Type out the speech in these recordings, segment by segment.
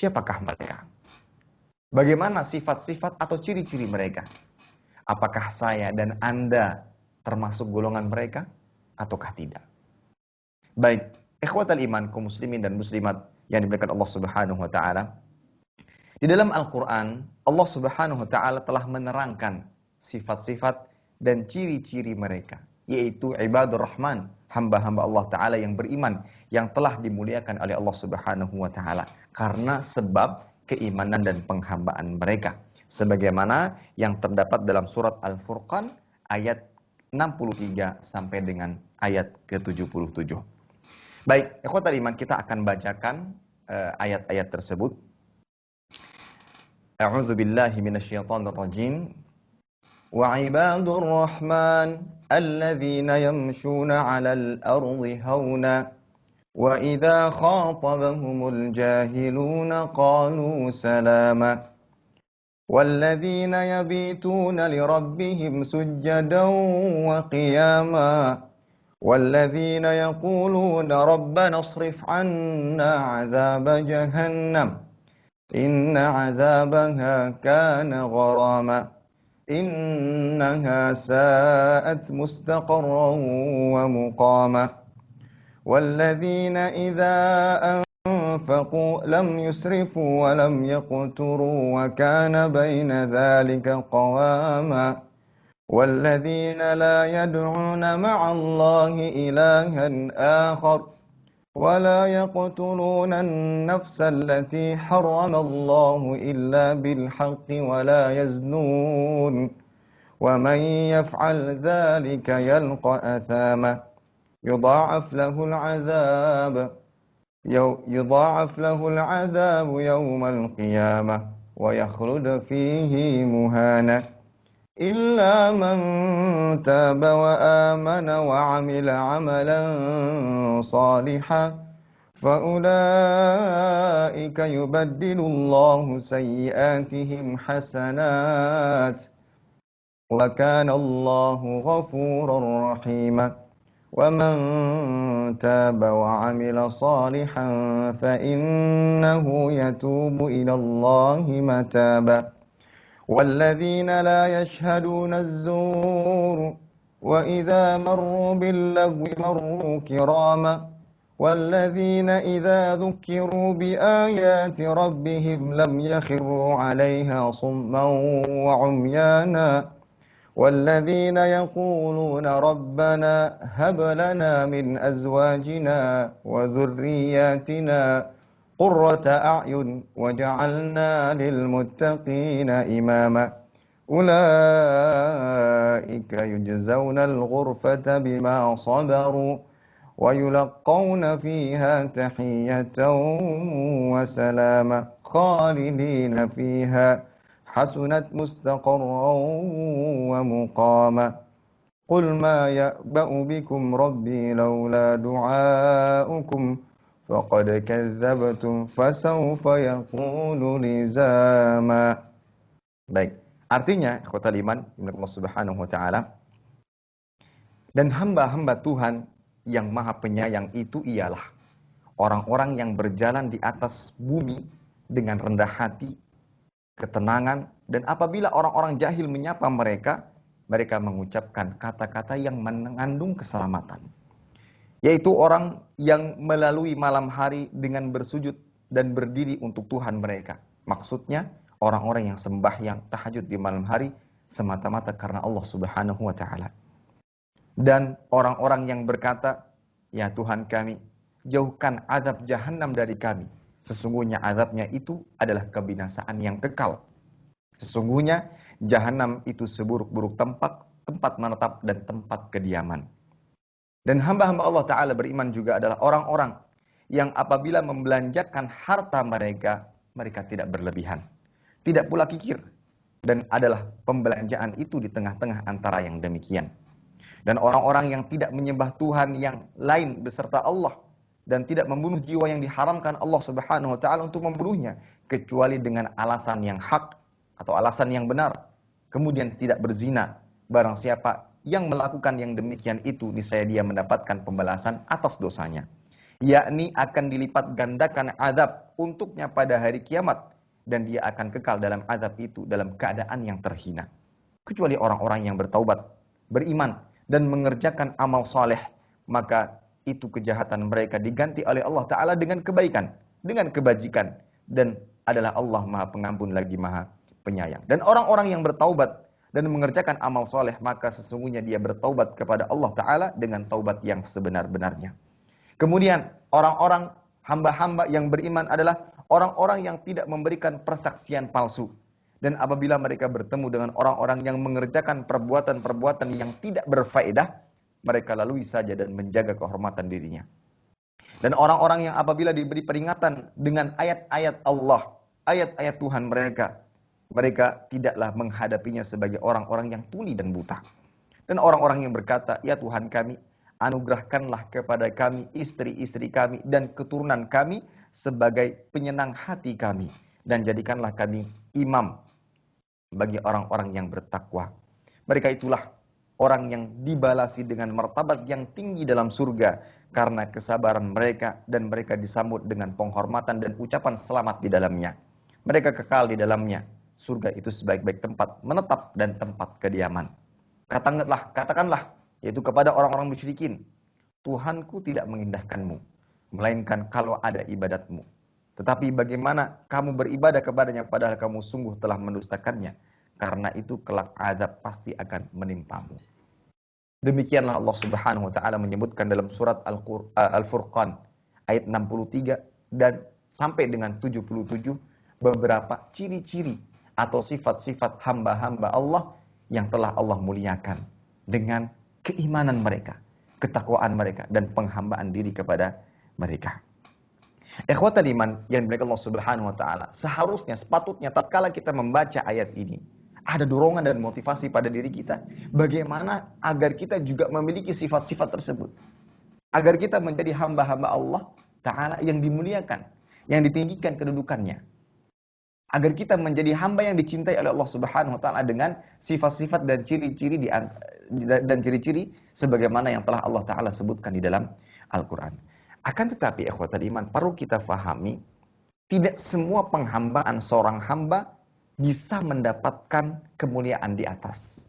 siapakah mereka? Bagaimana sifat-sifat atau ciri-ciri mereka? Apakah saya dan Anda termasuk golongan mereka ataukah tidak? Baik, ikhwatal iman, kaum muslimin dan muslimat yang dimuliakan Allah Subhanahu wa taala. Di dalam Al-Qur'an, Allah Subhanahu wa taala telah menerangkan sifat-sifat dan ciri-ciri mereka, yaitu ibadur rahman, hamba-hamba Allah taala yang beriman, yang telah dimuliakan oleh Allah Subhanahu wa taala karena sebab keimanan dan penghambaan mereka. Sebagaimana yang terdapat dalam surat Al-Furqan ayat 63 sampai dengan ayat ke-77. Baik, ikhwatal iman, kita akan bacakan ayat-ayat tersebut. A'udzu billahi minasyaitonir rajim. Wa ibadur rahman alladzina yamshuna 'alal ardi hauna wa idza khatabahumul jahiluna qalu salama. والذين يبيتون لربهم سجدا وقياما والذين يقولون ربنا اصرف عنا عذاب جهنم إن عذابها كان غراما إنها ساءت مستقرا ومقاما والذين إذا أنفقوا لم يسرفوا ولم يقتروا وكان بين ذلك قواما والذين لا يدعون مع الله إلها آخر ولا يقتلون النفس التي حرم الله إلا بالحق ولا يزنون ومن يفعل ذلك يلقى أثاما يضاعف له العذاب يوم القيامة ويخلد فيه مهانا إلا من تاب وآمن وعمل عملا صالحا فأولئك يبدل الله سيئاتهم حسنات وكان الله غفورا رحيما ومن تاب وعمل صالحا فإنه يتوب إلى الله متابا والذين لا يشهدون الزور وإذا مروا باللغو مروا كراما والذين إذا ذكروا بآيات ربهم لم يخروا عليها صما وعميانا والذين يقولون ربنا هب لنا من أزواجنا وذرياتنا قرة أعين وجعلنا للمتقين إماما أولئك يجزون الغرفة بما صبروا ويلقون فيها تحية وسلاما خالدين فيها حسنت مستقرا ومقاما قل ما يأبأ بكم ربي لولا دعاؤكم فقد كذبتم فسوف يقول لزاما. Baik, artinya ikhwatal iman Allah Subhanahu wa taala, dan hamba-hamba Tuhan yang Maha Penyayang itu ialah orang-orang yang berjalan di atas bumi dengan rendah hati, ketenangan, dan apabila orang-orang jahil menyapa mereka, mereka mengucapkan kata-kata yang mengandung keselamatan. Yaitu orang yang melalui malam hari dengan bersujud dan berdiri untuk Tuhan mereka. Maksudnya orang-orang yang sembahyang tahajud di malam hari semata-mata karena Allah Subhanahu wa taala. Dan orang-orang yang berkata, ya Tuhan kami, jauhkan azab jahanam dari kami. Sesungguhnya azabnya itu adalah kebinasaan yang kekal. Sesungguhnya jahanam itu seburuk-buruk tempat menetap dan tempat kediaman. Dan hamba-hamba Allah Ta'ala beriman juga adalah orang-orang yang apabila membelanjakan harta mereka, mereka tidak berlebihan. Tidak pula kikir. Dan adalah pembelanjaan itu di tengah-tengah antara yang demikian. Dan orang-orang yang tidak menyembah Tuhan yang lain beserta Allah. Dan tidak membunuh jiwa yang diharamkan Allah Subhanahu wa Ta'ala untuk membunuhnya. Kecuali dengan alasan yang hak atau alasan yang benar. Kemudian tidak berzina. Barang siapa yang melakukan yang demikian itu, niscaya dia mendapatkan pembalasan atas dosanya. yakni akan dilipat gandakan azab untuknya pada hari kiamat, dan dia akan kekal dalam azab itu dalam keadaan yang terhina. Kecuali orang-orang yang bertaubat, beriman, dan mengerjakan amal soleh, maka itu kejahatan mereka diganti oleh Allah Ta'ala dengan kebaikan, dengan kebajikan, dan adalah Allah Maha Pengampun lagi Maha Penyayang. Dan orang-orang yang bertaubat dan mengerjakan amal soleh, maka sesungguhnya dia bertaubat kepada Allah Ta'ala dengan taubat yang sebenar-benarnya. Kemudian orang-orang hamba-hamba yang beriman adalah orang-orang yang tidak memberikan persaksian palsu. Dan apabila mereka bertemu dengan orang-orang yang mengerjakan perbuatan-perbuatan yang tidak berfaedah, mereka lalui saja dan menjaga kehormatan dirinya. Dan orang-orang yang apabila diberi peringatan dengan ayat-ayat Allah, ayat-ayat Tuhan mereka, mereka tidaklah menghadapinya sebagai orang-orang yang tuli dan buta. Dan orang-orang yang berkata, ya Tuhan kami, anugerahkanlah kepada kami istri-istri kami dan keturunan kami sebagai penyenang hati kami. Dan jadikanlah kami imam bagi orang-orang yang bertakwa. Mereka itulah orang yang dibalasi dengan martabat yang tinggi dalam surga karena kesabaran mereka, dan mereka disambut dengan penghormatan dan ucapan selamat di dalamnya. Mereka kekal di dalamnya. Surga itu sebaik-baik tempat menetap dan tempat kediaman. Katakanlah, yaitu kepada orang-orang musyrikin, Tuhanku tidak mengindahkanmu, melainkan kalau ada ibadatmu. Tetapi bagaimana kamu beribadah kepadanya padahal kamu sungguh telah mendustakannya? Karena itu kelak azab pasti akan menimpamu. Demikianlah Allah Subhanahu wa taala menyebutkan dalam surat Al-Furqan ayat 63 dan sampai dengan 77 beberapa ciri-ciri atau sifat-sifat hamba-hamba Allah yang telah Allah muliakan dengan keimanan mereka, ketakwaan mereka, dan penghambaan diri kepada mereka. Ikhwatal iman yang dimuliakan Allah Subhanahu wa taala, seharusnya sepatutnya tatkala kita membaca ayat ini ada dorongan dan motivasi pada diri kita bagaimana agar kita juga memiliki sifat-sifat tersebut, agar kita menjadi hamba-hamba Allah Ta'ala yang dimuliakan, yang ditinggikan kedudukannya, agar kita menjadi hamba yang dicintai oleh Allah Subhanahu wa taala dengan sifat-sifat dan ciri-ciri sebagaimana yang telah Allah Ta'ala sebutkan di dalam Al-Quran. Akan tetapi ikhwatal iman, perlu kita fahami, tidak semua penghambaan seorang hamba bisa mendapatkan kemuliaan di atas.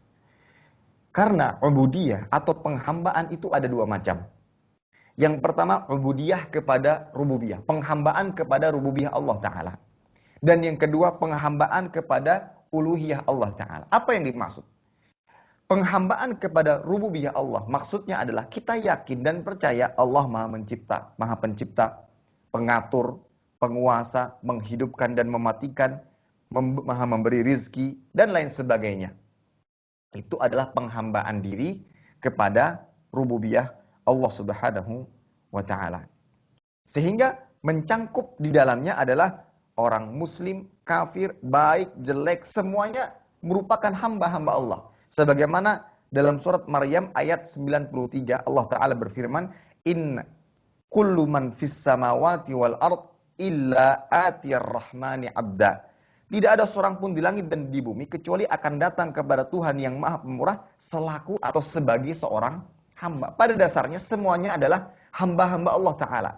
Karena ubudiyah atau penghambaan itu ada dua macam. Yang pertama, ubudiyah kepada rububiyah, penghambaan kepada rububiyah Allah Ta'ala. Dan yang kedua, penghambaan kepada uluhiyah Allah Ta'ala. Apa yang dimaksud? Penghambaan kepada rububiyah Allah, maksudnya adalah kita yakin dan percaya Allah Maha Pencipta, pengatur, penguasa, menghidupkan dan mematikan, Maha memberi rizki, dan lain sebagainya. Itu adalah penghambaan diri kepada rububiyah Allah Subhanahu wa taala. Sehingga mencangkup di dalamnya adalah orang muslim, kafir, baik, jelek, semuanya merupakan hamba-hamba Allah. Sebagaimana dalam surat Maryam ayat 93 Allah Ta'ala berfirman, Inna kullu man fis samawati wal ard illa atiyar rahmani abda. Tidak ada seorang pun di langit dan di bumi kecuali akan datang kepada Tuhan yang Maha Pemurah selaku atau sebagai seorang hamba. Pada dasarnya semuanya adalah hamba-hamba Allah Ta'ala.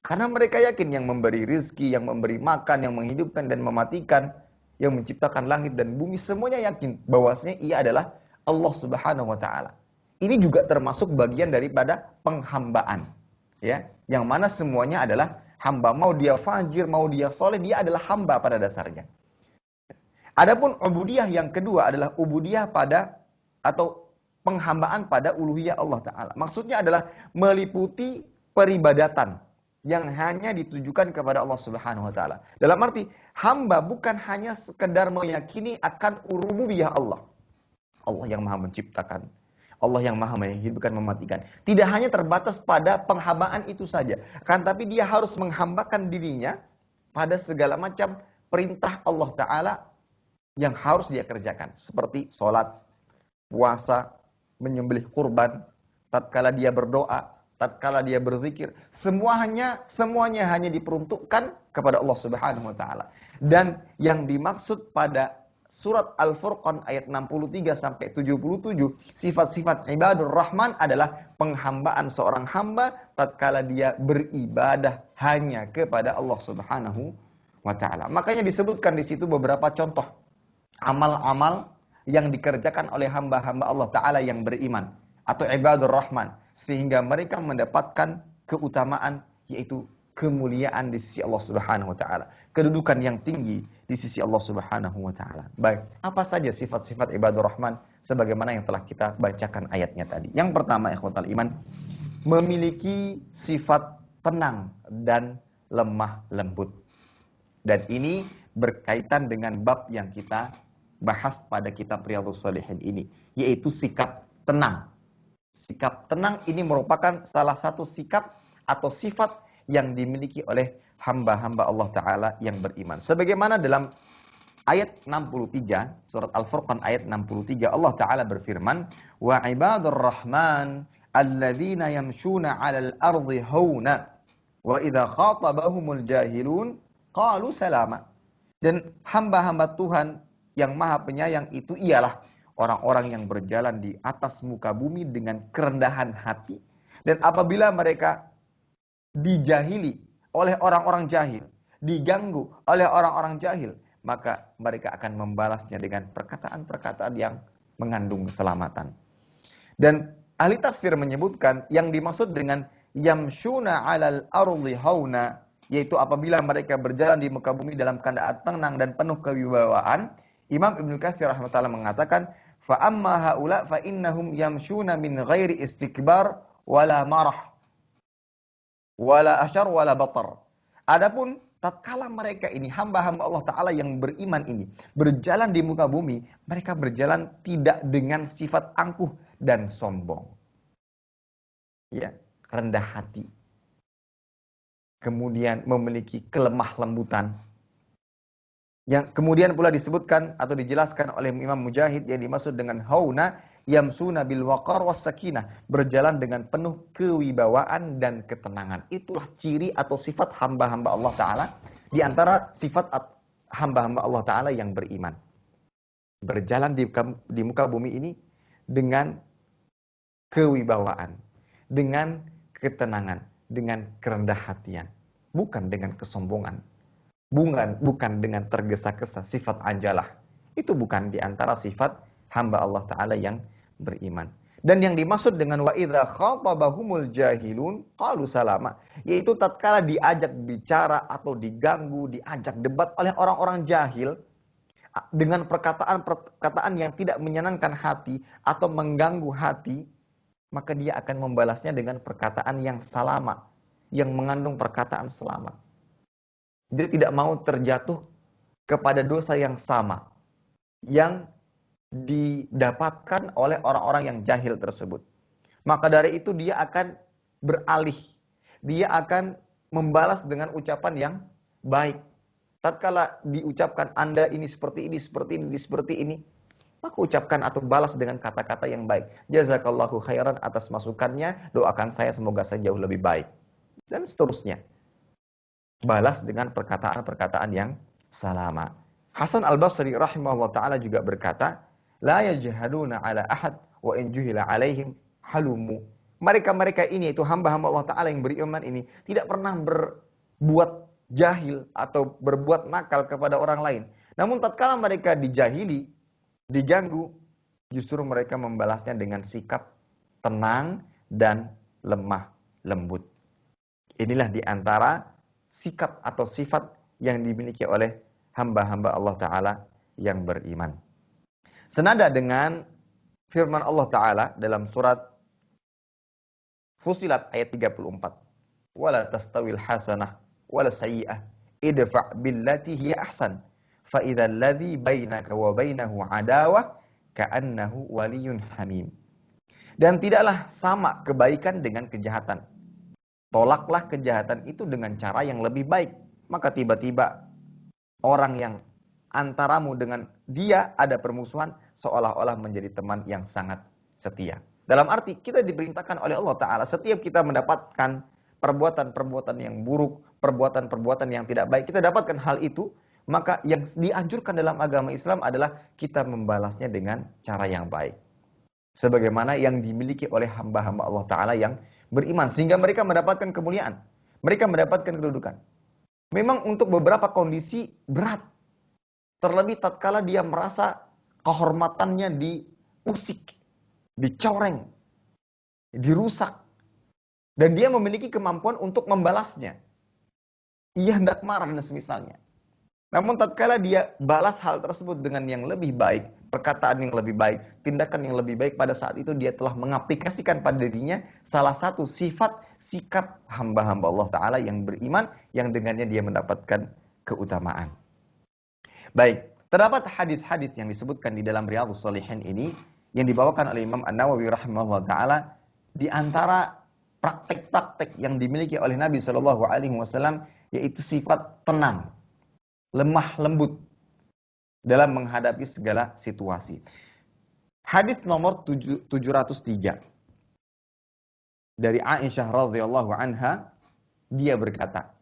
Karena mereka yakin yang memberi rizki, yang memberi makan, yang menghidupkan dan mematikan, yang menciptakan langit dan bumi, semuanya yakin bahwasanya ia adalah Allah Subhanahu wa taala. Ini juga termasuk bagian daripada penghambaan, ya, yang mana semuanya adalah hamba, mau dia fajir, mau dia soleh, dia adalah hamba pada dasarnya. Adapun ubudiyah yang kedua adalah ubudiyah pada atau penghambaan pada uluhiyah Allah Ta'ala. Maksudnya adalah meliputi peribadatan yang hanya ditujukan kepada Allah Subhanahu wa taala. Dalam arti hamba bukan hanya sekedar meyakini akan rububiyah Allah. Allah yang Maha menciptakan, Allah yang Maha menghidupkan, mematikan. Tidak hanya terbatas pada penghambaan itu saja, kan tapi dia harus menghambakan dirinya pada segala macam perintah Allah Ta'ala yang harus dia kerjakan, seperti sholat, puasa, menyembelih kurban, tatkala dia berdoa, tatkala dia berzikir, semuanya hanya diperuntukkan kepada Allah Subhanahu wa taala. Dan yang dimaksud pada surat Al-Furqan ayat 63 sampai 77, sifat-sifat ibadur rahman adalah penghambaan seorang hamba tatkala dia beribadah hanya kepada Allah Subhanahu wa taala. Makanya disebutkan di situ beberapa contoh amal-amal yang dikerjakan oleh hamba-hamba Allah taala yang beriman atau ibadur rahman sehingga mereka mendapatkan keutamaan yaitu kemuliaan di sisi Allah Subhanahu wa taala, kedudukan yang tinggi di sisi Allah Subhanahu wa taala. Baik, apa saja sifat-sifat ibadur rahman sebagaimana yang telah kita bacakan ayatnya tadi? Yang pertama, ikhwatal iman, memiliki sifat tenang dan lemah lembut. Dan ini berkaitan dengan bab yang kita bahas pada kitab Riyadhus Shalihin ini, yaitu sikap tenang. Sikap tenang ini merupakan salah satu sikap atau sifat yang dimiliki oleh hamba-hamba Allah Ta'ala yang beriman. Sebagaimana dalam ayat 63, surat Al-Furqan ayat 63, Allah Ta'ala berfirman, wa ibadur rahman alladzina yamshuna 'alal ardi hauna wa idza khatabahumul jahilun qalu salama. Dan hamba-hamba Tuhan yang Maha Penyayang itu ialah orang-orang yang berjalan di atas muka bumi dengan kerendahan hati. Dan apabila mereka dijahili oleh orang-orang jahil, diganggu oleh orang-orang jahil, maka mereka akan membalasnya dengan perkataan-perkataan yang mengandung keselamatan. Dan ahli tafsir menyebutkan yang dimaksud dengan yamshuna 'alal ardi hauna, yaitu apabila mereka berjalan di muka bumi dalam keadaan tenang dan penuh kewibawaan. Imam Ibnu Katsir rahimahullah mengatakan, fa amma haula fa innahum yamshuna min ghairi istikbar wala marah wala asyar wala batar. Adapun tatkala mereka ini hamba-hamba Allah Ta'ala yang beriman ini berjalan di muka bumi, mereka berjalan tidak dengan sifat angkuh dan sombong, ya, rendah hati, kemudian memiliki kelemah lembutan. Yang kemudian pula disebutkan atau dijelaskan oleh Imam Mujahid yang dimaksud dengan hauna yamsuna bil waqar was sakinah, berjalan dengan penuh kewibawaan dan ketenangan. Itulah ciri atau sifat hamba-hamba Allah Ta'ala, di antara sifat hamba-hamba Allah Ta'ala yang beriman. Berjalan di muka bumi ini dengan kewibawaan, dengan ketenangan, dengan kerendah hatian, bukan dengan kesombongan, bukan dengan tergesa-gesa, sifat anjalah. Itu bukan di antara sifat hamba Allah Ta'ala yang beriman. Dan yang dimaksud dengan wa idza khatabahumul jahilun qalu salama, yaitu tatkala diajak bicara atau diganggu, diajak debat oleh orang-orang jahil dengan perkataan-perkataan yang tidak menyenangkan hati atau mengganggu hati, maka dia akan membalasnya dengan perkataan yang salama, yang mengandung perkataan selamat. Dia tidak mau terjatuh kepada dosa yang sama yang didapatkan oleh orang-orang yang jahil tersebut. Maka dari itu dia akan beralih. Dia akan membalas dengan ucapan yang baik. Tatkala diucapkan Anda ini seperti ini, seperti ini, seperti ini, maka ucapkan atau balas dengan kata-kata yang baik. Jazakallahu khairan atas masukannya, doakan saya semoga saya jauh lebih baik. Dan seterusnya. Balas dengan perkataan-perkataan yang salama. Hasan Al-Basri rahimahullah ta'ala juga berkata, la yajhaduna ala ahad wa in juhila alaihim halumu. Mereka-mereka ini, itu hamba-hamba Allah Ta'ala yang beriman ini, tidak pernah berbuat jahil atau berbuat nakal kepada orang lain. Namun tatkala mereka dijahili, diganggu, justru mereka membalasnya dengan sikap tenang dan lemah lembut. Inilah di antara sikap atau sifat yang dimiliki oleh hamba-hamba Allah Ta'ala yang beriman. Senada dengan firman Allah Ta'ala dalam surat Fusilat ayat 34. Wala tastawil hasanah wala sayyi'ah idfa' billati hiya ahsan fa idzal ladzi bainaka wa bainahu adawah ka'annahu waliyyun hamim. Dan tidaklah sama kebaikan dengan kejahatan. Tolaklah kejahatan itu dengan cara yang lebih baik. Maka tiba-tiba orang yang antaramu dengan dia ada permusuhan, seolah-olah menjadi teman yang sangat setia. Dalam arti kita diperintahkan oleh Allah Ta'ala, setiap kita mendapatkan perbuatan-perbuatan yang buruk, perbuatan-perbuatan yang tidak baik, kita dapatkan hal itu, maka yang dianjurkan dalam agama Islam adalah kita membalasnya dengan cara yang baik. Sebagaimana yang dimiliki oleh hamba-hamba Allah Ta'ala yang beriman. Sehingga mereka mendapatkan kemuliaan. Mereka mendapatkan kedudukan. Memang untuk beberapa kondisi berat. Terlebih tatkala dia merasa kehormatannya diusik, dicoreng, dirusak. Dan dia memiliki kemampuan untuk membalasnya. Ia hendak marah dan semisalnya. Namun tatkala dia balas hal tersebut dengan yang lebih baik, perkataan yang lebih baik, tindakan yang lebih baik, pada saat itu dia telah mengaplikasikan pada dirinya salah satu sifat sikap hamba-hamba Allah Ta'ala yang beriman, yang dengannya dia mendapatkan keutamaan. Baik, terdapat hadis-hadis yang disebutkan di dalam Riyadhus Shalihin ini yang dibawakan oleh Imam An-Nawawi rahimahullah ta'ala, di antara praktek-praktek yang dimiliki oleh Nabi SAW, yaitu sifat tenang, lemah lembut dalam menghadapi segala situasi. Hadis nomor 703 dari Aisyah radhiyallahu anha, dia berkata,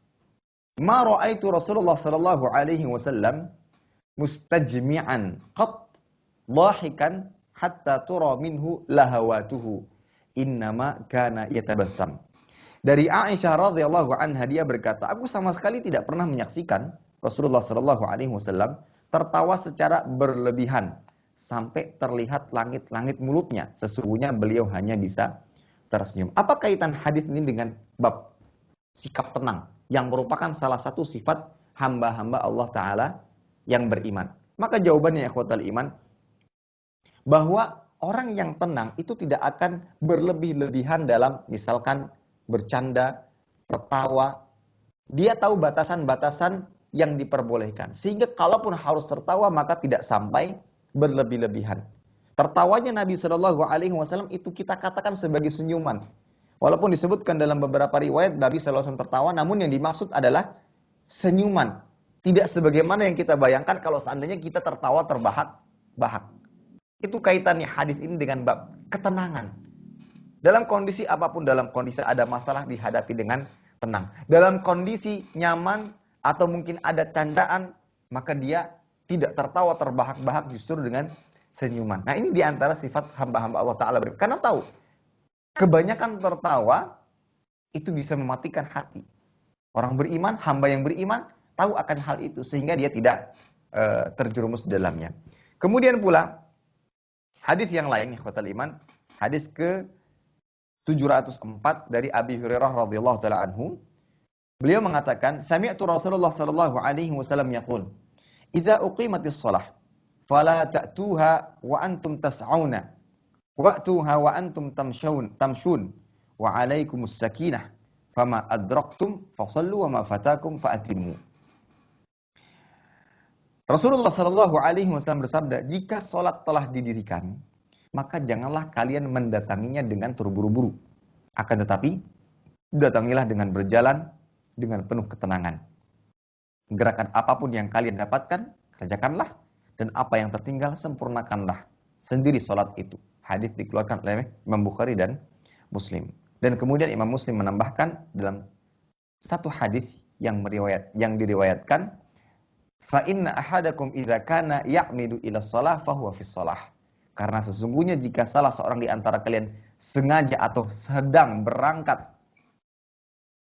"Ma ra'aitu Rasulullah sallallahu alaihi wasallam mustajmi'an qat dhahikan hatta tura minhu lahawatuhu, innama kana yatabassam." Dari Aisyah radhiyallahu anha, dia berkata, aku sama sekali tidak pernah menyaksikan Rasulullah sallallahu alaihi wasallam tertawa secara berlebihan sampai terlihat langit-langit mulutnya. Sesungguhnya beliau hanya bisa tersenyum. Apa kaitan hadis ini dengan bab sikap tenang yang merupakan salah satu sifat hamba-hamba Allah Ta'ala yang beriman? Maka jawabannya, ikhwatal iman, bahwa orang yang tenang itu tidak akan berlebih-lebihan dalam misalkan bercanda, tertawa. Dia tahu batasan-batasan yang diperbolehkan. Sehingga kalaupun harus tertawa, maka tidak sampai berlebih-lebihan. Tertawanya Nabi SAW itu kita katakan sebagai senyuman. Walaupun disebutkan dalam beberapa riwayat Nabi SAW tertawa, namun yang dimaksud adalah senyuman. Tidak sebagaimana yang kita bayangkan kalau seandainya kita tertawa terbahak-bahak. Itu kaitannya hadis ini dengan bab ketenangan. Dalam kondisi apapun, dalam kondisi ada masalah, dihadapi dengan tenang. Dalam kondisi nyaman atau mungkin ada candaan, maka dia tidak tertawa terbahak-bahak, justru dengan senyuman. Nah, ini diantara sifat hamba-hamba Allah Ta'ala. Karena tahu, kebanyakan tertawa itu bisa mematikan hati. Orang beriman, hamba yang beriman, tahu akan hal itu, sehingga dia tidak terjerumus di dalamnya. Kemudian pula, hadis yang lain, ikhwatal iman, hadis ke 704 dari Abi Hurairah radhiyallahu taala anhu, beliau mengatakan, sami'tu Rasulullah sallallahu alaihi wasallam yaqul, "Idza uqimatis shalah, fala ta'tuha wa antum tas'auna, wa'tuha wa antum tamshun, wa 'alaikumus sakinah, fama adraktum fasallu wa ma fatakum fa'atimmu." Rasulullah sallallahu alaihi wasallam bersabda, jika salat telah didirikan, maka janganlah kalian mendatanginya dengan terburu-buru. Akan tetapi, datangilah dengan berjalan, dengan penuh ketenangan. Gerakan apapun yang kalian dapatkan, kerjakanlah. Dan apa yang tertinggal, sempurnakanlah sendiri sholat itu. Hadis dikeluarkan oleh Imam Bukhari dan Muslim. Dan kemudian Imam Muslim menambahkan dalam satu hadis yang diriwayatkan, fa inna ahadakum idza kana ya'midu ila shalah fahuwa fis shalah. Karena sesungguhnya jika salah seorang di antara kalian sengaja atau sedang berangkat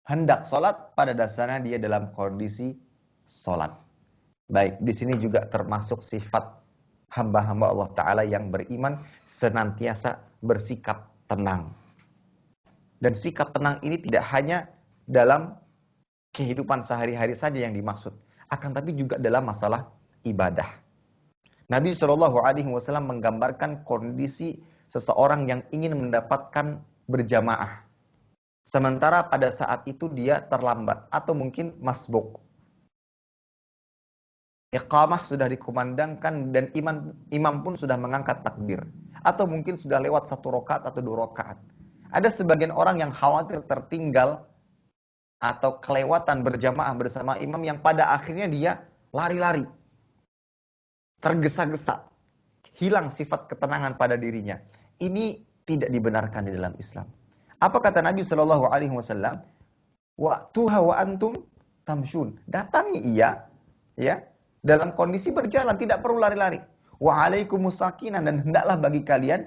hendak sholat, pada dasarnya dia dalam kondisi sholat. Baik, di sini juga termasuk sifat hamba-hamba Allah Ta'ala yang beriman, senantiasa bersikap tenang. Dan sikap tenang ini tidak hanya dalam kehidupan sehari-hari saja yang dimaksud, akan tapi juga dalam masalah ibadah. Nabi SAW menggambarkan kondisi seseorang yang ingin mendapatkan berjamaah. Sementara pada saat itu dia terlambat atau mungkin masbuk. Iqamah sudah dikumandangkan dan imam pun sudah mengangkat takbir. Atau mungkin sudah lewat 1 rakaat atau 2 rakaat. Ada sebagian orang yang khawatir tertinggal atau kelewatan berjamaah bersama imam yang pada akhirnya dia lari-lari, tergesa-gesa, hilang sifat ketenangan pada dirinya. Ini tidak dibenarkan di dalam Islam. Apa kata Nabi Shallallahu Alaihi Wasallam? Wa'tuha wa antum tamshun. Datangi ia, ya, dalam kondisi berjalan, tidak perlu lari-lari. Wa alaikumus sakinah, dan hendaklah bagi kalian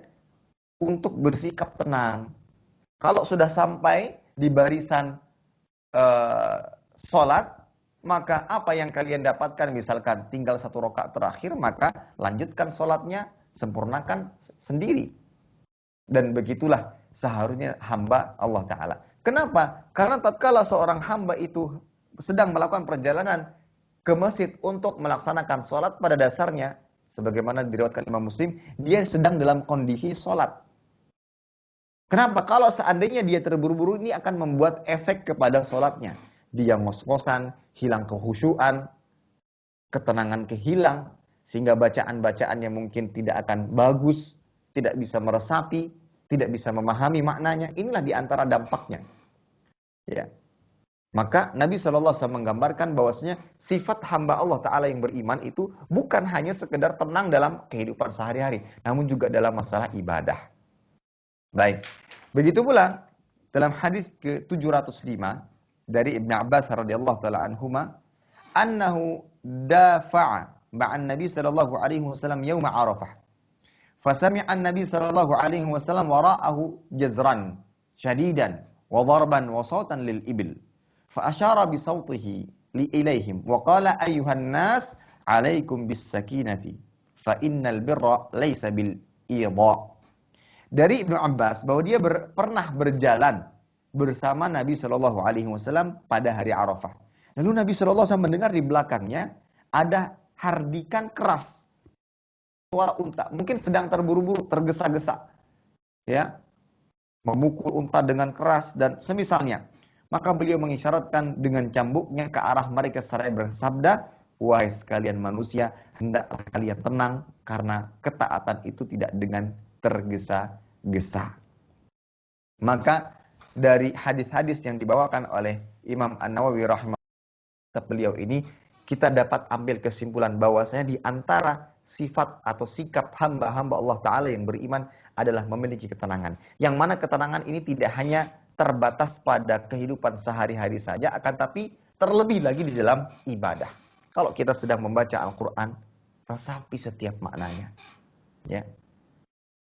untuk bersikap tenang. Kalau sudah sampai di barisan sholat, maka apa yang kalian dapatkan, misalkan tinggal 1 rakaat terakhir, maka lanjutkan sholatnya, sempurnakan sendiri. Dan begitulah seharusnya hamba Allah Ta'ala. Kenapa? Karena tatkala seorang hamba itu sedang melakukan perjalanan ke masjid untuk melaksanakan sholat, pada dasarnya, sebagaimana diriwayatkan Imam Muslim, dia sedang dalam kondisi sholat. Kenapa? Kalau seandainya dia terburu-buru, ini akan membuat efek kepada sholatnya. Dia ngos-ngosan, hilang kehusyuan, ketenangan kehilang, sehingga bacaan-bacaannya mungkin tidak akan bagus, tidak bisa meresapi, tidak bisa memahami maknanya. Inilah diantara dampaknya. Ya. Maka Nabi SAW menggambarkan bahwasanya sifat hamba Allah Ta'ala yang beriman itu bukan hanya sekedar tenang dalam kehidupan sehari-hari, namun juga dalam masalah ibadah. Baik. Begitu pula dalam hadis ke-705 dari Ibnu Abbas radhiyallahu taala anhuma, annahu dafa'a ma'an Nabi sallallahu alaihi wasallam yaum Arafah. Fasami'a an-Nabi sallallahu alaihi wasallam wara'ahu jazran shadidan wa darban wa sawtan lil ibil. Fa asyara bi sawtihi li ilaihim wa qala ayyuhan nas 'alaikum bis sakinati fa innal birra laysa bil idha. Dari Ibnu Abbas bahwa dia pernah berjalan bersama Nabi Shallallahu Alaihi Wasallam pada hari Arafah. Lalu Nabi Shallallahu Alaihi Wasallam mendengar di belakangnya ada hardikan keras, suara unta, mungkin sedang terburu-buru, tergesa-gesa, ya, memukul unta dengan keras dan semisalnya. Maka beliau mengisyaratkan dengan cambuknya ke arah mereka seraya bersabda, wahai sekalian manusia, hendaklah kalian tenang karena ketaatan itu tidak dengan tergesa-gesa. Maka dari hadis-hadis yang dibawakan oleh Imam An-Nawawi rahimahullah beliau ini, kita dapat ambil kesimpulan bahwasanya di antara sifat atau sikap hamba-hamba Allah Ta'ala yang beriman adalah memiliki ketenangan. Yang mana ketenangan ini tidak hanya terbatas pada kehidupan sehari-hari saja, akan tapi terlebih lagi di dalam ibadah. Kalau kita sedang membaca Al-Quran, resapi setiap maknanya. Ya.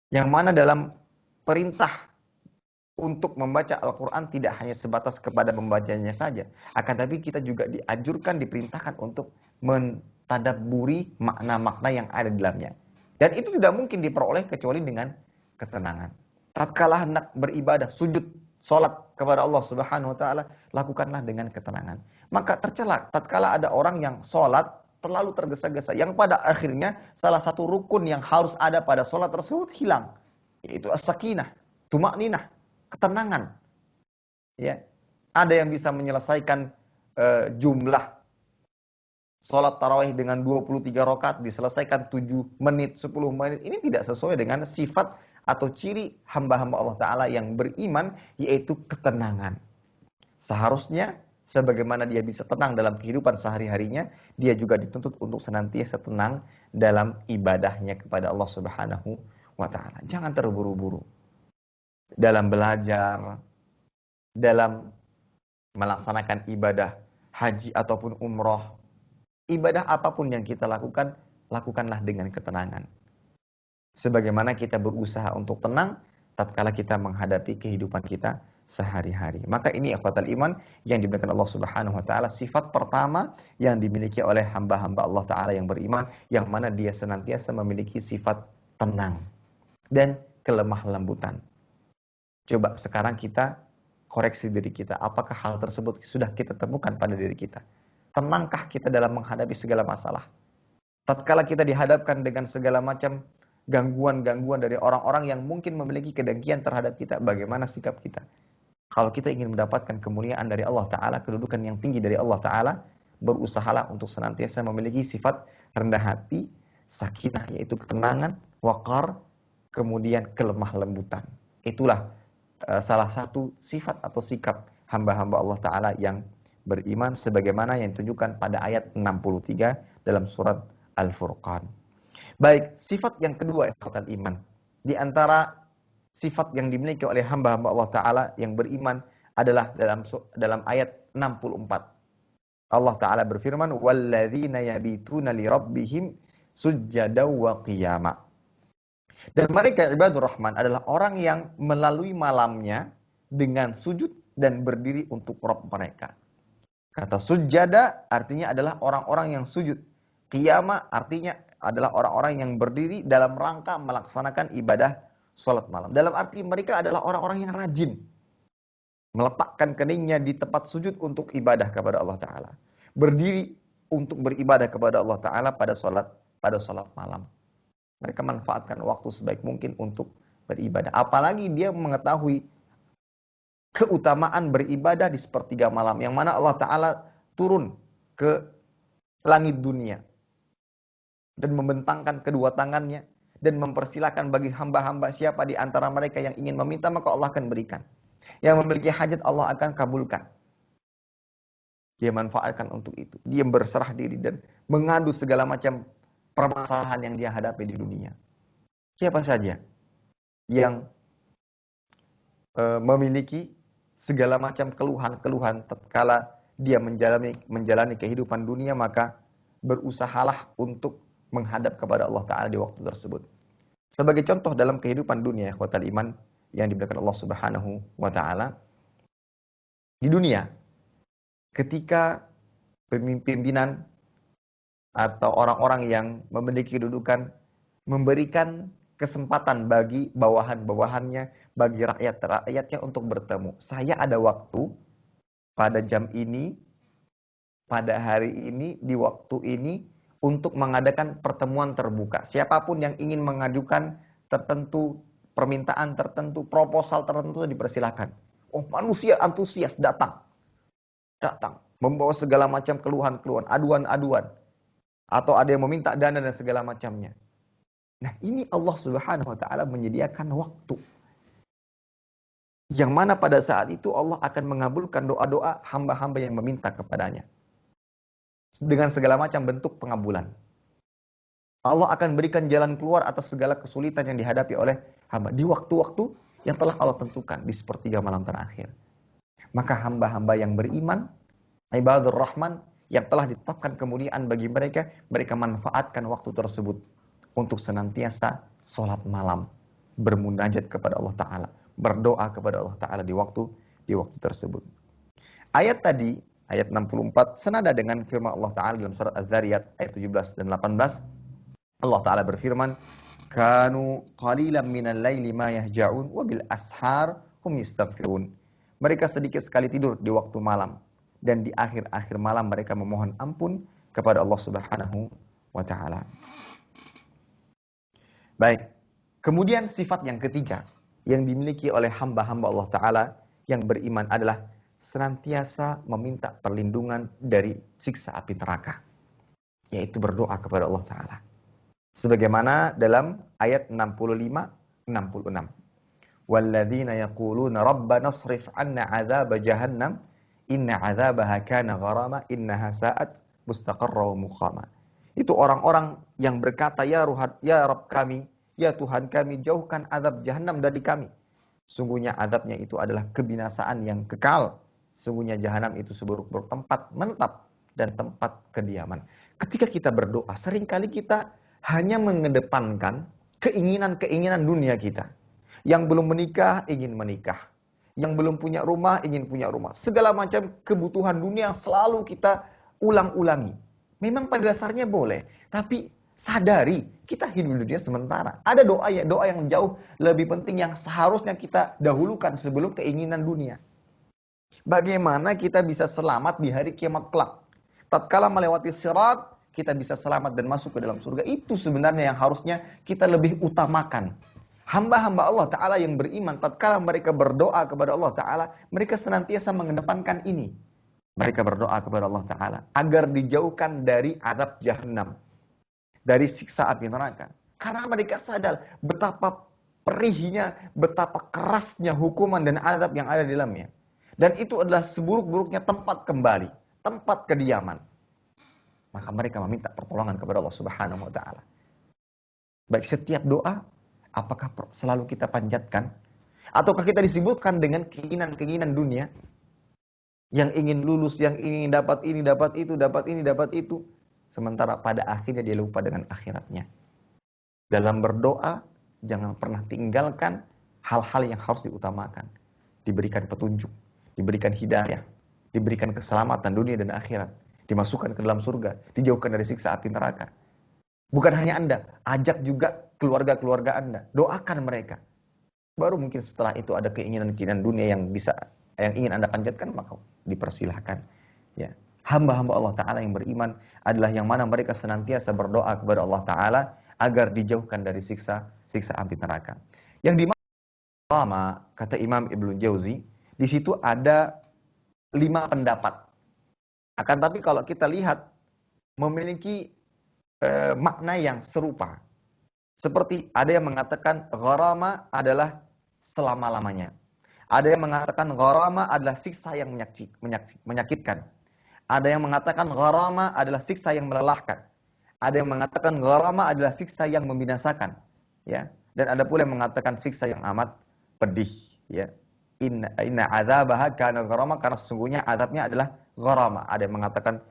Yang mana dalam perintah untuk membaca Al-Quran tidak hanya sebatas kepada membacanya saja. Akan tapi kita juga dianjurkan, diperintahkan untuk mentadabburi makna-makna yang ada di dalamnya. Dan itu tidak mungkin diperoleh kecuali dengan ketenangan. Tatkala hendak beribadah, sujud, sholat kepada Allah Subhanahu Wa Taala, lakukanlah dengan ketenangan. Maka tercela tatkala ada orang yang sholat terlalu tergesa-gesa, yang pada akhirnya salah satu rukun yang harus ada pada sholat tersebut hilang, yaitu as-sakinah, tumakninah, ketenangan. Ya, ada yang bisa menyelesaikan jumlah sholat tarawih dengan 23 rakaat diselesaikan 7 menit, 10 menit. Ini tidak sesuai dengan sifat atau ciri hamba-hamba Allah Ta'ala yang beriman, yaitu ketenangan. Seharusnya sebagaimana dia bisa tenang dalam kehidupan sehari-harinya, dia juga dituntut untuk senantiasa tenang dalam ibadahnya kepada Allah Subhanahu wa Ta'ala. Jangan terburu-buru dalam belajar, dalam melaksanakan ibadah haji ataupun umroh. Ibadah apapun yang kita lakukan, lakukanlah dengan ketenangan. Sebagaimana kita berusaha untuk tenang tatkala kita menghadapi kehidupan kita sehari-hari. Maka ini ikhwatal iman yang diberikan Allah Subhanahu wa Ta'ala, sifat pertama yang dimiliki oleh hamba-hamba Allah Ta'ala yang beriman, yang mana dia senantiasa memiliki sifat tenang dan kelemah lembutan. Coba sekarang kita koreksi diri kita, apakah hal tersebut sudah kita temukan pada diri kita? Tenangkah kita dalam menghadapi segala masalah? Tatkala kita dihadapkan dengan segala macam gangguan-gangguan dari orang-orang yang mungkin memiliki kedengkian terhadap kita, bagaimana sikap kita? Kalau kita ingin mendapatkan kemuliaan dari Allah Ta'ala, kedudukan yang tinggi dari Allah Ta'ala, berusahalah untuk senantiasa memiliki sifat rendah hati, sakinah, yaitu ketenangan, waqar, kemudian kelemah lembutan. Itulah salah satu sifat atau sikap hamba-hamba Allah Ta'ala yang beriman, sebagaimana yang ditunjukkan pada ayat 63 dalam surat Al-Furqan. Baik, sifat yang kedua ikhwatal iman. Di antara sifat yang dimiliki oleh hamba-hamba Allah Ta'ala yang beriman adalah dalam ayat 64. Allah Ta'ala berfirman, وَالَّذِينَ يَبِيتُونَ لِرَبِّهِمْ سُجَّدًا وَقِيَامًا. Dan mereka ibadur rahman adalah orang yang melalui malamnya dengan sujud dan berdiri untuk Rabb mereka. Kata sujada artinya adalah orang-orang yang sujud. Qiyama artinya adalah orang-orang yang berdiri dalam rangka melaksanakan ibadah sholat malam. Dalam arti mereka adalah orang-orang yang rajin. Meletakkan keningnya di tempat sujud untuk ibadah kepada Allah Ta'ala. Berdiri untuk beribadah kepada Allah Ta'ala pada sholat malam. Mereka manfaatkan waktu sebaik mungkin untuk beribadah. Apalagi dia mengetahui keutamaan beribadah di sepertiga malam. Yang mana Allah Ta'ala turun ke langit dunia. Dan membentangkan kedua tangannya. Dan mempersilahkan bagi hamba-hamba siapa di antara mereka yang ingin meminta, maka Allah akan berikan. Yang memiliki hajat Allah akan kabulkan. Dia manfaatkan untuk itu. Dia berserah diri dan mengadu segala macam permasalahan yang dia hadapi di dunia. Siapa saja yang memiliki segala macam keluhan-keluhan tatkala dia menjalani kehidupan dunia, maka berusahalah untuk menghadap kepada Allah Ta'ala di waktu tersebut. Sebagai contoh dalam kehidupan dunia, ikhwatal iman yang dimuliakan Allah Subhanahu wa Ta'ala, di dunia ketika pimpinan atau orang-orang yang memiliki kedudukan memberikan kesempatan bagi bawahan-bawahannya, bagi rakyat-rakyatnya untuk bertemu. Saya ada waktu pada jam ini, pada hari ini, di waktu ini, untuk mengadakan pertemuan terbuka. Siapapun yang ingin mengajukan tertentu, permintaan tertentu, proposal tertentu dipersilakan. Oh, manusia antusias datang. Membawa segala macam keluhan-keluhan, aduan-aduan. Atau ada yang meminta dana dan segala macamnya. Nah, ini Allah Subhanahu wa Ta'ala menyediakan waktu. Yang mana pada saat itu Allah akan mengabulkan doa-doa hamba-hamba yang meminta kepadanya. Dengan segala macam bentuk pengabulan. Allah akan berikan jalan keluar atas segala kesulitan yang dihadapi oleh hamba. Di waktu-waktu yang telah Allah tentukan di sepertiga malam terakhir. Maka hamba-hamba yang beriman, ibadur rahman, yang telah ditetapkan kemuliaan bagi mereka, mereka manfaatkan waktu tersebut untuk senantiasa sholat malam, bermunajat kepada Allah Ta'ala, berdoa kepada Allah Ta'ala di waktu tersebut. Ayat tadi, ayat 64, senada dengan firman Allah Ta'ala dalam surat Az-Zariyat ayat 17 dan 18. Allah Ta'ala berfirman, Kanu qalilan minal laili ma yahja'un wa bil ashar hum yastaghfirun. Mereka sedikit sekali tidur di waktu malam, dan di akhir-akhir malam mereka memohon ampun kepada Allah Subhanahu wa Ta'ala. Baik, kemudian sifat yang ketiga yang dimiliki oleh hamba-hamba Allah Ta'ala yang beriman adalah senantiasa meminta perlindungan dari siksa api neraka, yaitu berdoa kepada Allah Ta'ala. Sebagaimana dalam ayat 65-66. وَالَّذِينَ يَقُولُونَ رَبَّنَا اصْرِفْ عَنَّا عَذَابَ جَهَنَّمَ إِنَّ عَذَابَهَا كَانَ غَرَامًا إِنَّهَا سَاءَتْ مُسْتَقَرًّا وَمُقَامًا. Itu orang-orang yang berkata, Ya Rabb kami, ya Tuhan kami, jauhkan azab Jahannam dari kami. Sungguhnya azabnya itu adalah kebinasaan yang kekal. Sungguhnya Jahannam itu seburuk-buruk tempat menetap dan tempat kediaman. Ketika kita berdoa, seringkali kita hanya mengedepankan keinginan-keinginan dunia kita. Yang belum menikah, ingin menikah. Yang belum punya rumah, ingin punya rumah. Segala macam kebutuhan dunia selalu kita ulang-ulangi. Memang pada dasarnya boleh, tapi sadari kita hidup di dunia sementara. Ada doa yang jauh lebih penting yang seharusnya kita dahulukan sebelum keinginan dunia. Bagaimana kita bisa selamat di hari kiamat kelak? Tatkala melewati sirat, kita bisa selamat dan masuk ke dalam surga. Itu sebenarnya yang harusnya kita lebih utamakan. Hamba-hamba Allah Ta'ala yang beriman, tatkala mereka berdoa kepada Allah Ta'ala, mereka senantiasa mengedepankan ini. Mereka berdoa kepada Allah Ta'ala agar dijauhkan dari azab Jahannam, dari siksa api neraka. Karena mereka sadar betapa perihnya, betapa kerasnya hukuman dan azab yang ada di dalamnya. Dan itu adalah seburuk-buruknya tempat kembali, tempat kediaman. Maka mereka meminta pertolongan kepada Allah Subhanahu wa Ta'ala. Baik setiap doa, apakah selalu kita panjatkan? Ataukah kita disibukkan dengan keinginan-keinginan dunia? Yang ingin lulus, yang ingin dapat ini, dapat itu, dapat ini, dapat itu. Sementara pada akhirnya dia lupa dengan akhiratnya. Dalam berdoa, jangan pernah tinggalkan hal-hal yang harus diutamakan. Diberikan petunjuk, diberikan hidayah, diberikan keselamatan dunia dan akhirat. Dimasukkan ke dalam surga, dijauhkan dari siksa api neraka. Bukan hanya Anda, ajak juga keluarga-keluarga Anda. Doakan mereka. Baru mungkin setelah itu ada keinginan-keinginan dunia yang ingin Anda panjatkan, maka dipersilahkan. Ya. Hamba-hamba Allah Ta'ala yang beriman adalah yang mana mereka senantiasa berdoa kepada Allah Ta'ala agar dijauhkan dari siksa api neraka. Yang dimaksud ulama, kata Imam Ibnu Jauzi, di situ ada 5 pendapat. Akan tapi kalau kita lihat memiliki makna yang serupa. Seperti ada yang mengatakan gharama adalah selama-lamanya. Ada yang mengatakan gharama adalah siksa yang menyakitkan. Ada yang mengatakan gharama adalah siksa yang melelahkan. Ada yang mengatakan gharama adalah siksa yang membinasakan. Ya. Dan ada pula yang mengatakan siksa yang amat pedih. Ya. Inna azabaha kana gharama, karena sesungguhnya azabnya adalah gharama. Ada yang mengatakan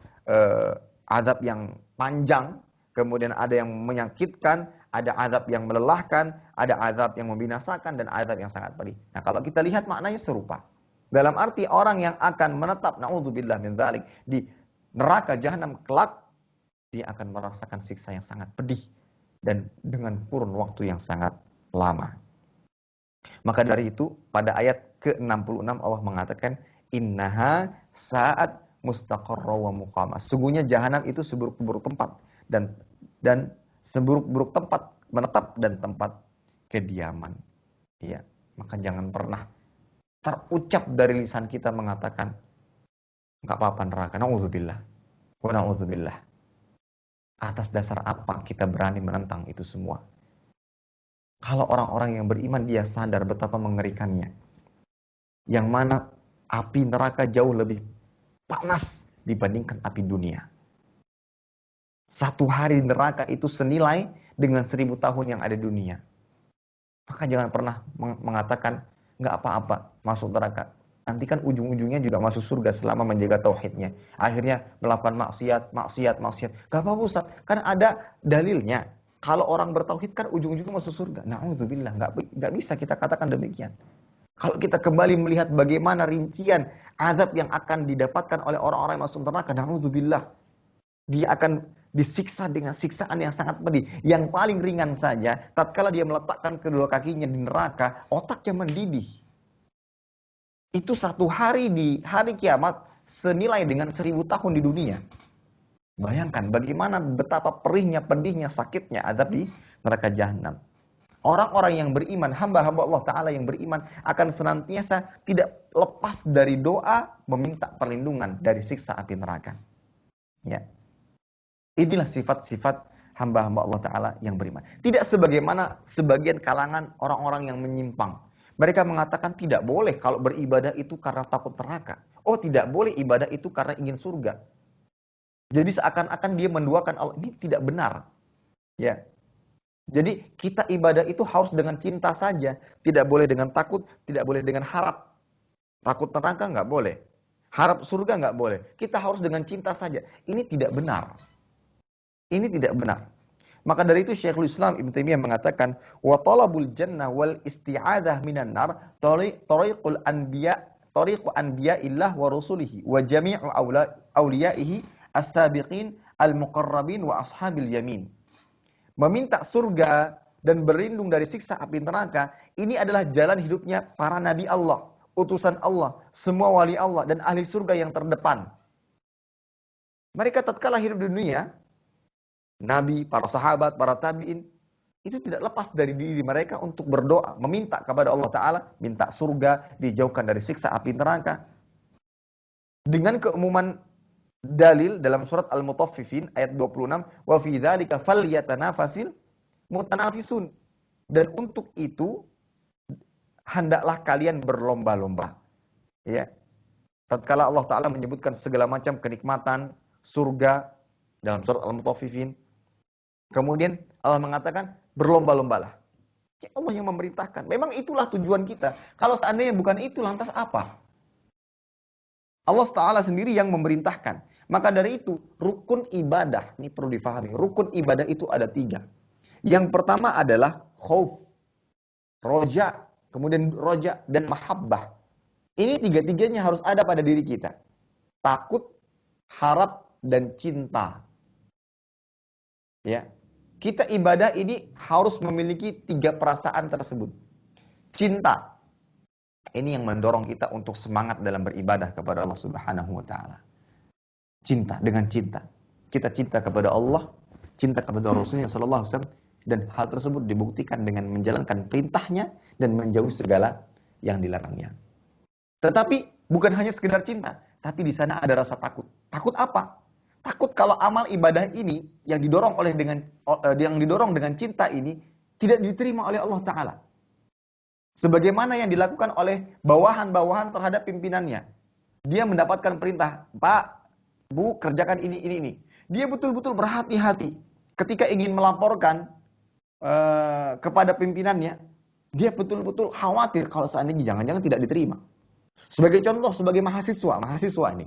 azab yang panjang, kemudian ada yang menyakitkan, ada azab yang melelahkan, ada azab yang membinasakan, dan azab yang sangat pedih. Nah, kalau kita lihat maknanya serupa. Dalam arti orang yang akan menetap, na'udzubillah min dzalik, di neraka jahanam kelak, dia akan merasakan siksa yang sangat pedih dan dengan kurun waktu yang sangat lama. Maka dari itu, pada ayat ke-66 Allah mengatakan, innaha saat mustaqarra wa muqama. Sungguhnya jahanam itu seburuk-buruk tempat dan seburuk-buruk tempat menetap dan tempat kediaman. Iya, maka jangan pernah terucap dari lisan kita mengatakan enggak apa-apa neraka. Nauzubillah. Wa nauzubillah. Atas dasar apa kita berani menentang itu semua? Kalau orang-orang yang beriman dia sadar betapa mengerikannya. Yang mana api neraka jauh lebih panas dibandingkan api dunia. Satu hari neraka itu senilai dengan 1000 tahun yang ada di dunia. Maka jangan pernah mengatakan nggak apa-apa masuk neraka. Nanti kan ujung-ujungnya juga masuk surga selama menjaga tauhidnya. Akhirnya melakukan maksiat. Gak apa-apa Ustaz, kan ada dalilnya. Kalau orang bertauhid kan ujung-ujungnya masuk surga. Na'udzubillah, nggak bisa kita katakan demikian. Kalau kita kembali melihat bagaimana rincian azab yang akan didapatkan oleh orang-orang yang masuk neraka, na'udzubillah, dia akan disiksa dengan siksaan yang sangat pedih. Yang paling ringan saja, tatkala dia meletakkan kedua kakinya di neraka, otaknya mendidih. Itu satu hari di hari kiamat senilai dengan 1000 tahun di dunia. Bayangkan bagaimana betapa perihnya, pedihnya, sakitnya azab di neraka jahanam. Orang-orang yang beriman, hamba-hamba Allah Ta'ala yang beriman akan senantiasa tidak lepas dari doa meminta perlindungan dari siksa api neraka. Ya. Inilah sifat-sifat hamba-hamba Allah Ta'ala yang beriman. Tidak sebagaimana sebagian kalangan orang-orang yang menyimpang. Mereka mengatakan tidak boleh kalau beribadah itu karena takut neraka. Oh, tidak boleh ibadah itu karena ingin surga. Jadi seakan-akan dia menduakan Allah. Ini tidak benar. Ya. Jadi kita ibadah itu harus dengan cinta saja. Tidak boleh dengan takut, tidak boleh dengan harap. Takut neraka nggak boleh. Harap surga nggak boleh. Kita harus dengan cinta saja. Ini tidak benar. Ini tidak benar. Maka dari itu Syekhul Islam Ibnu Taimiyah mengatakan, wa talabul jannah wal isti'adah minan nar tariqul anbiya'illah wa rusulihi wa jami'u awliyaihi as-sabiqin al-muqarrabin wa ashabil yamin. Meminta surga dan berlindung dari siksa api neraka, ini adalah jalan hidupnya para nabi Allah, utusan Allah, semua wali Allah dan ahli surga yang terdepan. Mereka tatkala hidup di dunia, nabi, para sahabat, para tabi'in, itu tidak lepas dari diri mereka untuk berdoa, meminta kepada Allah Ta'ala, minta surga, dijauhkan dari siksa api neraka. Dengan keumuman dalil dalam surat Al-Mutaffifin ayat 26, wa fi dzalika falyatanafasil mutanafisun. Dan untuk itu hendaklah kalian berlomba-lomba. Ya. Tatkala Allah Ta'ala menyebutkan segala macam kenikmatan surga dalam surat Al-Mutaffifin, kemudian Allah mengatakan berlomba-lombalah. Ya Allah yang memerintahkan. Memang itulah tujuan kita. Kalau seandainya bukan itu, lantas apa? Allah Ta'ala sendiri yang memerintahkan. Maka dari itu, rukun ibadah, ini perlu difahami, rukun ibadah itu ada 3. Yang pertama adalah khauf, roja, kemudian roja, dan mahabbah. Ini 3-tiganya harus ada pada diri kita. Takut, harap, dan cinta. Ya, kita ibadah ini harus memiliki 3 perasaan tersebut. Cinta, ini yang mendorong kita untuk semangat dalam beribadah kepada Allah Subhanahu wa taala. Cinta, dengan cinta. Kita cinta kepada Allah, cinta kepada Rasulnya sallallahu alaihi wasallam, dan hal tersebut dibuktikan dengan menjalankan perintahnya dan menjauhi segala yang dilarangnya. Tetapi bukan hanya sekedar cinta, tapi di sana ada rasa takut. Takut apa? Takut kalau amal ibadah ini yang didorong dengan cinta ini tidak diterima oleh Allah Ta'ala. Sebagaimana yang dilakukan oleh bawahan-bawahan terhadap pimpinannya. Dia mendapatkan perintah, Pak, Bu, kerjakan ini. Dia betul-betul berhati-hati. Ketika ingin melaporkan kepada pimpinannya, dia betul-betul khawatir kalau seandainya jangan-jangan tidak diterima. Sebagai contoh, sebagai mahasiswa ini,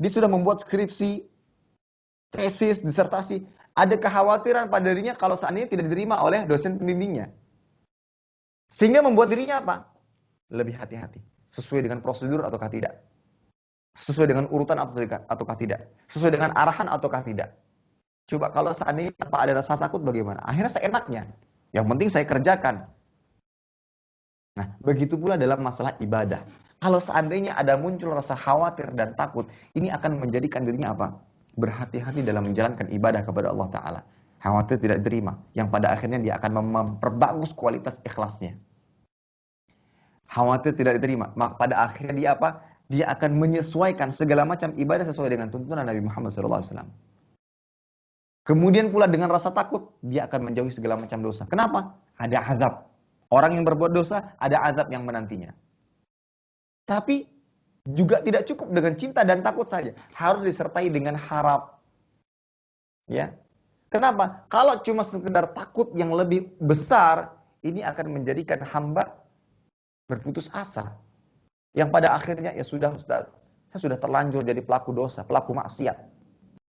dia sudah membuat skripsi, tesis, disertasi, ada kekhawatiran pada dirinya kalau seandainya tidak diterima oleh dosen pembimbingnya. Sehingga membuat dirinya apa? Lebih hati-hati. Sesuai dengan prosedur ataukah tidak? Sesuai dengan urutan ataukah tidak? Sesuai dengan arahan ataukah tidak? Coba kalau seandainya tanpa ada rasa takut bagaimana? Akhirnya seenaknya. Yang penting saya kerjakan. Nah, begitu pula dalam masalah ibadah. Kalau seandainya ada muncul rasa khawatir dan takut, ini akan menjadikan dirinya apa? Berhati-hati dalam menjalankan ibadah kepada Allah Ta'ala. Khawatir tidak diterima. Yang pada akhirnya dia akan memperbagus kualitas ikhlasnya. Khawatir tidak diterima. Maka pada akhirnya dia apa? Dia akan menyesuaikan segala macam ibadah sesuai dengan tuntunan Nabi Muhammad SAW. Kemudian pula dengan rasa takut, dia akan menjauhi segala macam dosa. Kenapa? Ada azab. Orang yang berbuat dosa, ada azab yang menantinya. Tapi juga tidak cukup dengan cinta dan takut saja. Harus disertai dengan harap. Ya. Kenapa? Kalau cuma sekedar takut yang lebih besar, ini akan menjadikan hamba berputus asa. Yang pada akhirnya, ya sudah Ustaz, saya sudah terlanjur jadi pelaku dosa, pelaku maksiat.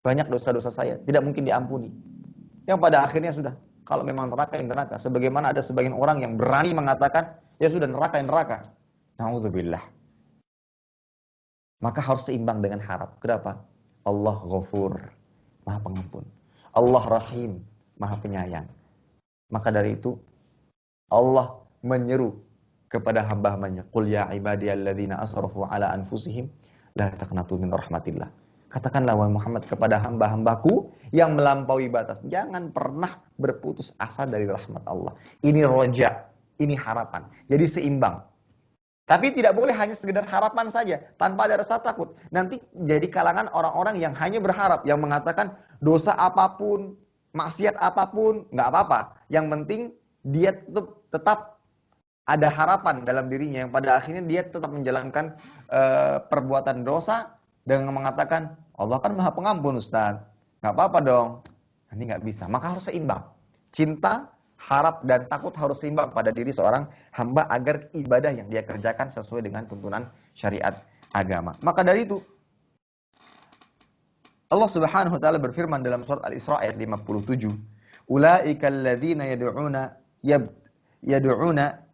Banyak dosa-dosa saya, tidak mungkin diampuni. Yang pada akhirnya sudah, kalau memang neraka yang neraka. Sebagaimana ada sebagian orang yang berani mengatakan, ya sudah neraka yang neraka. Na'udzubillah. Maka harus seimbang dengan harap. Kenapa? Allah Ghafur, Maha Pengampun. Allah Rahim, Maha Penyayang. Maka dari itu, Allah menyeru kepada hamba-hambanya, Qul ya ibadiyalladzina asrafu ala anfusihim, la taqnatu min rahmatillah. Katakanlah wahai Muhammad kepada hamba-hambaku yang melampaui batas. Jangan pernah berputus asa dari rahmat Allah. Ini roja, ini harapan. Jadi seimbang. Tapi tidak boleh hanya sekedar harapan saja, tanpa ada rasa takut. Nanti jadi kalangan orang-orang yang hanya berharap, yang mengatakan dosa apapun, maksiat apapun, nggak apa-apa. Yang penting dia tetap ada harapan dalam dirinya, yang pada akhirnya dia tetap menjalankan perbuatan dosa, dengan mengatakan, Allah kan Maha Pengampun Ustaz. Nggak apa-apa dong. Ini nggak bisa. Maka harus seimbang. Cinta, harap, dan takut harus seimbang pada diri seorang hamba agar ibadah yang dia kerjakan sesuai dengan tuntunan syariat agama. Maka dari itu, Allah Subhanahu wa taala berfirman dalam surat Al-Isra ayat 57, "Ulaikal ladzina yad'una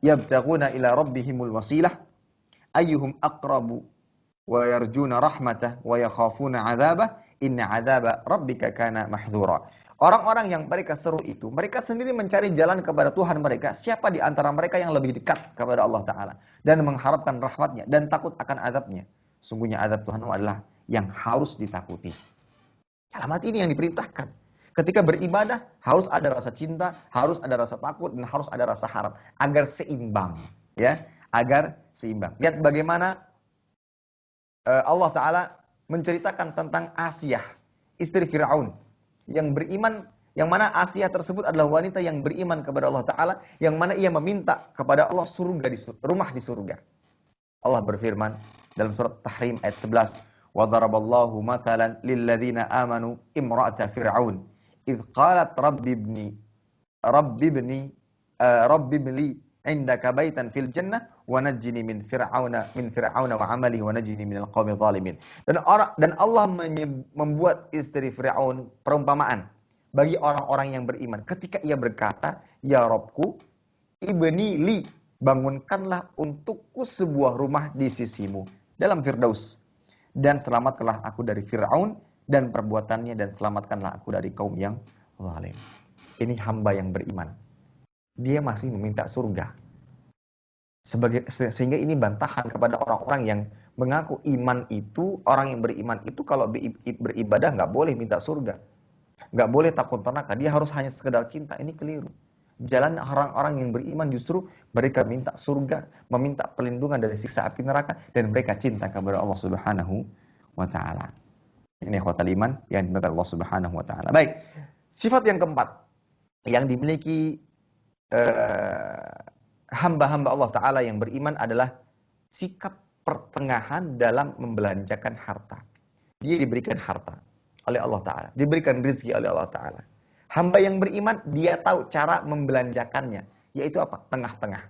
yabtaghuna ila rabbihimul wasilah ayyuhum aqrabu wa yarjuna rahmatah wa yakhafuna 'adzabah inna 'adzaba rabbika kana mahdzura." Orang-orang yang mereka seru itu, mereka sendiri mencari jalan kepada Tuhan mereka. Siapa di antara mereka yang lebih dekat kepada Allah Ta'ala dan mengharapkan rahmatnya dan takut akan azabnya? Sungguhnya azab Tuhan adalah yang harus ditakuti. Alamat ini yang diperintahkan. Ketika beribadah harus ada rasa cinta, harus ada rasa takut, dan harus ada rasa harap agar seimbang, ya, agar seimbang. Lihat bagaimana Allah Ta'ala menceritakan tentang Asiyah, istri Fir'aun, yang beriman, yang mana Asiyah tersebut adalah wanita yang beriman kepada Allah Ta'ala, yang mana ia meminta kepada Allah surga rumah di surga. Allah berfirman dalam surat Tahrim ayat 11, وَضَرَبَ اللَّهُ مَثَلًا لِلَّذِينَ آمَنُوا إِمْرَأَةَ فِرْعَوْنَ إِذْ قَالَتْ رَبِّ ابْنِ لِي indaka baitan fil jannah wa najjini min fir'auna wa amalihi wa najjini minal qaumidh dhalimin. Dan Allah membuat istri Firaun perumpamaan bagi orang-orang yang beriman ketika ia berkata, "Ya Rabbku, ibni li, bangunkanlah untukku sebuah rumah di sisimu dalam Firdaus, dan selamatkanlah aku dari Firaun dan perbuatannya, dan selamatkanlah aku dari kaum yang zalim." Ini hamba yang beriman. Dia masih meminta surga. Sehingga ini bantahan kepada orang-orang yang mengaku iman itu, orang yang beriman itu kalau beribadah nggak boleh minta surga. Nggak boleh takut neraka, dia harus hanya sekedar cinta. Ini keliru. Jalan orang-orang yang beriman justru mereka minta surga, meminta perlindungan dari siksa api neraka, dan mereka cinta kepada Allah Subhanahu wa taala. Ini ikhwatal iman yang dimuliakan Allah Subhanahu wa taala. Baik. Sifat yang keempat yang dimiliki hamba-hamba Allah Ta'ala yang beriman adalah sikap pertengahan dalam membelanjakan harta. Dia diberikan harta oleh Allah Ta'ala, diberikan rezeki oleh Allah Ta'ala. Hamba yang beriman, dia tahu cara membelanjakannya, yaitu apa? Tengah-tengah.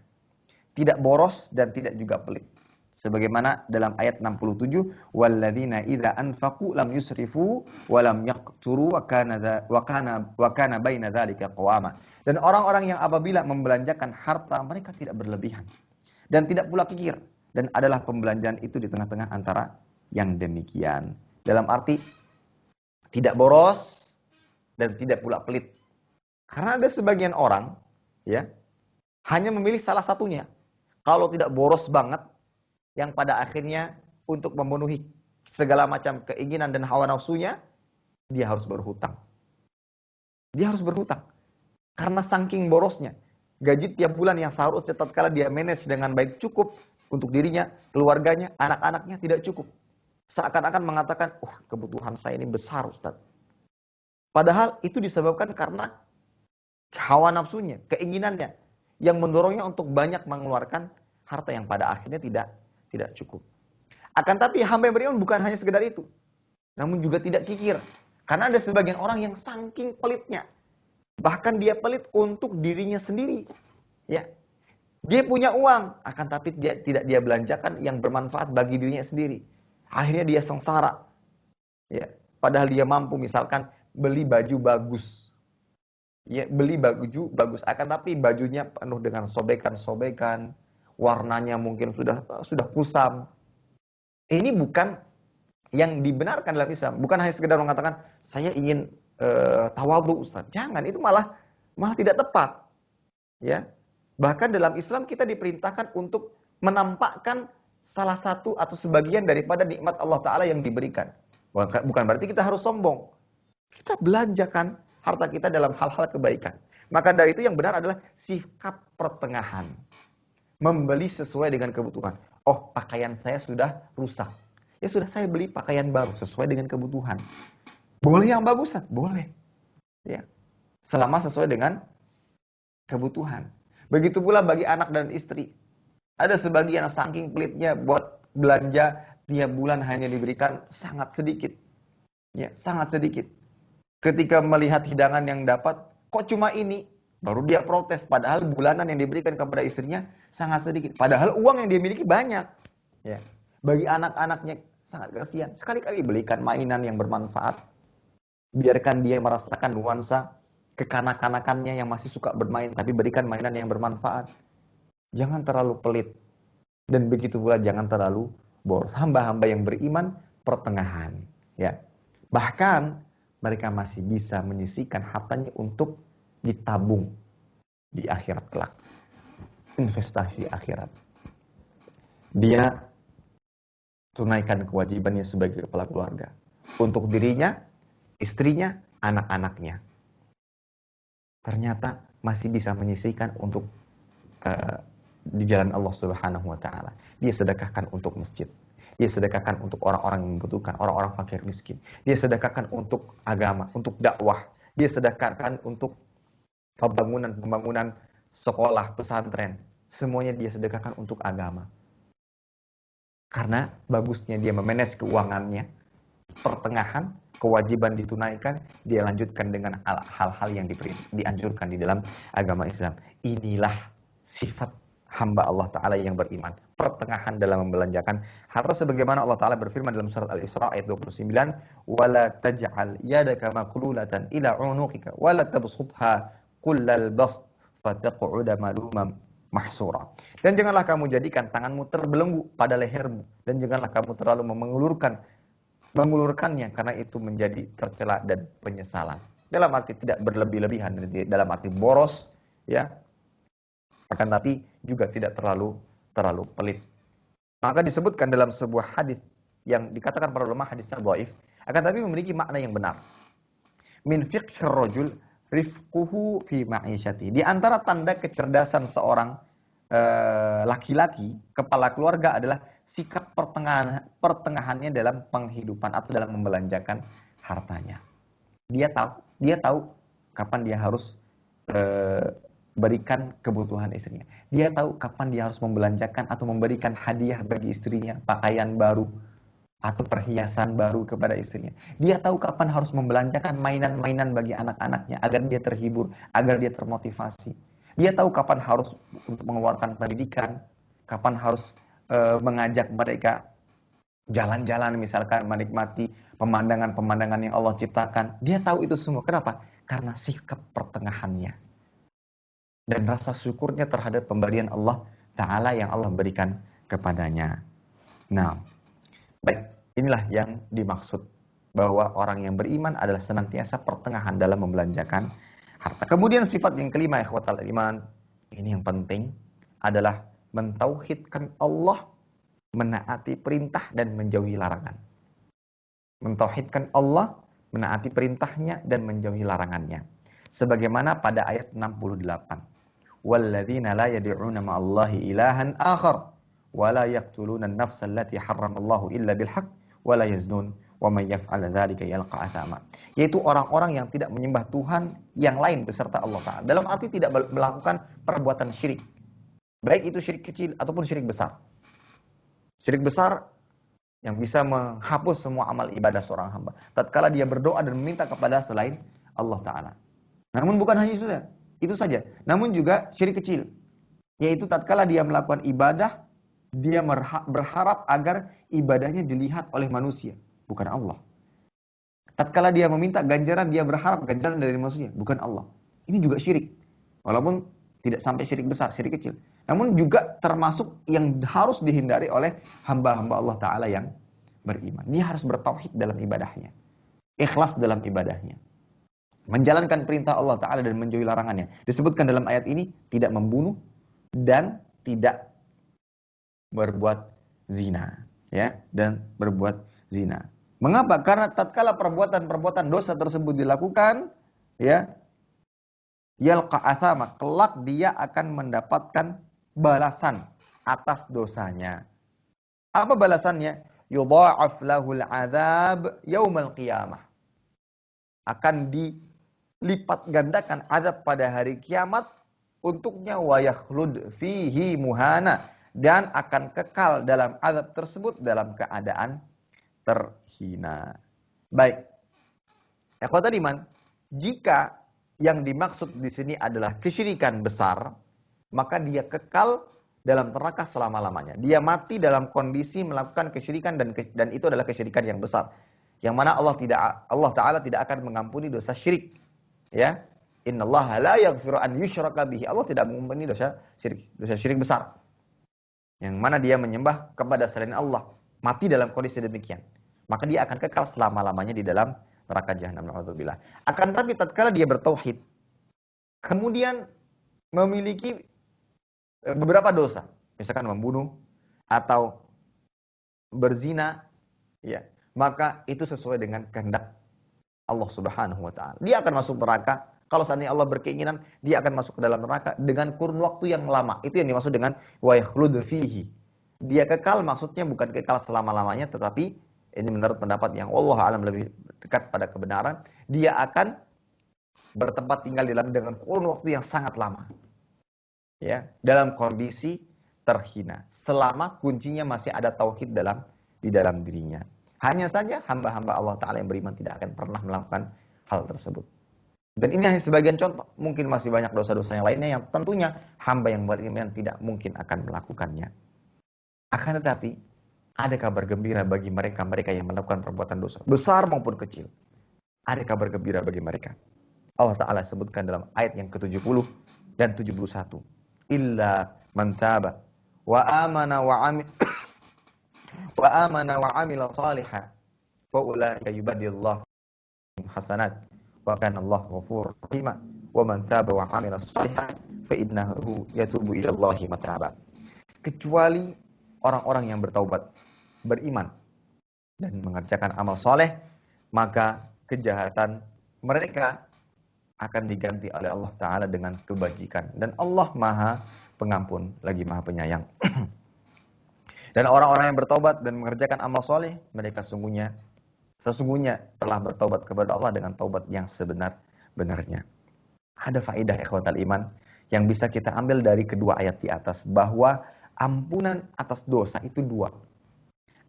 Tidak boros dan tidak juga pelit. Sebagaimana dalam ayat 67, walladzina idza anfaqu lam yusrifu wa lam yaqturu wa kana baina dzalika qawama. Dan orang-orang yang apabila membelanjakan harta, mereka tidak berlebihan dan tidak pula kikir, dan adalah pembelanjaan itu di tengah-tengah antara yang demikian. Dalam arti tidak boros dan tidak pula pelit. Karena ada sebagian orang ya hanya memilih salah satunya. Kalau tidak boros banget, yang pada akhirnya untuk memenuhi segala macam keinginan dan hawa nafsunya, dia harus berhutang. Dia harus berhutang. Karena saking borosnya, gaji tiap bulan yang seharusnya tatkala dia manage dengan baik cukup untuk dirinya, keluarganya, anak-anaknya, tidak cukup. Seakan-akan mengatakan, kebutuhan saya ini besar, Ustaz. Padahal itu disebabkan karena hawa nafsunya, keinginannya, yang mendorongnya untuk banyak mengeluarkan harta yang pada akhirnya tidak cukup. Akan tapi hamba yang beriman bukan hanya sekedar itu, namun juga tidak kikir. Karena ada sebagian orang yang saking pelitnya, bahkan dia pelit untuk dirinya sendiri. Ya, dia punya uang, akan tapi tidak dia belanjakan yang bermanfaat bagi dirinya sendiri. Akhirnya dia sengsara. Ya, padahal dia mampu misalkan beli baju bagus. Ya, beli baju bagus, akan tapi bajunya penuh dengan sobekan-sobekan, warnanya mungkin sudah kusam. Ini bukan yang dibenarkan dalam Islam. Bukan hanya sekedar mengatakan saya ingin tawadhu, Ustaz. Jangan, itu malah tidak tepat. Ya. Bahkan dalam Islam kita diperintahkan untuk menampakkan salah satu atau sebagian daripada nikmat Allah Ta'ala yang diberikan. Bukan berarti kita harus sombong. Kita belanjakan harta kita dalam hal-hal kebaikan. Maka dari itu yang benar adalah sikap pertengahan. Membeli sesuai dengan kebutuhan. Oh, pakaian saya sudah rusak. Ya sudah, saya beli pakaian baru sesuai dengan kebutuhan. Boleh yang bagus, boleh. Ya. Selama sesuai dengan kebutuhan. Begitu pula bagi anak dan istri. Ada sebagian saking pelitnya buat belanja tiap bulan hanya diberikan sangat sedikit. Ya, sangat sedikit. Ketika melihat hidangan yang dapat, kok cuma ini? Baru dia protes, padahal bulanan yang diberikan kepada istrinya sangat sedikit. Padahal uang yang dia miliki banyak. Ya. Bagi anak-anaknya sangat kasihan. Sekali-kali belikan mainan yang bermanfaat. Biarkan dia merasakan nuansa kekanak-kanakannya yang masih suka bermain, tapi berikan mainan yang bermanfaat. Jangan terlalu pelit. Dan begitu pula jangan terlalu boros. Hamba-hamba yang beriman pertengahan. Ya. Bahkan mereka masih bisa menyisihkan hartanya untuk ditabung di akhirat kelak. Investasi akhirat. Dia tunaikan kewajibannya sebagai kepala keluarga. Untuk dirinya, istrinya, anak-anaknya. Ternyata masih bisa menyisihkan untuk di jalan Allah Subhanahu wa taala. Dia sedekahkan untuk masjid. Dia sedekahkan untuk orang-orang yang membutuhkan, orang-orang fakir miskin. Dia sedekahkan untuk agama, untuk dakwah. Dia sedekahkan untuk pembangunan sekolah, pesantren. Semuanya dia sedekahkan untuk agama. Karena bagusnya dia memanage keuangannya, pertengahan, kewajiban ditunaikan, dia lanjutkan dengan hal-hal yang dianjurkan di dalam agama Islam. Inilah sifat hamba Allah Ta'ala yang beriman. Pertengahan dalam membelanjakan harta sebagaimana Allah Ta'ala berfirman dalam surat Al-Isra ayat 29, وَلَا تَجْعَلْ يَدَكَ مَغْلُولَةً إِلَى عُنُقِكَ وَلَا تَبْسُطْهَا كُلَّ الْبَسْطِ فَتَقْعُدَ مَلُومًا mahsura. Dan janganlah kamu jadikan tanganmu terbelenggu pada lehermu, dan janganlah kamu terlalu mengulurkannya, karena itu menjadi tercela dan penyesalan. Dalam arti tidak berlebih-lebihan, dalam arti boros, ya, akan tapi juga tidak terlalu pelit. Maka disebutkan dalam sebuah hadis yang dikatakan para ulama hadisnya dhaif, akan tapi memiliki makna yang benar. Min fiqhir rajul rifquhu fi ma'isyati. Di antara tanda kecerdasan seorang laki-laki, kepala keluarga adalah sikap pertengahannya dalam penghidupan atau dalam membelanjakan hartanya. Dia tahu kapan dia harus berikan kebutuhan istrinya. Dia tahu kapan dia harus membelanjakan atau memberikan hadiah bagi istrinya, pakaian baru atau perhiasan baru kepada istrinya. Dia tahu kapan harus membelanjakan mainan-mainan bagi anak-anaknya agar dia terhibur, agar dia termotivasi. Dia tahu kapan harus untuk mengeluarkan pendidikan, kapan harus mengajak mereka jalan-jalan, misalkan menikmati pemandangan-pemandangan yang Allah ciptakan. Dia tahu itu semua. Kenapa? Karena sikap pertengahannya dan rasa syukurnya terhadap pemberian Allah Ta'ala yang Allah berikan kepadanya. Nah, baik, inilah yang dimaksud bahwa orang yang beriman adalah senantiasa pertengahan dalam membelanjakan harta. Kemudian sifat yang kelima, ikhwatal iman, ini yang penting, adalah mentauhidkan Allah, menaati perintah dan menjauhi larangan. Mentauhidkan Allah, menaati perintahnya dan menjauhi larangannya. Sebagaimana pada ayat 68. وَالَّذِينَ لَا يَدْعُونَ مَعَ اللَّهِ إِلَٰهًا آخَرَ وَلَا يَقْتُلُونَ النَّفْسَ الَّتِي حَرَّمَ اللَّهُ إِلَّا بِالْحَقِّ وَلَا يَزْنُونَ وَمَن يَفْعَلْ ذَلِكَ يَلْقَ أَثَامًا. Yaitu orang-orang yang tidak menyembah Tuhan yang lain beserta Allah Ta'ala. Dalam arti tidak melakukan perbuatan syirik. Baik itu syirik kecil ataupun syirik besar. Syirik besar yang bisa menghapus semua amal ibadah seorang hamba tatkala dia berdoa dan meminta kepada selain Allah Ta'ala. Namun bukan hanya itu saja, namun juga syirik kecil, yaitu tatkala dia melakukan ibadah, dia berharap agar ibadahnya dilihat oleh manusia, bukan Allah. Tatkala dia meminta ganjaran, dia berharap ganjaran dari manusia, bukan Allah. Ini juga syirik, walaupun tidak sampai syirik besar, syirik kecil. Namun juga termasuk yang harus dihindari oleh hamba-hamba Allah Ta'ala yang beriman. Dia harus bertauhid dalam ibadahnya, ikhlas dalam ibadahnya, menjalankan perintah Allah Ta'ala dan menjauhi larangannya. Disebutkan dalam ayat ini, tidak membunuh dan tidak berbuat zina, ya, dan berbuat zina. Mengapa? Karena tatkala perbuatan-perbuatan dosa tersebut dilakukan, ya, yalqa athama, kelak dia akan mendapatkan balasan atas dosanya. Apa balasannya? Yudha'af lahul adzab yaumal qiyamah. Akan dilipat gandakan azab pada hari kiamat untuknya, wa yakhlud fihi muhana, dan akan kekal dalam azab tersebut dalam keadaan terhina. Baik. Ikhwatal iman, jika yang dimaksud di sini adalah kesyirikan besar, maka dia kekal dalam neraka selama-lamanya. Dia mati dalam kondisi melakukan kesyirikan dan itu adalah kesyirikan yang besar. Yang mana Allah Ta'ala tidak akan mengampuni dosa syirik. Ya, innallaha la yaghfiru an yushraka bihi. Allah tidak mengampuni dosa syirik besar. Yang mana dia menyembah kepada selain Allah, mati dalam kondisi demikian, maka dia akan kekal selama-lamanya di dalam neraka jahanam. Na'udzubillah. Akan tapi tatkala dia bertauhid, kemudian memiliki beberapa dosa, misalkan membunuh atau berzina, ya, maka itu sesuai dengan kehendak Allah Subhanahu wa Ta'ala. Dia akan masuk neraka. Kalau seandainya Allah berkeinginan, dia akan masuk ke dalam neraka dengan kurun waktu yang lama. Itu yang dimaksud dengan wa yakhlud fihi. Dia kekal, maksudnya bukan kekal selama-lamanya, tetapi ini menurut pendapat yang wallahu alam lebih dekat pada kebenaran, dia akan bertempat tinggal di dalam dengan kurun waktu yang sangat lama. Ya, dalam kondisi terhina, selama kuncinya masih ada tauhid di dalam dirinya. Hanya saja hamba-hamba Allah Ta'ala yang beriman tidak akan pernah melakukan hal tersebut. Dan ini hanya sebagian contoh, mungkin masih banyak dosa-dosa yang lainnya yang tentunya hamba yang beriman tidak mungkin akan melakukannya. Akan tetapi, ada kabar gembira bagi mereka yang melakukan perbuatan dosa, besar maupun kecil. Ada kabar gembira bagi mereka. Allah Ta'ala sebutkan dalam ayat yang ke-70 dan 71. Illa man taba wa amana wa amila salihah fa ulaika yubaddilullahu hasanat wa kana Allahu ghafurur rahim wa man taba wa amila salihan fa innahu yatubu ila Allahi mataba. Kecuali orang-orang yang bertaubat, beriman dan mengerjakan amal soleh, maka kejahatan mereka akan diganti oleh Allah Ta'ala dengan kebajikan. Dan Allah Maha Pengampun lagi Maha Penyayang. Dan orang-orang yang bertobat dan mengerjakan amal soleh, mereka sesungguhnya telah bertobat kepada Allah dengan taubat yang sebenar-benarnya. Ada faedah ikhwatal iman yang bisa kita ambil dari kedua ayat di atas, bahwa ampunan atas dosa itu dua.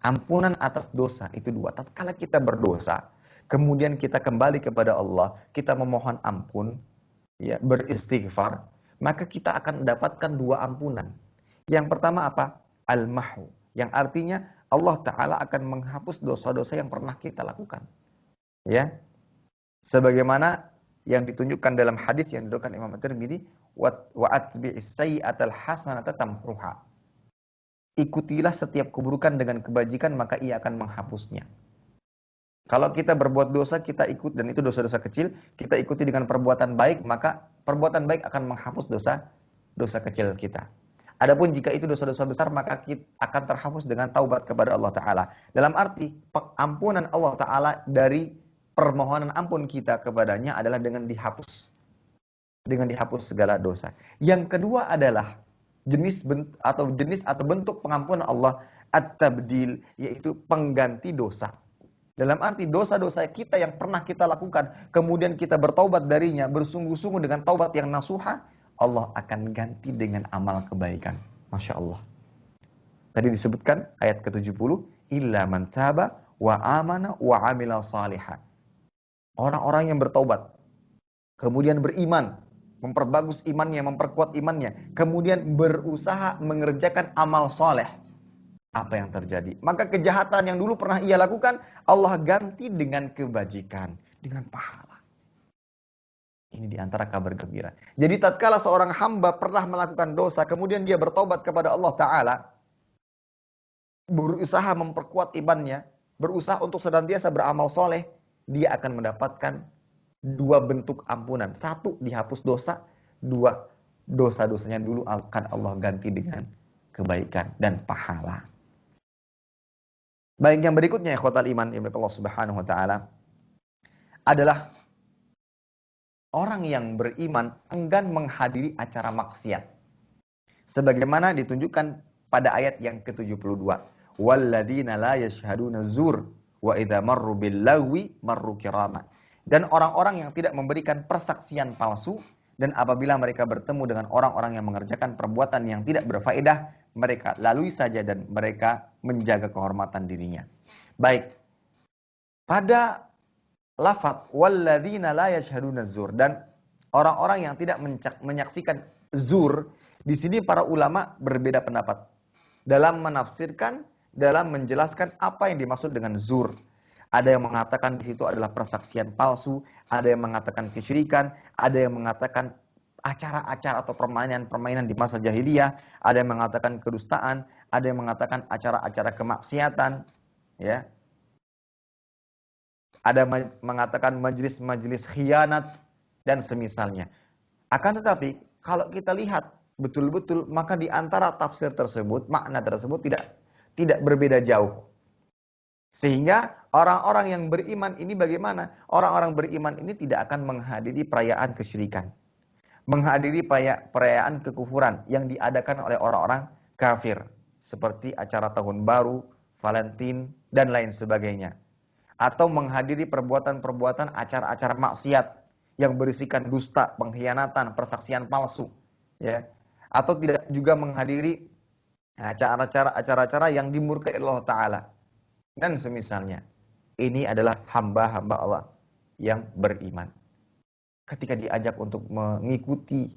Ampunan atas dosa itu dua. Tatkala kita berdosa, kemudian kita kembali kepada Allah, kita memohon ampun, ya, beristighfar, maka kita akan mendapatkan dua ampunan. Yang pertama apa? Al-mahu, yang artinya Allah Ta'ala akan menghapus dosa-dosa yang pernah kita lakukan. Ya, sebagaimana yang ditunjukkan dalam hadis yang diriwayatkan Imam At-Tirmidzi, wa atbi'is sayyi'atal hasanata tamhuha. Ikutilah setiap keburukan dengan kebajikan, maka ia akan menghapusnya. Kalau kita berbuat dosa, kita ikut, dan itu dosa-dosa kecil, kita ikuti dengan perbuatan baik, maka perbuatan baik akan menghapus dosa kecil kita. Adapun jika itu dosa-dosa besar, maka kita akan terhapus dengan taubat kepada Allah Ta'ala. Dalam arti, ampunan Allah Ta'ala dari permohonan ampun kita kepadanya adalah dengan dihapus. Dengan dihapus segala dosa. Yang kedua adalah jenis atau bentuk pengampunan Allah, at-tabdil, yaitu pengganti dosa. Dalam arti dosa-dosa kita yang pernah kita lakukan, kemudian kita bertaubat darinya, bersungguh-sungguh dengan taubat yang nasuha, Allah akan ganti dengan amal kebaikan. Masya Allah. Tadi disebutkan ayat ke-70, illa man taba wa amana wa amila salihah. Orang-orang yang bertaubat, kemudian beriman, memperbagus imannya, memperkuat imannya, kemudian berusaha mengerjakan amal soleh. Apa yang terjadi? Maka kejahatan yang dulu pernah ia lakukan, Allah ganti dengan kebajikan, dengan pahala. Ini diantara kabar gembira. Jadi tatkala seorang hamba pernah melakukan dosa, kemudian dia bertobat kepada Allah Ta'ala, berusaha memperkuat imannya, berusaha untuk senantiasa beramal soleh, dia akan mendapatkan dua bentuk ampunan. Satu, dihapus dosa. Dua, dosa-dosanya dulu akan Allah ganti dengan kebaikan dan pahala. Baik, yang berikutnya ikhwatal iman Allah Subhanahu wa taala adalah orang yang beriman enggan menghadiri acara maksiat. Sebagaimana ditunjukkan pada ayat yang ke-72. Walladzina la yashhaduna zur wa idza marru bil lagwi marru kirama. Dan orang-orang yang tidak memberikan persaksian palsu, dan apabila mereka bertemu dengan orang-orang yang mengerjakan perbuatan yang tidak berfaedah, mereka lalui saja dan mereka menjaga kehormatan dirinya. Baik. Pada lafaz walladzina la yashhaduna zur, dan orang-orang yang tidak menyaksikan zur, di sini para ulama berbeda pendapat dalam menafsirkan, dalam menjelaskan apa yang dimaksud dengan zur. Ada yang mengatakan di situ adalah persaksian palsu, ada yang mengatakan kesyirikan, ada yang mengatakan acara-acara atau permainan-permainan di masa jahiliyah, ada yang mengatakan kedustaan, ada yang mengatakan acara-acara kemaksiatan, ya. Ada mengatakan majelis-majelis khianat dan semisalnya. Akan tetapi kalau kita lihat betul-betul, maka di antara tafsir tersebut, makna tersebut tidak berbeda jauh. Sehingga orang-orang yang beriman ini bagaimana? Orang-orang beriman ini tidak akan menghadiri perayaan kesyirikan, menghadiri perayaan kekufuran yang diadakan oleh orang-orang kafir, seperti acara tahun baru, Valentine, dan lain sebagainya. Atau menghadiri perbuatan-perbuatan acara-acara maksiat yang berisikan dusta, pengkhianatan, persaksian palsu, ya. Atau tidak juga menghadiri acara-acara yang dimurkai Allah Ta'ala dan semisalnya. Ini adalah hamba-hamba Allah yang beriman. Ketika diajak untuk mengikuti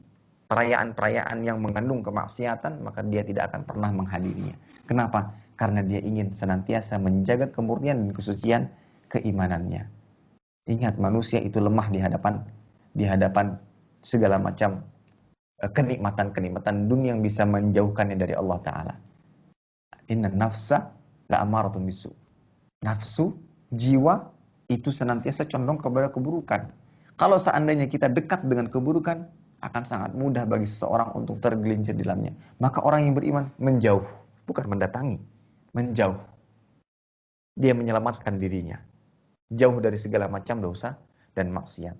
perayaan-perayaan yang mengandung kemaksiatan, maka dia tidak akan pernah menghadirinya. Kenapa? Karena dia ingin senantiasa menjaga kemurnian dan kesucian keimanannya. Ingat, manusia itu lemah di hadapan segala macam kenikmatan-kenikmatan dunia yang bisa menjauhkannya dari Allah Ta'ala. Inna nafsa la'amaratun bisu. Nafsu, jiwa, itu senantiasa condong kepada keburukan. Kalau seandainya kita dekat dengan keburukan, akan sangat mudah bagi seseorang untuk tergelincir di dalamnya. Maka orang yang beriman menjauh, bukan mendatangi, menjauh. Dia menyelamatkan dirinya, jauh dari segala macam dosa dan maksiat.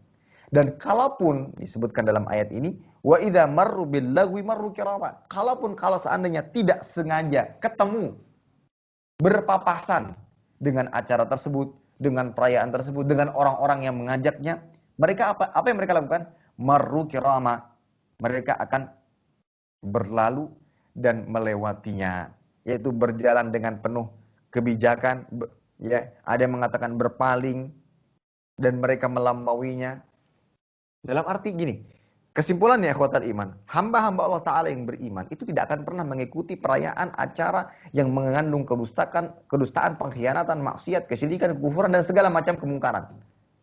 Dan kalaupun disebutkan dalam ayat ini, wa idza marru bil lagwi marru kirama. Kalau seandainya tidak sengaja ketemu, berpapasan dengan acara tersebut, dengan perayaan tersebut, dengan orang-orang yang mengajaknya, mereka apa yang mereka lakukan? Marru kirama. Mereka akan berlalu dan melewatinya, yaitu berjalan dengan penuh kebijakan, ya, ada yang mengatakan berpaling dan mereka melampauinya. Dalam arti gini, kesimpulannya ikhwatal iman, hamba-hamba Allah Ta'ala yang beriman itu tidak akan pernah mengikuti perayaan acara yang mengandung kedustaan, pengkhianatan, maksiat, kesyirikan, kekufuran dan segala macam kemungkaran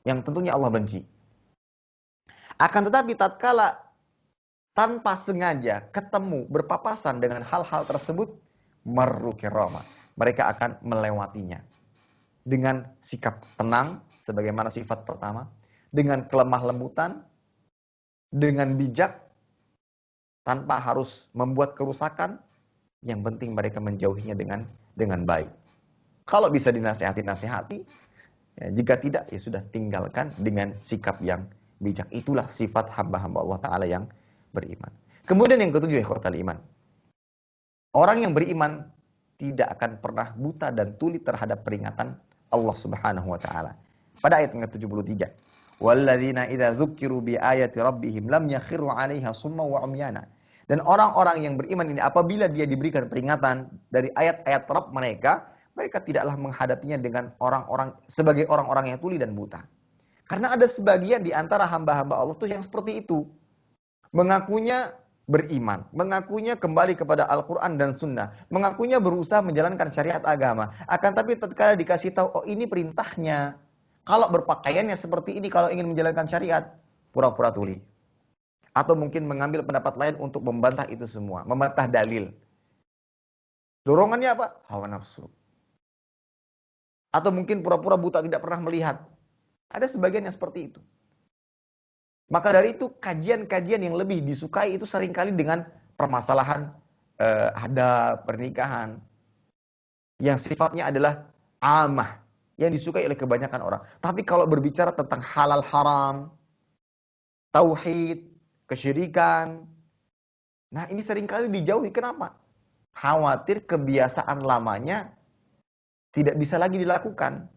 yang tentunya Allah benci. Akan tetapi tatkala tanpa sengaja ketemu, berpapasan dengan hal-hal tersebut, marru kirama, mereka akan melewatinya dengan sikap tenang sebagaimana sifat pertama, dengan kelemah lembutan, dengan bijak, tanpa harus membuat kerusakan. Yang penting mereka menjauhinya dengan baik. Kalau bisa dinasihati, ya, jika tidak, ya sudah, tinggalkan dengan sikap yang bijak. Itulah sifat hamba-hamba Allah Ta'ala yang beriman. Kemudian yang ketujuh, ikhwatal iman, orang yang beriman tidak akan pernah buta dan tuli terhadap peringatan Allah Subhanahu wa Ta'ala. Pada ayat yang ke-73, walladzina idza dzukiru bi ayati rabbihim lam yakhiru 'alaiha summa wa umyana. Dan orang-orang yang beriman ini apabila dia diberikan peringatan dari ayat-ayat Rabb mereka, mereka tidaklah menghadapinya dengan sebagai orang-orang yang tuli dan buta. Karena ada sebagian di antara hamba-hamba Allah tuh yang seperti itu. Mengakunya beriman, mengakunya kembali kepada Al-Quran dan Sunnah, mengakunya berusaha menjalankan syariat agama. Akan tapi tatkala dikasih tahu, oh ini perintahnya, kalau berpakaiannya seperti ini, kalau ingin menjalankan syariat, pura-pura tuli. Atau mungkin mengambil pendapat lain untuk membantah itu semua, membantah dalil. Dorongannya apa? Hawa nafsu. Atau mungkin pura-pura buta, tidak pernah melihat. Ada sebagian yang seperti itu. Maka dari itu kajian-kajian yang lebih disukai itu seringkali dengan permasalahan ada pernikahan yang sifatnya adalah amah, yang disukai oleh kebanyakan orang. Tapi kalau berbicara tentang halal haram, tauhid, kesyirikan, nah ini seringkali dijauhi. Kenapa? Khawatir kebiasaan lamanya tidak bisa lagi dilakukan.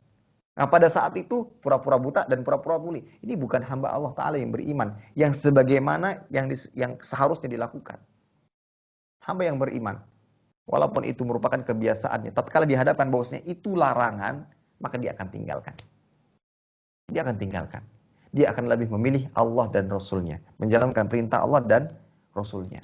Nah pada saat itu pura-pura buta dan pura-pura tuli. Ini bukan hamba Allah Ta'ala yang beriman. Yang sebagaimana yang seharusnya dilakukan. Hamba yang beriman. Walaupun itu merupakan kebiasaannya. Tatkala dihadapkan bahwasanya itu larangan, maka dia akan tinggalkan. Dia akan tinggalkan. Dia akan lebih memilih Allah dan Rasulnya. Menjalankan perintah Allah dan Rasulnya.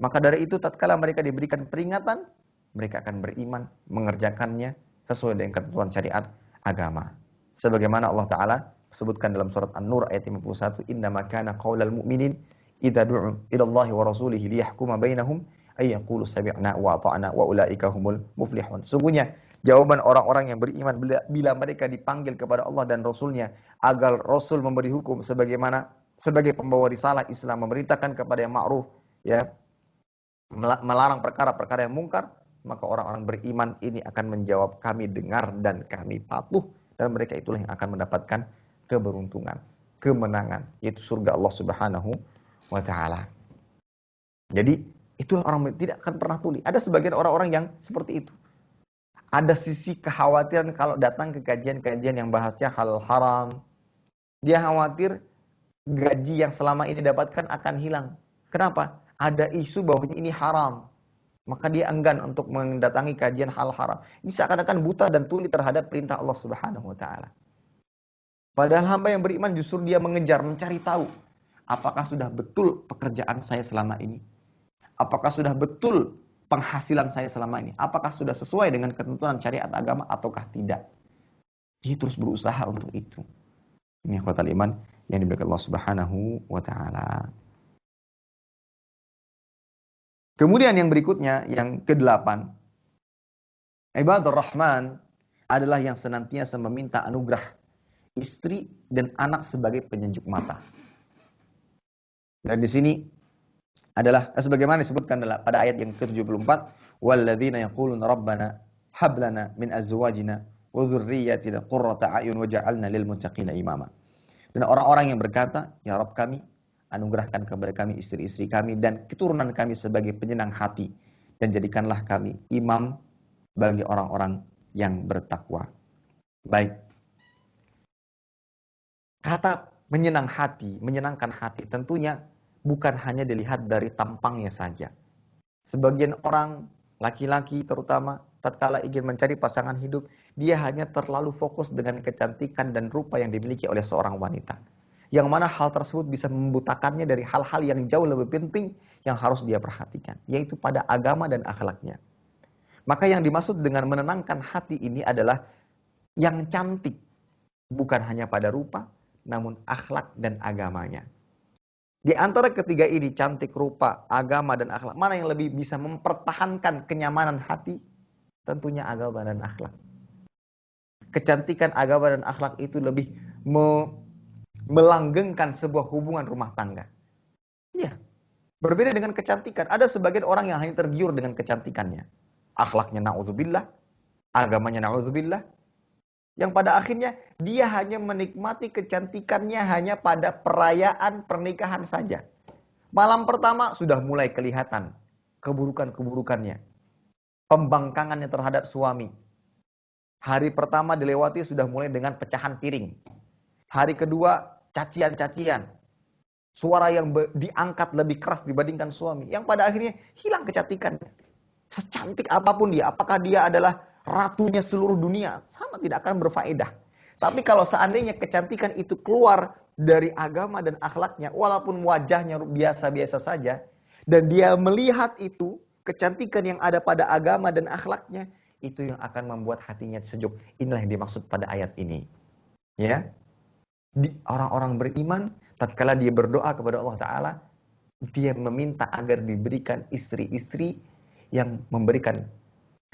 Maka dari itu tatkala mereka diberikan peringatan, mereka akan beriman, mengerjakannya sesuai dengan ketentuan syariat agama. Sebagaimana Allah Ta'ala sebutkan dalam surat An-Nur ayat 51, innama kana qaulal mu'minin idza du'u ila Allah wa rasulihi liyahkuma bainahum ay yaqulu sami'na wa ata'na wa ulaika humul muflihun. Sungguhnya jawaban orang-orang yang beriman bila mereka dipanggil kepada Allah dan Rasulnya agar Rasul memberi hukum sebagai pembawa risalah Islam, memerintahkan kepada yang ma'ruf, ya, melarang perkara-perkara yang mungkar, maka orang-orang beriman ini akan menjawab, kami dengar dan kami patuh, dan mereka itulah yang akan mendapatkan keberuntungan, kemenangan, yaitu surga Allah Subhanahu wa Ta'ala. Jadi itulah orang tidak akan pernah tuli. Ada sebagian orang-orang yang seperti itu. Ada sisi kekhawatiran kalau datang ke kajian-kajian yang bahasnya halal haram. Dia khawatir gaji yang selama ini dapatkan akan hilang. Kenapa? Ada isu bahwa ini haram. Maka dia enggan untuk mendatangi kajian hal haram. Ini seakan-akan buta dan tuli terhadap perintah Allah Subhanahu wa Ta'ala. Padahal hamba yang beriman justru dia mengejar, mencari tahu. Apakah sudah betul pekerjaan saya selama ini? Apakah sudah betul penghasilan saya selama ini? Apakah sudah sesuai dengan ketentuan syariat agama ataukah tidak? Dia terus berusaha untuk itu. Ini ikhwatal iman yang diberikan Allah Subhanahu wa taala. Kemudian yang berikutnya, yang ke-8. Ibadur Rahman adalah yang senantiasa meminta anugerah istri dan anak sebagai penyejuk mata. Dan di sini adalah sebagaimana disebutkan pada ayat yang ke-74, walladzina yaquluna rabbana hab lana min azwajina wa dzurriyyatina qurrata a'yun waj'alna lil muttaqina imama. Dan orang-orang yang berkata, ya Rabb kami, anugerahkan kepada kami istri-istri kami dan keturunan kami sebagai penyenang hati dan jadikanlah kami imam bagi orang-orang yang bertakwa. Baik. Kata menyenangkan hati tentunya bukan hanya dilihat dari tampangnya saja. Sebagian orang, laki-laki terutama, tatkala ingin mencari pasangan hidup, dia hanya terlalu fokus dengan kecantikan dan rupa yang dimiliki oleh seorang wanita. Yang mana hal tersebut bisa membutakannya dari hal-hal yang jauh lebih penting yang harus dia perhatikan, yaitu pada agama dan akhlaknya. Maka yang dimaksud dengan menenangkan hati ini adalah yang cantik, bukan hanya pada rupa, namun akhlak dan agamanya. Di antara ketiga ini, cantik, rupa, agama, dan akhlak, mana yang lebih bisa mempertahankan kenyamanan hati? Tentunya agama dan akhlak. Kecantikan agama dan akhlak itu lebih melanggengkan sebuah hubungan rumah tangga. Iya, berbeda dengan kecantikan. Ada sebagian orang yang hanya tergiur dengan kecantikannya. Akhlaknya na'udzubillah, agamanya na'udzubillah, yang pada akhirnya dia hanya menikmati kecantikannya hanya pada perayaan pernikahan saja. Malam pertama sudah mulai kelihatan keburukan-keburukannya. Pembangkangannya terhadap suami. Hari pertama dilewati sudah mulai dengan pecahan piring. Hari kedua cacian-cacian. Suara yang diangkat lebih keras dibandingkan suami. Yang pada akhirnya hilang kecantikannya. Secantik apapun dia, apakah dia adalah ratunya seluruh dunia, sama tidak akan berfaedah. Tapi kalau seandainya kecantikan itu keluar dari agama dan akhlaknya, walaupun wajahnya biasa-biasa saja, dan dia melihat itu, kecantikan yang ada pada agama dan akhlaknya, itu yang akan membuat hatinya sejuk. Inilah yang dimaksud pada ayat ini. Ya, orang-orang beriman, tatkala dia berdoa kepada Allah Ta'ala, dia meminta agar diberikan istri-istri yang memberikan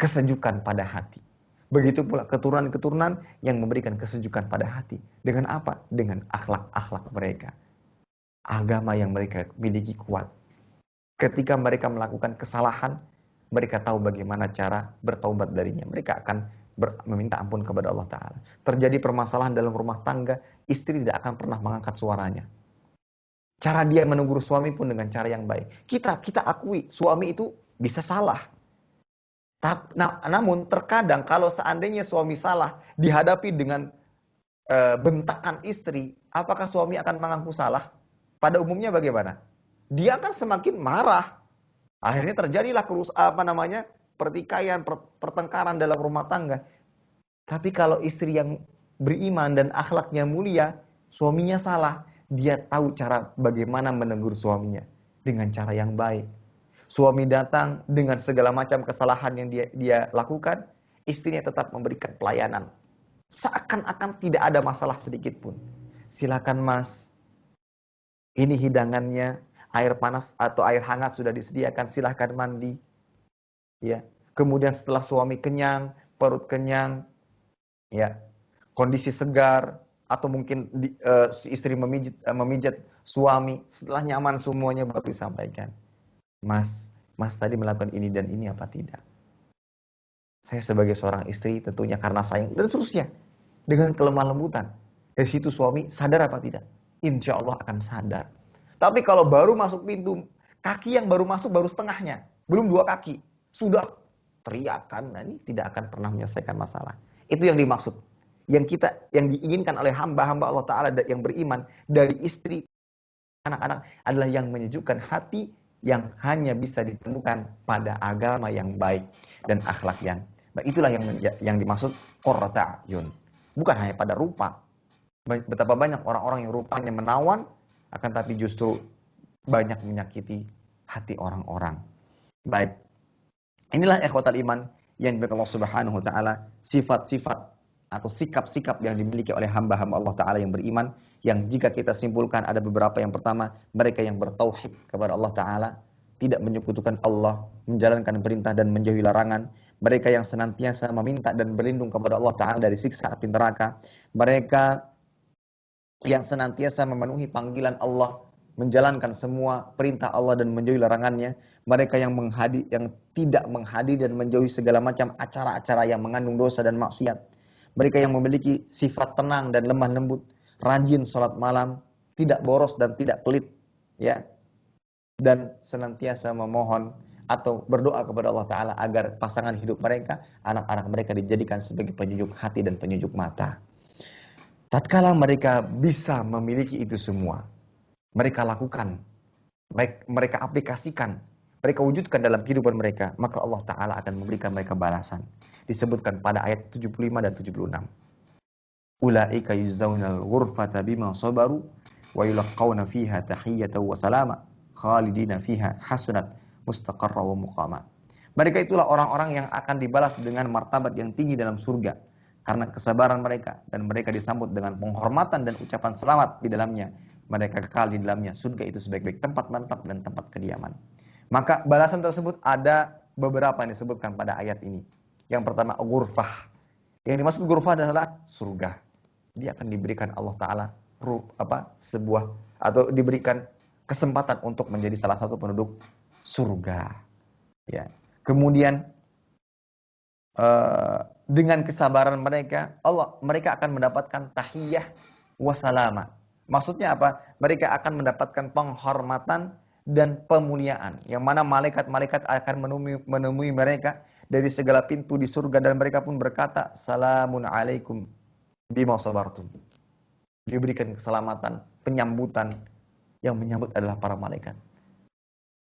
kesejukan pada hati. Begitu pula keturunan-keturunan yang memberikan kesejukan pada hati. Dengan apa? Dengan akhlak-akhlak mereka. Agama yang mereka miliki kuat. Ketika mereka melakukan kesalahan, mereka tahu bagaimana cara bertaubat darinya. Mereka akan meminta ampun kepada Allah Ta'ala. Terjadi permasalahan dalam rumah tangga, istri tidak akan pernah mengangkat suaranya. Cara dia menegur suami pun dengan cara yang baik. Kita akui, suami itu bisa salah. Namun terkadang kalau seandainya suami salah dihadapi dengan bentakan istri, apakah suami akan mengaku salah? Pada umumnya bagaimana? Dia akan semakin marah. Akhirnya terjadilah pertikaian, pertengkaran dalam rumah tangga. Tapi kalau istri yang beriman dan akhlaknya mulia, suaminya salah, dia tahu cara bagaimana menegur suaminya dengan cara yang baik. Suami datang dengan segala macam kesalahan yang dia lakukan, istrinya tetap memberikan pelayanan. Seakan-akan tidak ada masalah sedikit pun. Silakan Mas, ini hidangannya, air panas atau air hangat sudah disediakan, silakan mandi. Ya. Kemudian setelah suami kenyang, perut kenyang, ya, kondisi segar, atau mungkin si istri memijat suami, setelah nyaman semuanya baru disampaikan. Mas tadi melakukan ini dan ini apa tidak? Saya sebagai seorang istri tentunya karena sayang dan seterusnya. Dengan kelemah lembutan. Dari situ suami sadar apa tidak? Insya Allah akan sadar. Tapi kalau baru masuk pintu, kaki yang baru masuk baru setengahnya. Belum 2 kaki. Sudah teriakan, nah ini tidak akan pernah menyelesaikan masalah. Itu yang dimaksud. Yang diinginkan oleh hamba-hamba Allah Ta'ala yang beriman dari istri, anak-anak adalah yang menyejukkan hati, yang hanya bisa ditemukan pada agama yang baik dan akhlak yang baik. Itulah yang dimaksud qurrata a'yun. Bukan hanya pada rupa, Betapa banyak orang-orang yang rupanya menawan, akan tapi justru banyak menyakiti hati orang-orang. Baik, inilah ikhwatal iman yang diberkahi Allah Subhanahu wa taala, sifat-sifat atau sikap-sikap yang dimiliki oleh hamba-hamba Allah taala yang beriman, yang jika kita simpulkan ada beberapa. Yang pertama, mereka yang bertauhid kepada Allah taala, tidak menyekutukan Allah, menjalankan perintah dan menjauhi larangan. Mereka yang senantiasa meminta dan berlindung kepada Allah taala dari siksa api neraka. Mereka yang senantiasa memenuhi panggilan Allah, menjalankan semua perintah Allah dan menjauhi larangannya. Mereka yang tidak menghadiri dan menjauhi segala macam acara-acara yang mengandung dosa dan maksiat. Mereka yang memiliki sifat tenang dan lemah lembut, rajin sholat malam, tidak boros dan tidak pelit, ya, dan senantiasa memohon atau berdoa kepada Allah Ta'ala agar pasangan hidup mereka, anak-anak mereka dijadikan sebagai penyejuk hati dan penyejuk mata. Tatkala mereka bisa memiliki itu semua, mereka lakukan, baik mereka aplikasikan, mereka wujudkan dalam kehidupan mereka, maka Allah Ta'ala akan memberikan mereka balasan. Disebutkan pada ayat 75 dan 76. Ulaika yuzzaunal ghurfata bima sabaru wa yulaqawna fiha tahiyyatan wa salama khalidina fiha hasunat mustaqarra wa muqama. Mereka itulah orang-orang yang akan dibalas dengan martabat yang tinggi dalam surga karena kesabaran mereka, dan mereka disambut dengan penghormatan dan ucapan selamat di dalamnya. Mereka kekal di dalamnya. Surga itu sebaik-baik tempat menetap dan tempat kediaman. Maka balasan tersebut ada beberapa yang disebutkan pada ayat ini. Yang pertama, ghurfah. Yang dimaksud ghurfah adalah surga. Dia akan diberikan Allah Ta'ala sebuah atau diberikan kesempatan untuk menjadi salah satu penduduk surga. Ya. Kemudian dengan kesabaran mereka, mereka akan mendapatkan tahiyah wasalama. Maksudnya apa? Mereka akan mendapatkan penghormatan dan pemuliaan, yang mana malaikat-malaikat akan menemui mereka dari segala pintu di surga, dan mereka pun berkata, salamun alaikum bima sabartum. Diberikan keselamatan, penyambutan. Yang menyambut adalah para malaikat.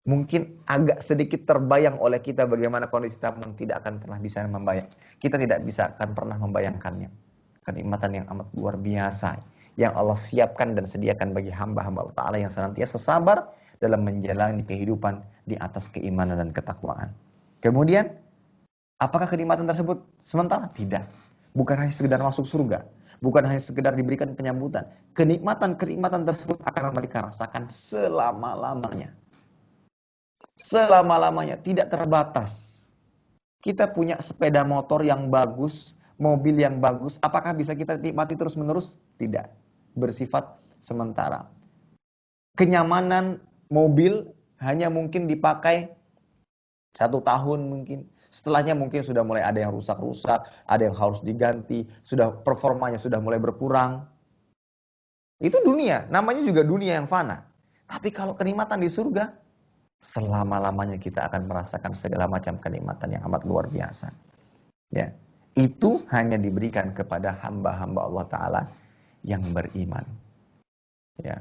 Mungkin agak sedikit terbayang oleh kita bagaimana kondisi kita, namun tidak akan pernah bisa membayang. Kita tidak bisa akan pernah membayangkannya. Kenikmatan yang amat luar biasa yang Allah siapkan dan sediakan bagi hamba-hamba Allah Ta'ala yang senantiasa sabar dalam menjalani kehidupan di atas keimanan dan ketakwaan. Kemudian, apakah kenikmatan tersebut sementara? Tidak. Bukan hanya sekedar masuk surga. Bukan hanya sekedar diberikan penyambutan. Kenikmatan-kenikmatan tersebut akan mereka rasakan selama-lamanya. Selama-lamanya, tidak terbatas. Kita punya sepeda motor yang bagus, mobil yang bagus, apakah bisa kita nikmati terus-menerus? Tidak. Bersifat sementara. Kenyamanan mobil hanya mungkin dipakai 1 tahun mungkin. Setelahnya mungkin sudah mulai ada yang rusak-rusak, ada yang harus diganti, performanya sudah mulai berkurang. Itu dunia, namanya juga dunia yang fana. Tapi kalau kenikmatan di surga, selama-lamanya kita akan merasakan segala macam kenikmatan yang amat luar biasa. Ya, itu hanya diberikan kepada hamba-hamba Allah Ta'ala yang beriman. Ya,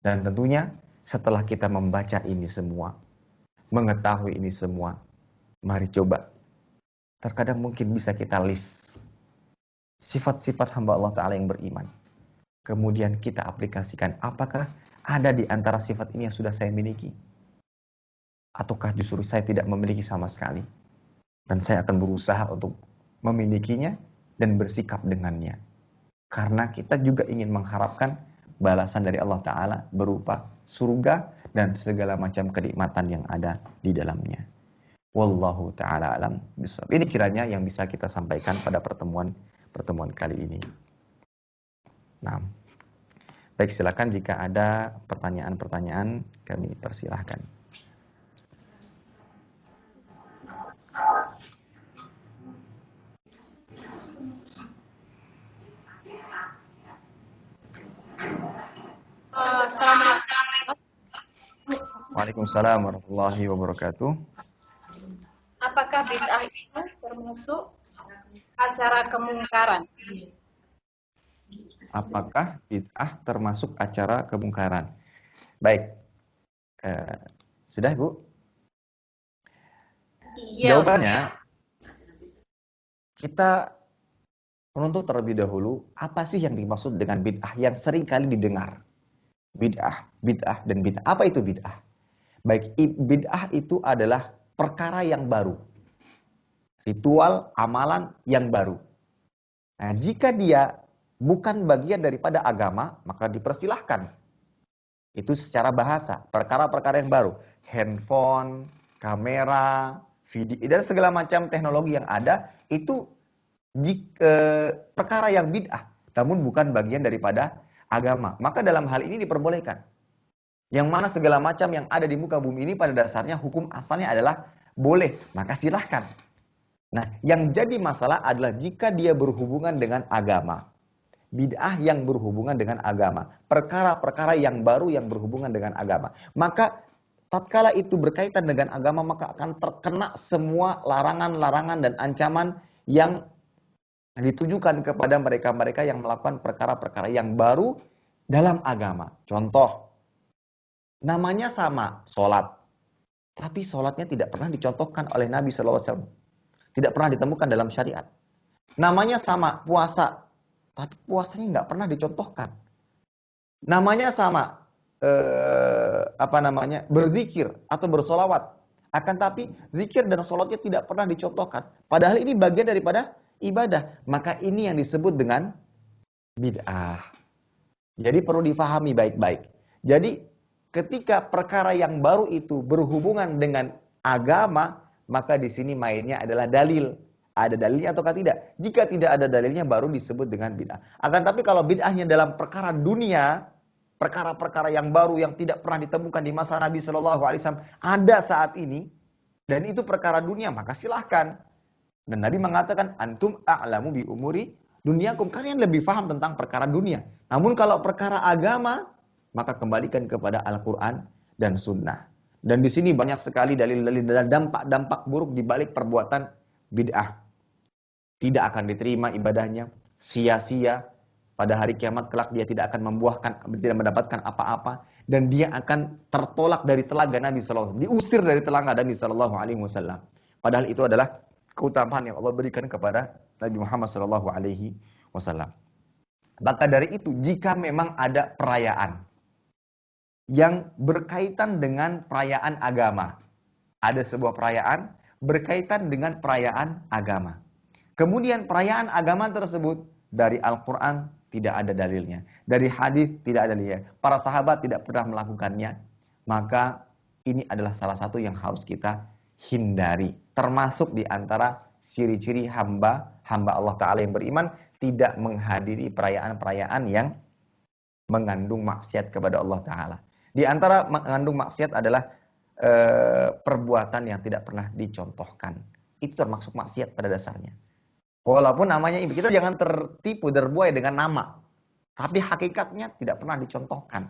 dan tentunya setelah kita membaca ini semua, mengetahui ini semua, mari coba. Terkadang mungkin bisa kita list sifat-sifat hamba Allah Ta'ala yang beriman. Kemudian kita aplikasikan, apakah ada di antara sifat ini yang sudah saya miliki? Ataukah justru saya tidak memiliki sama sekali? Dan saya akan berusaha untuk memilikinya dan bersikap dengannya. Karena kita juga ingin mengharapkan balasan dari Allah Ta'ala berupa surga dan segala macam kenikmatan yang ada di dalamnya. Wallahu ta'ala alam bishawab. Ini kiranya yang bisa kita sampaikan pada pertemuan kali ini. Nah, baik, silakan jika ada pertanyaan-pertanyaan kami persilahkan. Assalamualaikum. Waalaikumsalam warahmatullahi wabarakatuh. Apakah bid'ah itu termasuk acara kemungkaran? Apakah bid'ah termasuk acara kemungkaran? Baik, sudah Bu? Iya, Jawabannya, kita menuntut terlebih dahulu apa sih yang dimaksud dengan bid'ah yang sering kali didengar. Bid'ah, bid'ah, dan bid'ah. Apa itu bid'ah? Baik, bid'ah itu adalah perkara yang baru. Ritual, amalan yang baru. Nah, jika dia bukan bagian daripada agama, maka dipersilahkan. Itu secara bahasa, perkara-perkara yang baru. Handphone, kamera, video, dan segala macam teknologi yang ada, itu perkara yang bid'ah. Namun bukan bagian daripada agama. Maka dalam hal ini diperbolehkan. Yang mana segala macam yang ada di muka bumi ini pada dasarnya hukum asalnya adalah boleh. Maka silahkan. Nah, yang jadi masalah adalah jika dia berhubungan dengan agama. Bid'ah yang berhubungan dengan agama. Perkara-perkara yang baru yang berhubungan dengan agama. Maka tatkala itu berkaitan dengan agama, maka akan terkena semua larangan-larangan dan ancaman yang ditujukan kepada mereka-mereka yang melakukan perkara-perkara yang baru dalam agama. Contoh, namanya sama, sholat. Tapi sholatnya tidak pernah dicontohkan oleh Nabi SAW. Tidak pernah ditemukan dalam syariat. Namanya sama, puasa. Tapi puasanya nggak pernah dicontohkan. Namanya sama, berzikir atau bersolawat. Akan tapi zikir dan sholatnya tidak pernah dicontohkan. Padahal ini bagian daripada ibadah. Maka ini yang disebut dengan bid'ah. Jadi perlu difahami baik-baik. Jadi ketika perkara yang baru itu berhubungan dengan agama, maka di sini mainnya adalah dalil. Ada dalilnya ataukah tidak? Jika tidak ada dalilnya baru disebut dengan bid'ah. Akan tapi kalau bid'ahnya dalam perkara dunia, perkara-perkara yang baru yang tidak pernah ditemukan di masa Nabi SAW ada saat ini, dan itu perkara dunia, maka silahkan. Dan Nabi mengatakan, antum a'lamu bi umuri dunyakum, kalian lebih paham tentang perkara dunia. Namun kalau perkara agama, maka kembalikan kepada Al-Quran dan Sunnah. Dan di sini banyak sekali dalil-dalil dan dampak-dampak buruk di balik perbuatan bid'ah. Tidak akan diterima ibadahnya, sia-sia. Pada hari kiamat kelak dia tidak akan tidak mendapatkan apa-apa. Dan dia akan tertolak dari telaga Nabi SAW. Diusir dari telaga Nabi SAW. Padahal itu adalah keutamaan yang Allah berikan kepada Nabi Muhammad SAW. Maka dari itu, jika memang ada perayaan yang berkaitan dengan perayaan agama. Ada sebuah perayaan berkaitan dengan perayaan agama. Kemudian perayaan agama tersebut dari Al-Quran tidak ada dalilnya. Dari hadis tidak ada dalilnya. Para sahabat tidak pernah melakukannya. Maka ini adalah salah satu yang harus kita hindari. Termasuk di antara ciri-ciri hamba Allah Ta'ala yang beriman tidak menghadiri perayaan-perayaan yang mengandung maksiat kepada Allah Ta'ala. Di antara mengandung maksiat adalah perbuatan yang tidak pernah dicontohkan. Itu termasuk maksiat pada dasarnya. Walaupun namanya ibadah, kita jangan tertipu, terbuai dengan nama. Tapi hakikatnya tidak pernah dicontohkan.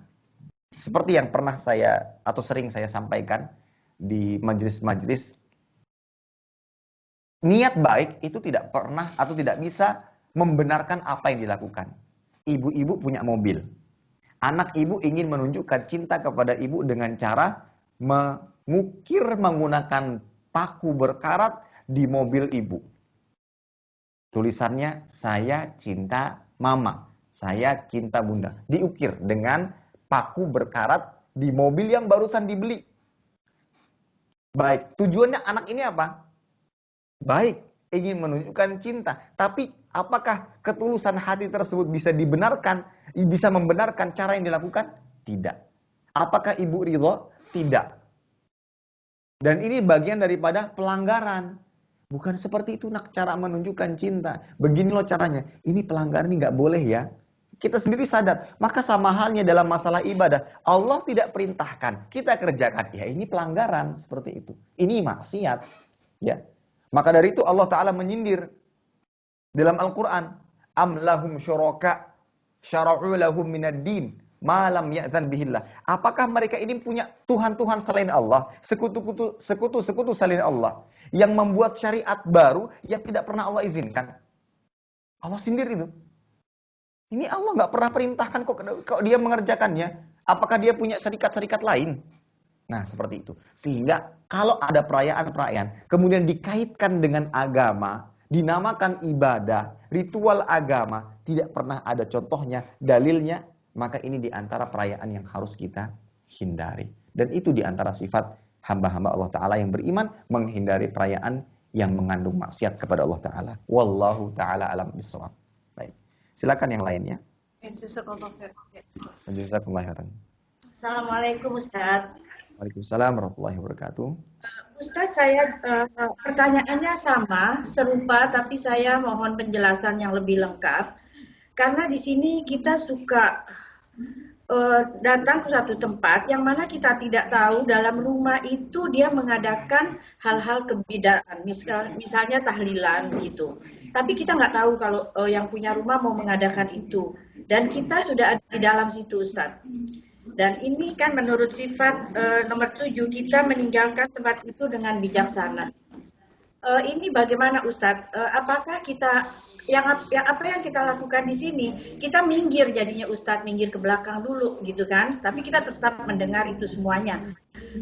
Seperti yang pernah saya atau sering saya sampaikan di majelis-majelis. Niat baik itu tidak pernah atau tidak bisa membenarkan apa yang dilakukan. Ibu-ibu punya mobil. Anak ibu ingin menunjukkan cinta kepada ibu dengan cara mengukir menggunakan paku berkarat di mobil ibu. Tulisannya, saya cinta mama, saya cinta bunda. Diukir dengan paku berkarat di mobil yang barusan dibeli. Baik, tujuannya anak ini apa? Baik, ingin menunjukkan cinta. Tapi apakah ketulusan hati tersebut bisa dibenarkan, bisa membenarkan cara yang dilakukan? Tidak. Apakah ibu ridho? Tidak. Dan ini bagian daripada pelanggaran. Bukan seperti itu nak cara menunjukkan cinta. Begini loh caranya. Ini pelanggaran, ini nggak boleh ya. Kita sendiri sadar. Maka sama halnya dalam masalah ibadah. Allah tidak perintahkan. Kita kerjakan. Ya ini pelanggaran. Seperti itu. Ini maksiat. Ya. Maka dari itu Allah Ta'ala menyindir. Dalam Al-Quran. Am lahum syuraka syara'u lahum minad din. Malam ya'zan bihillah. Apakah mereka ini punya Tuhan-Tuhan selain Allah? Sekutu selain Allah. Yang membuat syariat baru yang tidak pernah Allah izinkan. Allah sindir itu. Ini Allah nggak pernah perintahkan kok dia mengerjakannya. Apakah dia punya serikat-serikat lain? Nah, seperti itu. Sehingga kalau ada perayaan-perayaan kemudian dikaitkan dengan agama dinamakan ibadah, ritual agama, tidak pernah ada contohnya, dalilnya, maka ini diantara perayaan yang harus kita hindari. Dan itu diantara sifat hamba-hamba Allah Ta'ala yang beriman, menghindari perayaan yang mengandung maksiat kepada Allah Ta'ala. Wallahu Ta'ala alam bisawab. Baik, silakan yang lainnya. Jazakumullah khairan. Assalamualaikum Ustaz. Waalaikumsalam warahmatullahi wabarakatuh. Ustaz, saya pertanyaannya sama, serupa, tapi saya mohon penjelasan yang lebih lengkap. Karena di sini kita suka datang ke satu tempat yang mana kita tidak tahu dalam rumah itu dia mengadakan hal-hal kebidaan, misalnya tahlilan gitu. Tapi kita nggak tahu kalau yang punya rumah mau mengadakan itu. Dan kita sudah ada di dalam situ, Ustaz. Dan ini kan menurut sifat nomor 7, kita meninggalkan tempat itu dengan bijaksana. Ini bagaimana Ustadz? Apakah kita apa yang kita lakukan di sini? Kita minggir jadinya Ustadz, minggir ke belakang dulu gitu kan? Tapi kita tetap mendengar itu semuanya.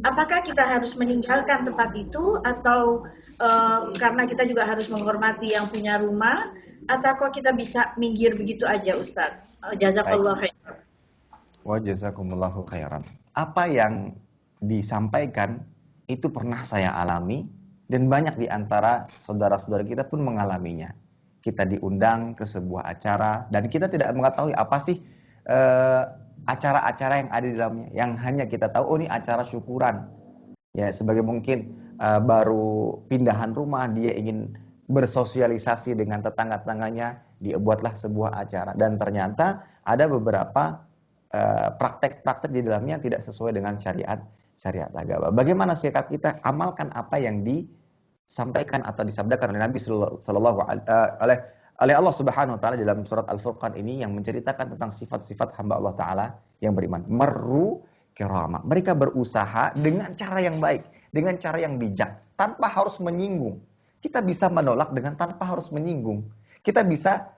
Apakah kita harus meninggalkan tempat itu atau karena kita juga harus menghormati yang punya rumah? Atau kok kita bisa minggir begitu aja Ustadz? Jazakallah khairan. Wa jazakumullahu khairan. Apa yang disampaikan itu pernah saya alami dan banyak di antara saudara-saudara kita pun mengalaminya. Kita diundang ke sebuah acara dan kita tidak mengetahui apa sih acara-acara yang ada di dalamnya. Yang hanya kita tahu, oh ini acara syukuran. Ya, sebagai mungkin baru pindahan rumah, dia ingin bersosialisasi dengan tetangga-tetangganya, dia buatlah sebuah acara. Dan ternyata ada beberapa praktek-praktek di dalamnya tidak sesuai dengan syariat agama. Bagaimana sikap kita amalkan apa yang disampaikan atau disabdakan oleh Nabi sallallahu oleh Allah Subhanahu wa taala dalam surat Al-Furqan ini yang menceritakan tentang sifat-sifat hamba Allah taala yang beriman. Marru kirama. Mereka berusaha dengan cara yang baik, dengan cara yang bijak, tanpa harus menyinggung. Kita bisa menolak dengan tanpa harus menyinggung. Kita bisa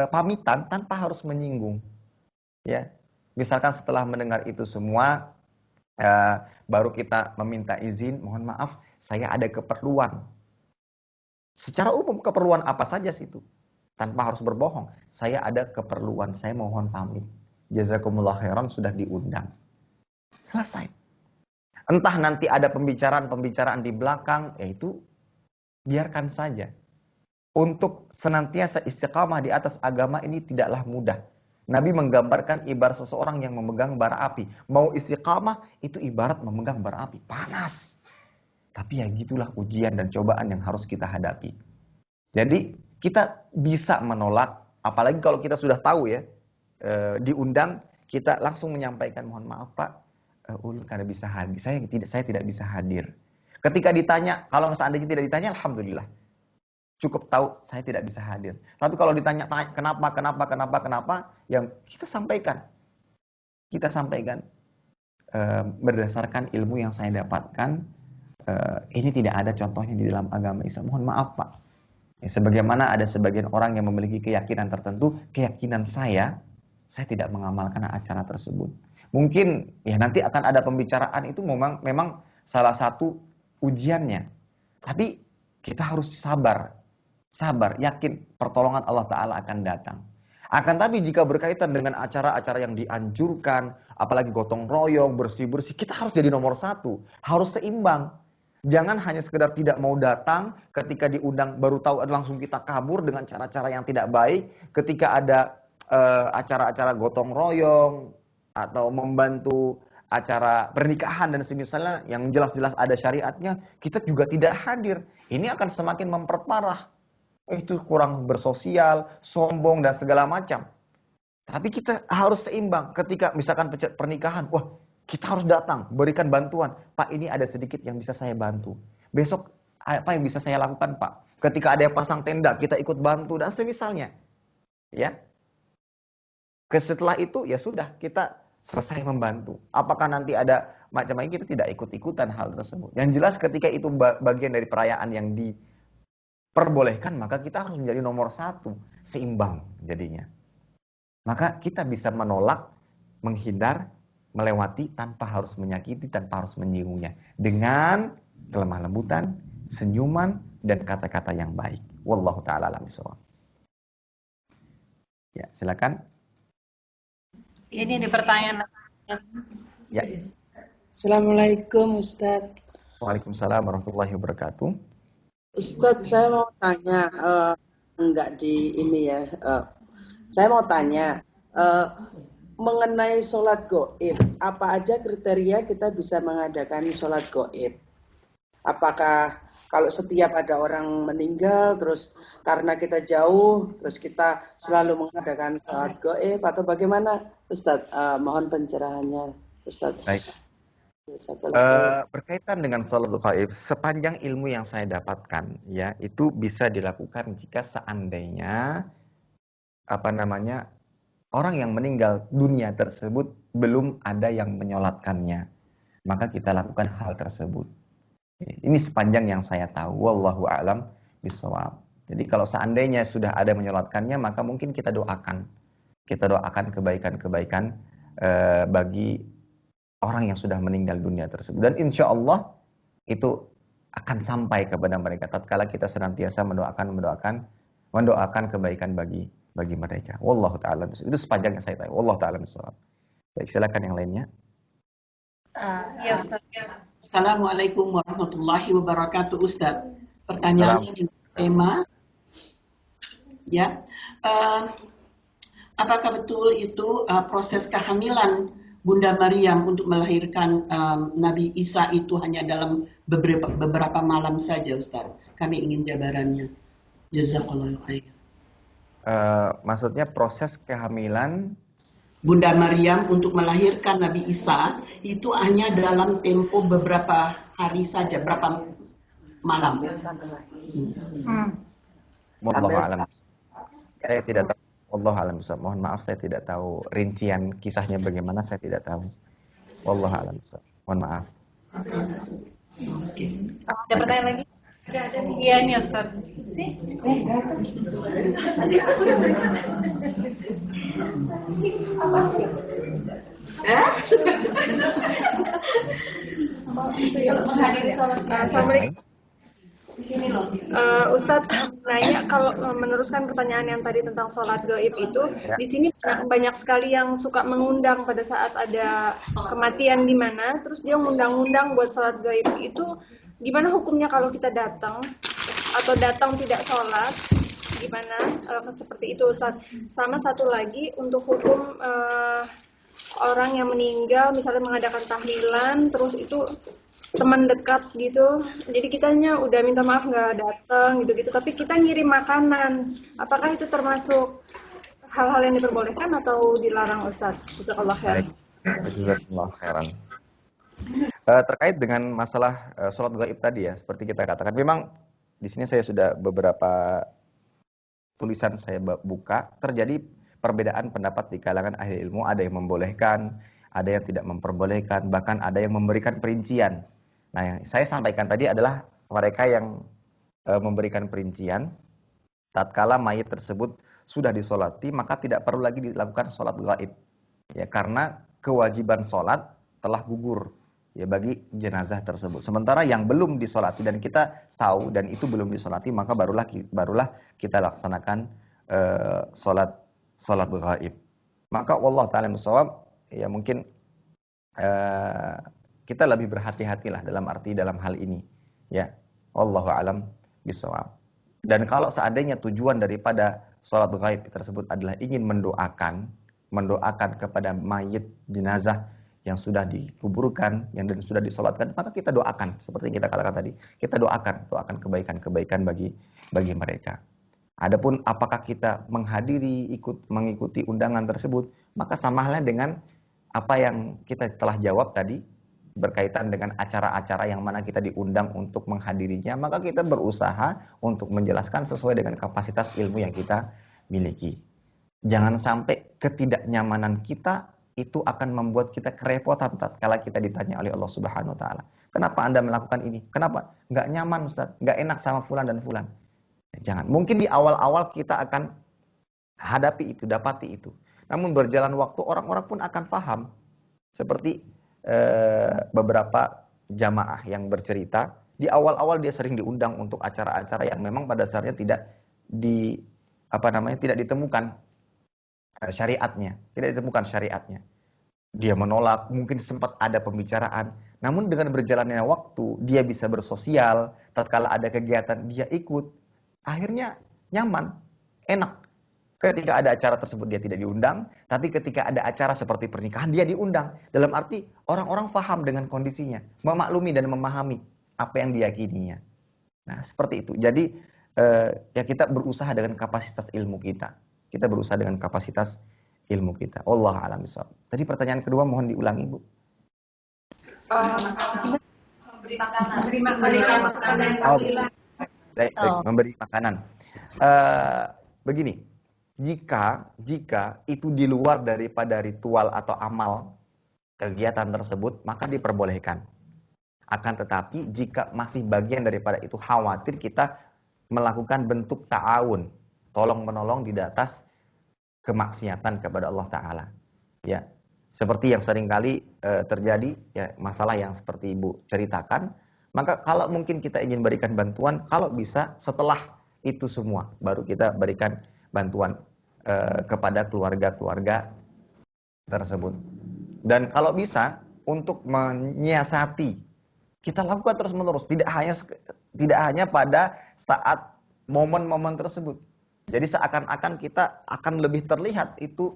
pamitan tanpa harus menyinggung. Ya. Misalkan setelah mendengar itu semua, baru kita meminta izin, mohon maaf, saya ada keperluan. Secara umum keperluan apa saja situ, tanpa harus berbohong. Saya ada keperluan, saya mohon pamit. Jazakumullah khairan, sudah diundang. Selesai. Entah nanti ada pembicaraan di belakang, yaitu biarkan saja. Untuk senantiasa istiqamah di atas agama ini tidaklah mudah. Nabi menggambarkan ibarat seseorang yang memegang bara api. Mau istiqamah itu ibarat memegang bara api. Panas. Tapi ya gitulah ujian dan cobaan yang harus kita hadapi. Jadi kita bisa menolak. Apalagi kalau kita sudah tahu ya. Diundang, kita langsung menyampaikan, mohon maaf Pak. Ulun karena bisa hadir. Saya tidak bisa hadir. Ketika ditanya, kalau seandainya tidak ditanya, alhamdulillah. Cukup tahu saya tidak bisa hadir. Tapi kalau ditanya kenapa, yang kita sampaikan. Kita sampaikan berdasarkan ilmu yang saya dapatkan, ini tidak ada contohnya di dalam agama Islam. Mohon maaf Pak. Ya, sebagaimana ada sebagian orang yang memiliki keyakinan tertentu, keyakinan saya tidak mengamalkan acara tersebut. Mungkin ya nanti akan ada pembicaraan itu memang salah satu ujiannya. Tapi kita harus sabar, yakin pertolongan Allah Ta'ala akan datang. Akan tapi jika berkaitan dengan acara-acara yang dianjurkan, apalagi gotong royong, bersih-bersih, kita harus jadi nomor satu. Harus seimbang. Jangan hanya sekedar tidak mau datang, ketika diundang baru tahu langsung kita kabur dengan cara-cara yang tidak baik. Ketika ada acara-acara gotong royong, atau membantu acara pernikahan dan semisalnya yang jelas-jelas ada syariatnya, kita juga tidak hadir. Ini akan semakin memperparah. Itu kurang bersosial, sombong dan segala macam. Tapi kita harus seimbang. Ketika misalkan pernikahan, wah kita harus datang, berikan bantuan. Pak, ini ada sedikit yang bisa saya bantu. Besok apa yang bisa saya lakukan Pak? Ketika ada yang pasang tenda, kita ikut bantu dan semisalnya. Ya. Setelah itu ya sudah, kita selesai membantu. Apakah nanti ada macam-macam, kita tidak ikut-ikutan hal tersebut. Yang jelas ketika itu bagian dari perayaan yang diperbolehkan, maka kita harus menjadi nomor satu, seimbang jadinya. Maka kita bisa menolak, menghindar, melewati tanpa harus menyakiti, tanpa harus menyinggungnya. Dengan kelemah lembutan, senyuman, dan kata-kata yang baik. Wallahu taala alam bisawab. Ya, silakan. Ini di pertanyaan. Ya. Assalamualaikum Ustadz. Waalaikumsalam warahmatullahi wabarakatuh. Ustadz, saya mau tanya, enggak di ini ya, saya mau tanya mengenai sholat goib, apa aja kriteria kita bisa mengadakan sholat goib? Apakah kalau setiap ada orang meninggal, terus karena kita jauh, terus kita selalu mengadakan sholat goib, atau bagaimana Ustadz? Mohon pencerahannya Ustadz. Baik. Berkaitan dengan sholat gaib, sepanjang ilmu yang saya dapatkan, ya, itu bisa dilakukan jika seandainya orang yang meninggal dunia tersebut belum ada yang menyolatkannya, maka kita lakukan hal tersebut. Ini sepanjang yang saya tahu, wallahu a'lam bishawab. Jadi kalau seandainya sudah ada menyolatkannya, maka mungkin kita doakan kebaikan-kebaikan bagi orang yang sudah meninggal dunia tersebut. Dan insya Allah itu akan sampai kepada mereka tatkala kita senantiasa mendoakan kebaikan bagi mereka. Wallahu ta'ala. Itu sepanjang yang saya tahu. Wallahu ta'ala bishawab. Baik, silakan yang lainnya. Ya Ustaz. Assalamualaikum warahmatullahi wabarakatuh Ustaz. Pertanyaannya di tema, ya, apakah betul itu proses kehamilan Bunda Maryam untuk melahirkan Nabi Isa itu hanya dalam beberapa malam saja, Ustaz? Kami ingin jabarannya. Jazakallahu khair. Maksudnya proses kehamilan Bunda Maryam untuk melahirkan Nabi Isa itu hanya dalam tempo beberapa hari saja, berapa malam. Wallahu a'lam. Saya tidak tahu. Wallahu a'lam bishawab. Mohon maaf, saya tidak tahu rincian kisahnya bagaimana, saya tidak tahu. Wallahu a'lam bishawab. Mohon maaf. Oke. Ada pertanyaan lagi? Iya ini Ustaz. Menghadiri sholat. Assalamualaikum. Di sini loh. Ustadz nanya kalau meneruskan pertanyaan yang tadi tentang sholat gaib itu, di sini banyak sekali yang suka mengundang pada saat ada kematian di mana, terus dia ngundang-undang buat sholat gaib itu, gimana hukumnya kalau kita datang atau datang tidak sholat? Gimana seperti itu Ustadz? Sama satu lagi untuk hukum orang yang meninggal, misalnya mengadakan tahlilan, terus itu teman dekat gitu, jadi kitanya udah minta maaf nggak datang gitu-gitu, tapi kita ngirim makanan, apakah itu termasuk hal-hal yang diperbolehkan atau dilarang Ustaz? Jazakallahu khairan. Jazakallahu khairan. Terkait dengan masalah sholat gaib tadi ya, seperti kita katakan, memang di sini saya sudah beberapa tulisan saya buka, terjadi perbedaan pendapat di kalangan ahli ilmu, ada yang membolehkan, ada yang tidak memperbolehkan, bahkan ada yang memberikan perincian. Nah, yang saya sampaikan tadi adalah mereka yang memberikan perincian, tatkala mayit tersebut sudah disolati, maka tidak perlu lagi dilakukan sholat gaib. Ya, karena kewajiban sholat telah gugur ya bagi jenazah tersebut. Sementara yang belum disolati dan kita tahu dan itu belum disolati, maka barulah kita laksanakan sholat gaib. Maka wallahu ta'ala bishawab, ya mungkin kita lebih berhati-hatilah dalam hal ini, ya. Wallahu a'lam bishawab. Dan kalau seandainya tujuan daripada sholat gaib tersebut adalah ingin mendoakan kepada mayit jenazah yang sudah dikuburkan, yang dan sudah disolatkan, maka kita doakan seperti yang kita katakan tadi. Kita doakan kebaikan bagi mereka. Adapun apakah kita mengikuti undangan tersebut, maka sama halnya dengan apa yang kita telah jawab tadi berkaitan dengan acara-acara yang mana kita diundang untuk menghadirinya, maka kita berusaha untuk menjelaskan sesuai dengan kapasitas ilmu yang kita miliki. Jangan sampai ketidaknyamanan kita itu akan membuat kita kerepotan tatkala kita ditanya oleh Allah Subhanahu wa taala. Kenapa Anda melakukan ini? Kenapa? Nggak nyaman Ustaz, nggak enak sama fulan dan fulan. Jangan. Mungkin di awal-awal kita akan hadapi itu, dapati itu. Namun berjalan waktu orang-orang pun akan paham. Seperti beberapa jamaah yang bercerita Di awal-awal dia sering diundang untuk acara-acara yang memang pada dasarnya tidak tidak ditemukan syariatnya, tidak ditemukan syariatnya. Dia menolak, mungkin sempat ada pembicaraan. Namun dengan berjalannya waktu, dia bisa bersosial, tatkala ada kegiatan dia ikut. Akhirnya nyaman, enak. Ketika ada acara tersebut dia tidak diundang, tapi ketika ada acara seperti pernikahan dia diundang. Dalam arti orang-orang paham dengan kondisinya, memaklumi dan memahami apa yang diyakininya. Nah, seperti itu. Jadi ya kita berusaha dengan kapasitas ilmu kita. Kita berusaha dengan kapasitas ilmu kita. Wallahu a'lam bishawab. Tadi pertanyaan kedua mohon diulangi, Bu. Memberi makanan. Baik, memberi makanan. Begini, jika itu di luar daripada ritual atau amal kegiatan tersebut, maka diperbolehkan. Akan tetapi jika masih bagian daripada itu, khawatir kita melakukan bentuk ta'awun, tolong-menolong di atas kemaksiatan kepada Allah Ta'ala. Ya, seperti yang seringkali terjadi, ya, masalah yang seperti Ibu ceritakan. Maka kalau mungkin kita ingin berikan bantuan, kalau bisa setelah itu semua, baru kita berikan bantuan kepada keluarga-keluarga tersebut. Dan kalau bisa, untuk menyiasati, kita lakukan terus-menerus, tidak hanya pada saat momen-momen tersebut. Jadi seakan-akan kita akan lebih terlihat itu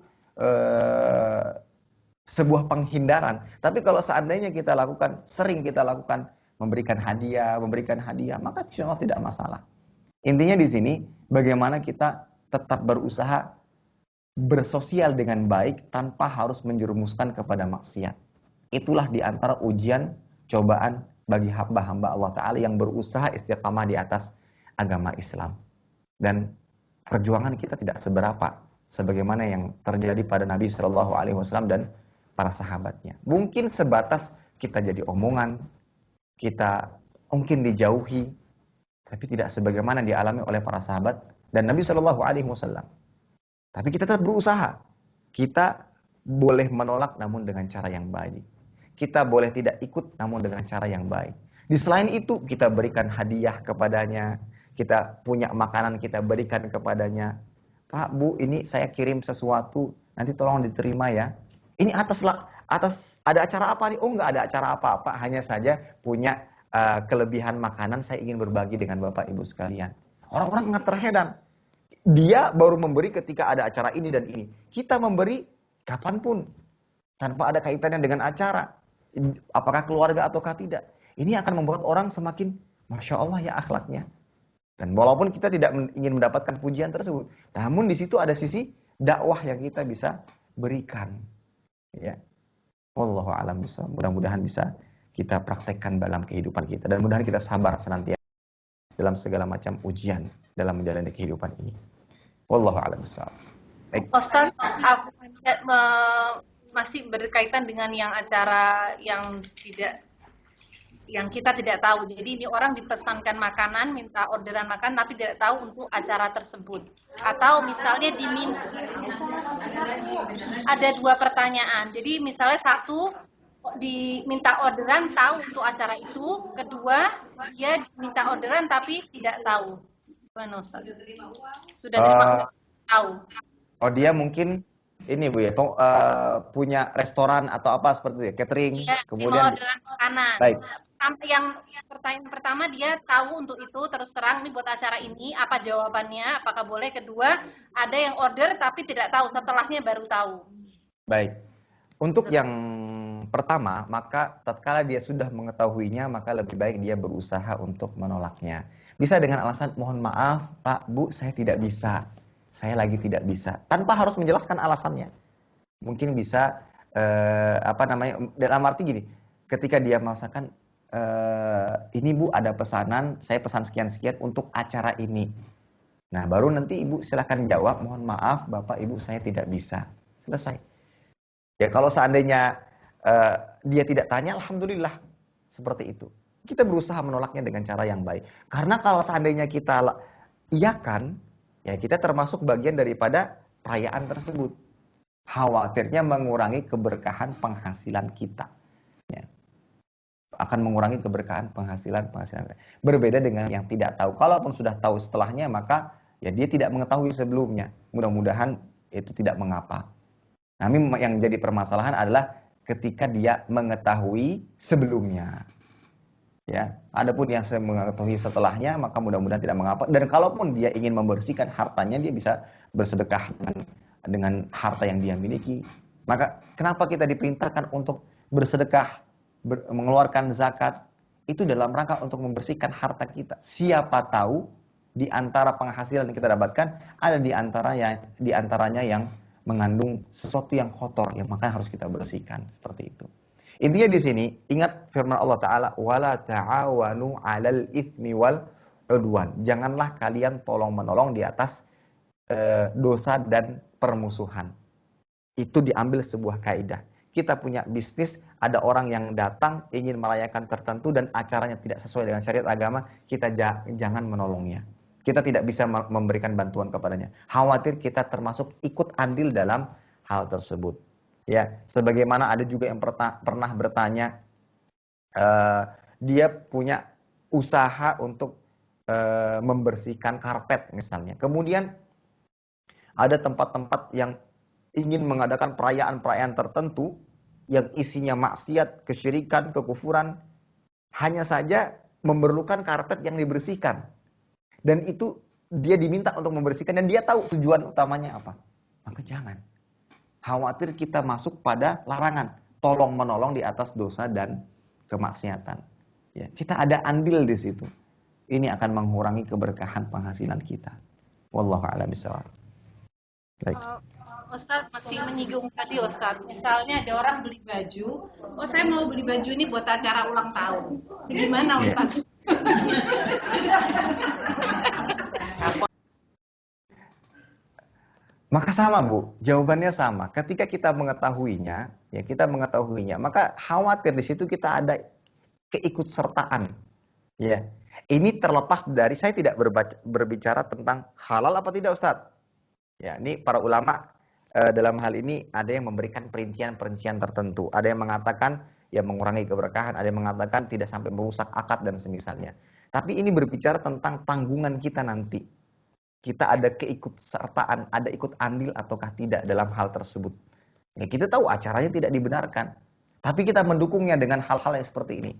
sebuah penghindaran. Tapi kalau seandainya kita lakukan, sering kita lakukan, memberikan hadiah, maka insya Allah tidak masalah. Intinya di sini, bagaimana kita tetap berusaha bersosial dengan baik tanpa harus menjerumuskan kepada maksiat. Itulah di antara ujian, cobaan bagi hamba-hamba Allah Ta'ala yang berusaha istiqamah di atas agama Islam. Dan perjuangan kita tidak seberapa sebagaimana yang terjadi pada Nabi SAW dan para sahabatnya. Mungkin sebatas kita jadi omongan, kita mungkin dijauhi, tapi tidak sebagaimana dialami oleh para sahabat dan Nabi SAW. Tapi kita tetap berusaha. Kita boleh menolak namun dengan cara yang baik. Kita boleh tidak ikut namun dengan cara yang baik. Di selain itu kita berikan hadiah kepadanya. Kita punya makanan kita berikan kepadanya. Pak, Bu, ini saya kirim sesuatu. Nanti tolong diterima ya. Ini atas ada acara apa nih? Oh, nggak ada acara apa-apa. Hanya saja punya kelebihan makanan saya ingin berbagi dengan Bapak Ibu sekalian. Orang-orang nggak terheran. Dia baru memberi ketika ada acara ini dan ini. Kita memberi kapanpun. Tanpa ada kaitannya dengan acara. Apakah keluarga ataukah tidak. Ini akan membuat orang semakin, Masya Allah ya akhlaknya. Dan walaupun kita tidak ingin mendapatkan pujian tersebut. Namun di situ ada sisi dakwah yang kita bisa berikan. Ya. Wallahu a'lam bishawab. Mudah-mudahan bisa kita praktekkan dalam kehidupan kita. Dan mudah-mudahan kita sabar senantiasa dalam segala macam ujian dalam menjalani kehidupan ini. Wallahu a'lam bishawab. Ustaz, masih berkaitan dengan yang acara yang kita tidak tahu. Jadi ini orang dipesankan makanan, minta orderan makan, tapi tidak tahu untuk acara tersebut. Atau misalnya ada dua pertanyaan. Jadi misalnya satu diminta orderan tahu untuk acara itu, kedua dia diminta orderan tapi tidak tahu. Gimana Ustaz? Sudah terima tahu. Oh, dia mungkin ini Bu ya, punya restoran atau apa seperti itu ya, catering, ya, kemudian orderan makanan. Baik. Yang pertanyaan pertama dia tahu untuk itu, terus terang nih buat acara ini, apa jawabannya, apakah boleh. Kedua, ada yang order tapi tidak tahu, setelahnya baru tahu. Baik. Untuk yang pertama, maka tatkala dia sudah mengetahuinya, maka lebih baik dia berusaha untuk menolaknya. Bisa dengan alasan, mohon maaf Pak, Bu, saya tidak bisa. Saya lagi tidak bisa, tanpa harus menjelaskan alasannya. Mungkin bisa dalam arti gini, ketika dia merasakan ini Bu ada pesanan, saya pesan sekian-sekian untuk acara ini. Nah, baru nanti Ibu silakan jawab, mohon maaf Bapak Ibu saya tidak bisa. Selesai. Ya kalau seandainya dia tidak tanya, alhamdulillah seperti itu. Kita berusaha menolaknya dengan cara yang baik. Karena kalau seandainya kita iyakan, ya kita termasuk bagian daripada perayaan tersebut. Khawatirnya mengurangi keberkahan penghasilan kita. Ya. akan mengurangi keberkahan penghasilan. Berbeda dengan yang tidak tahu. Kalaupun sudah tahu setelahnya, maka ya dia tidak mengetahui sebelumnya. Mudah-mudahan itu tidak mengapa. Tapi yang jadi permasalahan adalah ketika dia mengetahui sebelumnya. Ya, adapun yang saya mengetahui setelahnya, maka mudah-mudahan tidak mengapa. Dan kalaupun dia ingin membersihkan hartanya, dia bisa bersedekah dengan harta yang dia miliki. Maka kenapa kita diperintahkan untuk bersedekah, mengeluarkan zakat? Itu dalam rangka untuk membersihkan harta kita. Siapa tahu di antara penghasilan yang kita dapatkan ada di antaranya yang mengandung sesuatu yang kotor, yang makanya harus kita bersihkan seperti itu. Intinya di sini ingat firman Allah Ta'ala, wala ta'awanu 'alal itsmi wal 'udwan. Janganlah kalian tolong-menolong di atas dosa dan permusuhan. Itu diambil sebuah kaidah. Kita punya bisnis, ada orang yang datang ingin merayakan tertentu dan acaranya tidak sesuai dengan syariat agama, kita jangan menolongnya. Kita tidak bisa memberikan bantuan kepadanya. Khawatir kita termasuk ikut andil dalam hal tersebut. Ya, sebagaimana ada juga yang pernah bertanya, dia punya usaha untuk membersihkan karpet misalnya. Kemudian ada tempat-tempat yang ingin mengadakan perayaan-perayaan tertentu yang isinya maksiat, kesyirikan, kekufuran, hanya saja memerlukan karpet yang dibersihkan. Dan itu dia diminta untuk membersihkan dan dia tahu tujuan utamanya apa. Maka jangan. Khawatir kita masuk pada larangan, tolong menolong di atas dosa dan kemaksiatan. Ya, kita ada andil di situ. Ini akan mengurangi keberkahan penghasilan kita. Wallahu a'lam bishawab. Baik. Ustadz masih menyinggung tadi Ustadz, misalnya ada orang beli baju, oh saya mau beli baju ini buat acara ulang tahun. Gimana Ustadz? Maka sama Bu, jawabannya sama. Ketika kita mengetahuinya, maka khawatir di situ kita ada keikutsertaan. Ya, ini terlepas dari saya tidak berbicara tentang halal apa tidak Ustadz. Ya, ini para ulama dalam hal ini ada yang memberikan perincian-perincian tertentu. Ada yang mengatakan ya mengurangi keberkahan, ada yang mengatakan tidak sampai merusak akad dan semisalnya. Tapi ini berbicara tentang tanggungan kita nanti. Kita ada keikutsertaan, ada ikut andil ataukah tidak dalam hal tersebut. Ya, kita tahu acaranya tidak dibenarkan, tapi kita mendukungnya dengan hal-hal yang seperti ini.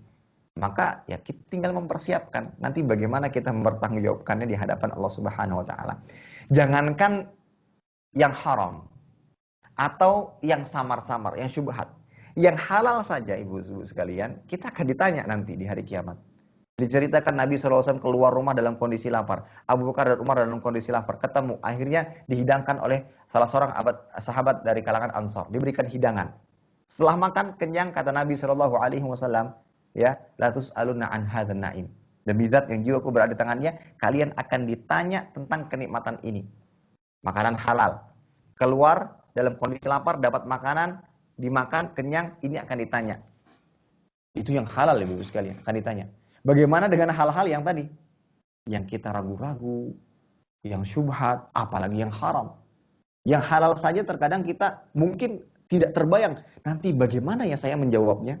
Maka ya kita tinggal mempersiapkan nanti bagaimana kita mempertanggungjawabkannya di hadapan Allah Subhanahu wa taala. Jangankan yang haram atau yang samar-samar, yang syubhat. Yang halal saja ibu-ibu sekalian, kita akan ditanya nanti di hari kiamat. Diceritakan Nabi SAW keluar rumah dalam kondisi lapar. Abu Bakar dan Umar dalam kondisi lapar. Ketemu. Akhirnya dihidangkan oleh salah seorang sahabat dari kalangan Ansar. Diberikan hidangan. Setelah makan kenyang, kata Nabi SAW, ya, la tus'aluna an hadzal na'im. Demi zat yang jiwaku berada di tangannya, kalian akan ditanya tentang kenikmatan ini. Makanan halal. Keluar dalam kondisi lapar, dapat makanan, dimakan, kenyang, ini akan ditanya. Itu yang halal ibu sekalian, akan ditanya. Bagaimana dengan hal-hal yang tadi? Yang kita ragu-ragu, yang syubhat, apalagi yang haram. Yang halal saja terkadang kita mungkin tidak terbayang. Nanti bagaimana ya saya menjawabnya?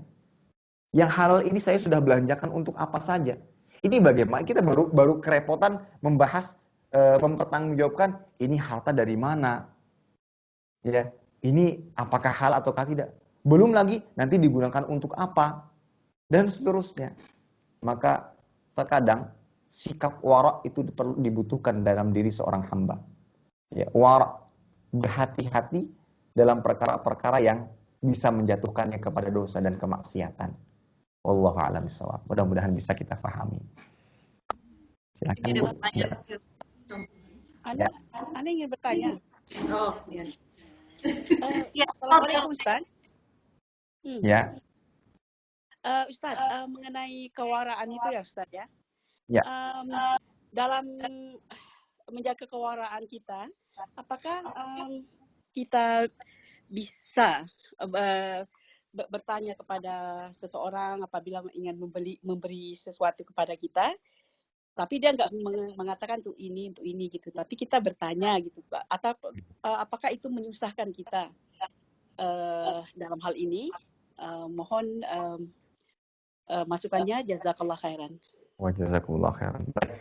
Yang halal ini saya sudah belanjakan untuk apa saja? Ini bagaimana? Kita baru kerepotan membahas, mempertanggungjawabkan ini harta dari mana? Ya, ini apakah halal ataukah tidak? Belum lagi nanti digunakan untuk apa? Dan seterusnya. Maka terkadang sikap wara' itu perlu dibutuhkan dalam diri seorang hamba. Ya, wara', berhati-hati dalam perkara-perkara yang bisa menjatuhkannya kepada dosa dan kemaksiatan. Wallahu a'lam bishawab. Mudah-mudahan bisa kita pahami. Silakan Bu. Ana ingin bertanya. Oh, ya. Assalamualaikum Ustaz. Ya. Ustaz, mengenai kewaraan itu ya Ustaz ya. Ya. Dalam menjaga kewaraan kita, apakah kita bisa bertanya kepada seseorang apabila ingin memberi sesuatu kepada kita, tapi dia nggak mengatakan untuk ini gitu, tapi kita bertanya gitu, atau apakah itu menyusahkan kita dalam hal ini? Mohon masukannya. Jazakallah khairan. Wa jazakumullah khairan. Baik.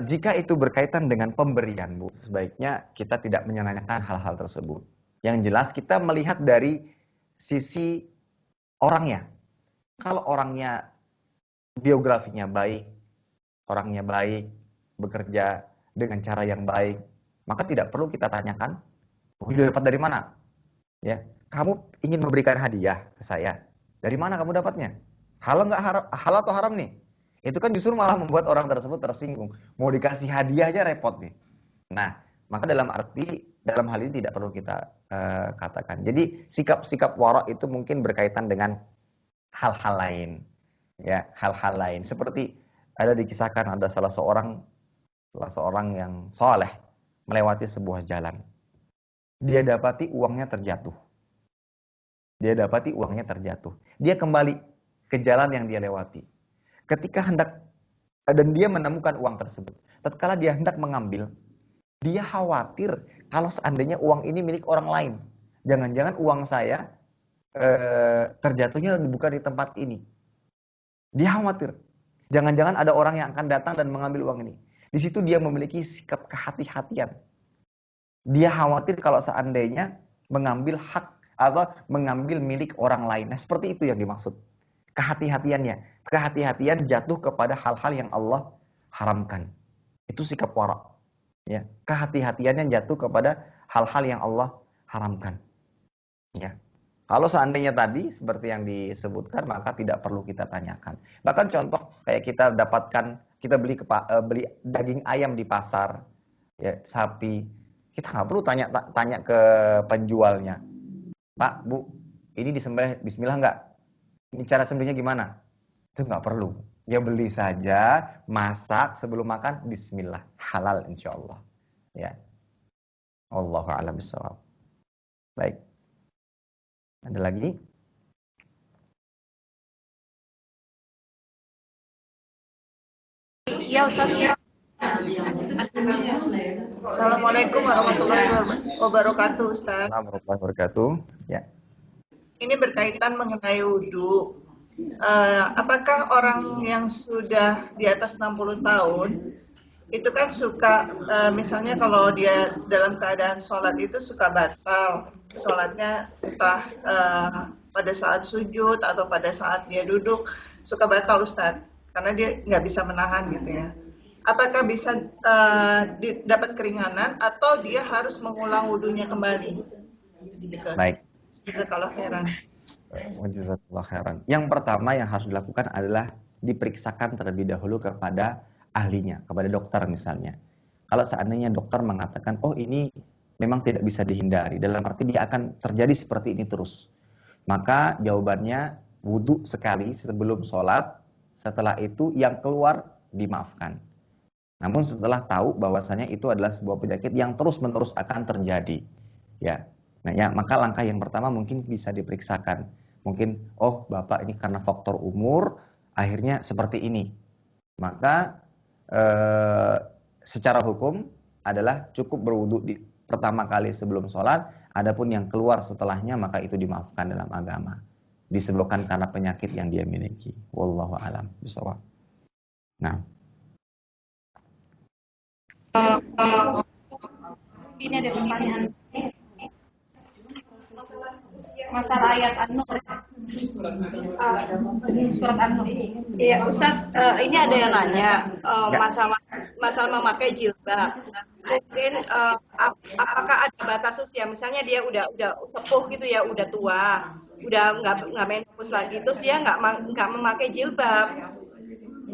Jika itu berkaitan dengan pemberian, Bu, sebaiknya kita tidak menanyakan hal-hal tersebut. Yang jelas kita melihat dari sisi orangnya. Kalau orangnya biografinya baik, orangnya baik, bekerja dengan cara yang baik, maka tidak perlu kita tanyakan, "Kamu dapat dari mana?" Ya, kamu ingin memberikan hadiah ke saya. Dari mana kamu dapatnya? Halal nggak halal atau haram nih? Itu kan justru malah membuat orang tersebut tersinggung. Mau dikasih hadiah aja repot nih. Nah, maka dalam hal ini tidak perlu kita katakan. Jadi sikap-sikap wara itu mungkin berkaitan dengan hal-hal lain. Ya, hal-hal lain. Seperti ada dikisahkan ada salah seorang yang soleh melewati sebuah jalan. Dia dapati uangnya terjatuh. Dia kembali ke jalan yang dia lewati. Ketika dan dia menemukan uang tersebut. Tatkala dia hendak mengambil, dia khawatir kalau seandainya uang ini milik orang lain. Jangan-jangan uang saya terjatuhnya bukan di tempat ini. Dia khawatir. Jangan-jangan ada orang yang akan datang dan mengambil uang ini. Di situ dia memiliki sikap kehati-hatian. Dia khawatir kalau seandainya mengambil hak atau mengambil milik orang lain. Nah, seperti itu yang dimaksud. Kehati-hatian jatuh kepada hal-hal yang Allah haramkan. Itu sikap wara. Ya, kehati-hatiannya jatuh kepada hal-hal yang Allah haramkan. Ya. Kalau seandainya tadi seperti yang disebutkan, maka tidak perlu kita tanyakan. Bahkan contoh kayak kita beli daging ayam di pasar, ya, sapi, kita nggak perlu tanya ke penjualnya, "Pak, Bu, ini disembelih bismillah nggak? Ini cara sembelihnya gimana?" Itu nggak perlu. Ya beli saja, masak, sebelum makan bismillah, halal insyaallah. Ya. Wallahu a'lam bishawab. Baik. Ada lagi? Ya Ustaz, ya. Assalamualaikum warahmatullahi wabarakatuh, Ustaz. Assalamualaikum warahmatullahi wabarakatuh. Ya. Ini berkaitan mengenai wudhu. Apakah orang yang sudah di atas 60 tahun itu kan suka, misalnya kalau dia dalam keadaan sholat itu suka batal sholatnya, entah pada saat sujud atau pada saat dia duduk suka batal, Ustaz, karena dia nggak bisa menahan gitu ya. Apakah bisa dapat keringanan atau dia harus mengulang wudhunya kembali? Gitu. Baik. Jazakallah khairan. Jazakallah khairan. Yang pertama yang harus dilakukan adalah diperiksakan terlebih dahulu kepada ahlinya, kepada dokter misalnya. Kalau seandainya dokter mengatakan, "Oh, ini memang tidak bisa dihindari, dalam arti dia akan terjadi seperti ini terus," maka jawabannya wudhu sekali sebelum sholat, setelah itu yang keluar dimaafkan. Namun setelah tahu bahwasanya itu adalah sebuah penyakit yang terus-menerus akan terjadi, ya. Nah, ya, maka langkah yang pertama mungkin bisa diperiksakan. Mungkin, "Oh, Bapak ini karena faktor umur akhirnya seperti ini." Maka secara hukum adalah cukup berwudu di pertama kali sebelum sholat, adapun yang keluar setelahnya maka itu dimaafkan dalam agama, disebabkan karena penyakit yang dia miliki. Wallahu a'lam bishawab. Nah, Ini ada pertanyaan. Masalah ayat An-Nur. Surat An-Nur. Iya, Ustaz, ini ada yang nanya masalah memakai jilbab. Mungkin apakah ada batas usia? Misalnya dia udah sepuh gitu ya, udah tua, udah nggak menopause lagi, terus dia nggak memakai jilbab.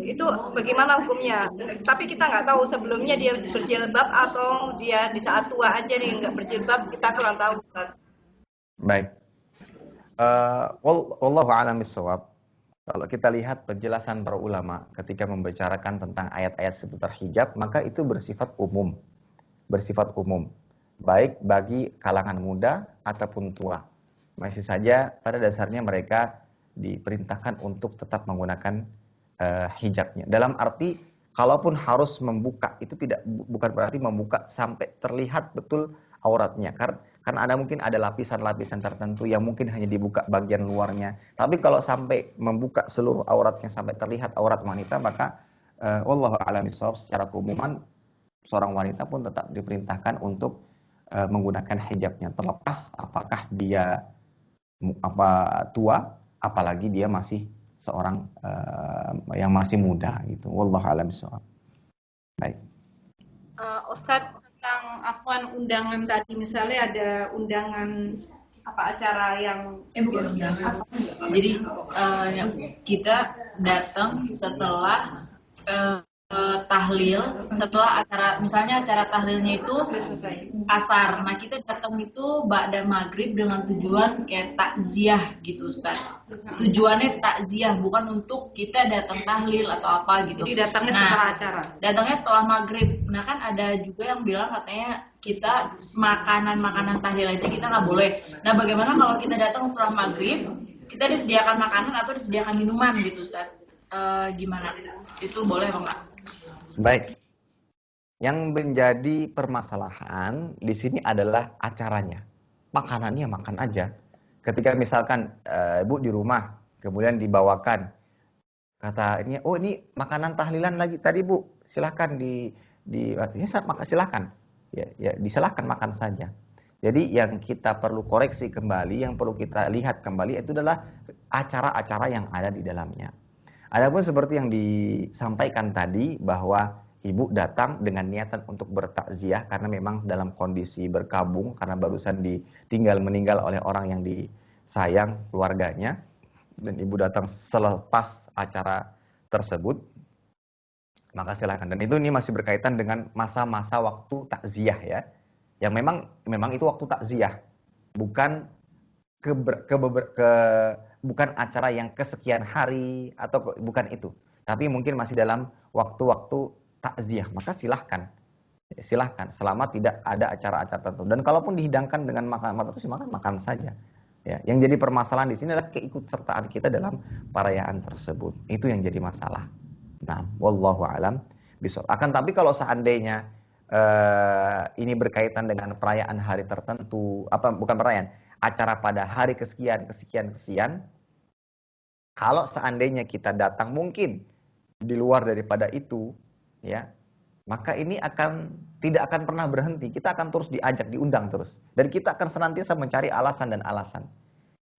Itu bagaimana hukumnya? Tapi kita nggak tahu sebelumnya dia berjilbab atau dia di saat tua aja nih nggak berjilbab, kita kurang tahu. baik. Wallahu a'lam bishawab. Kalau kita lihat penjelasan para ulama ketika membicarakan tentang ayat-ayat seputar hijab, maka itu bersifat umum. Bersifat umum. Baik bagi kalangan muda ataupun tua. Masih saja pada dasarnya mereka diperintahkan untuk tetap menggunakan hijabnya. Dalam arti, kalaupun harus membuka, itu bukan berarti membuka sampai terlihat betul auratnya. Karena mungkin ada lapisan-lapisan tertentu yang mungkin hanya dibuka bagian luarnya. Tapi kalau sampai membuka seluruh auratnya sampai terlihat aurat wanita, maka wallahu a'lam bishawab, secara keumuman seorang wanita pun tetap diperintahkan untuk menggunakan hijabnya, terlepas apakah dia tua, apalagi dia masih seorang yang masih muda gitu. Wallahu a'lam bishawab. Baik. Ustadz, tentang afwan undangan tadi, misalnya ada undangan acara yang bukan undangan. Jadi kita datang setelah tahlil, setelah acara tahlilnya itu asar. Nah, kita datang itu ba'da maghrib dengan tujuan kayak takziah gitu, Ustaz. Tujuannya takziah, bukan untuk kita datang tahlil atau apa gitu. Jadi datangnya setelah acara. Datangnya setelah maghrib. Nah, kan ada juga yang bilang katanya kita makanan tahlil aja kita nggak boleh. Nah, bagaimana kalau kita datang setelah maghrib, kita disediakan makanan atau disediakan minuman gitu, Ustaz? Gimana? Itu boleh apa enggak? Baik. Yang menjadi permasalahan di sini adalah acaranya. Makanannya makan aja. Ketika misalkan Ibu di rumah, kemudian dibawakan, kata ini, oh ini makanan tahlilan lagi tadi Bu, silahkan silahkan, ya disilahkan makan saja. Jadi yang kita perlu koreksi kembali, yang perlu kita lihat kembali itu adalah acara-acara yang ada di dalamnya. Adapun seperti yang disampaikan tadi bahwa ibu datang dengan niatan untuk bertakziah karena memang dalam kondisi berkabung karena barusan ditinggal meninggal oleh orang yang disayang keluarganya, dan ibu datang selepas acara tersebut, maka silakan. Dan ini masih berkaitan dengan masa-masa waktu takziah ya, yang memang itu waktu takziah, bukan bukan acara yang kesekian hari atau bukan itu, tapi mungkin masih dalam waktu-waktu takziah, maka silahkan selama tidak ada acara-acara tertentu. Dan kalaupun dihidangkan dengan makan terus, makan saja. Ya, yang jadi permasalahan di sini adalah keikutsertaan kita dalam perayaan tersebut. Itu yang jadi masalah. Nah, wallahu alam bishawab. Akan tapi kalau seandainya ini berkaitan dengan perayaan hari tertentu, bukan perayaan, acara pada hari kesekian, kalau seandainya kita datang mungkin di luar daripada itu, ya, maka ini tidak akan pernah berhenti. Kita akan terus diajak, diundang terus, dan kita akan senantiasa mencari alasan dan alasan.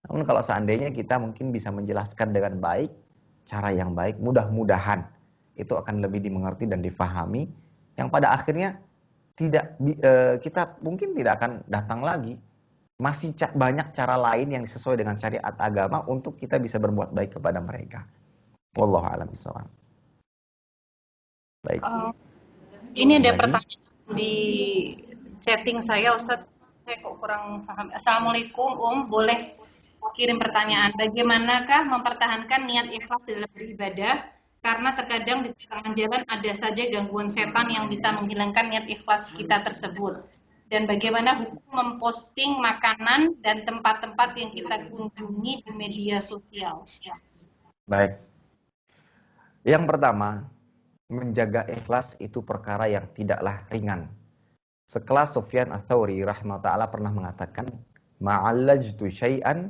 Namun kalau seandainya kita mungkin bisa menjelaskan dengan baik, cara yang baik, mudah-mudahan itu akan lebih dimengerti dan difahami, yang pada akhirnya kita mungkin tidak akan datang lagi. Masih banyak cara lain yang sesuai dengan syariat agama untuk kita bisa berbuat baik kepada mereka. Wallahu a'lam bishawab. Baik. Ini ada pertanyaan di chatting saya, Ustadz. Saya kok kurang paham. Assalamualaikum, boleh kirim pertanyaan. Bagaimanakah mempertahankan niat ikhlas dalam beribadah? Karena terkadang di tengah jalan ada saja gangguan setan yang bisa menghilangkan niat ikhlas kita tersebut. Dan bagaimana hukum memposting makanan dan tempat-tempat yang kita kunjungi di media sosial? Ya. Baik. Yang pertama, menjaga ikhlas itu perkara yang tidaklah ringan. Sekelas Sufyan Ats-Tsauri rahimahullah pernah mengatakan, "Ma'allajtu syai'an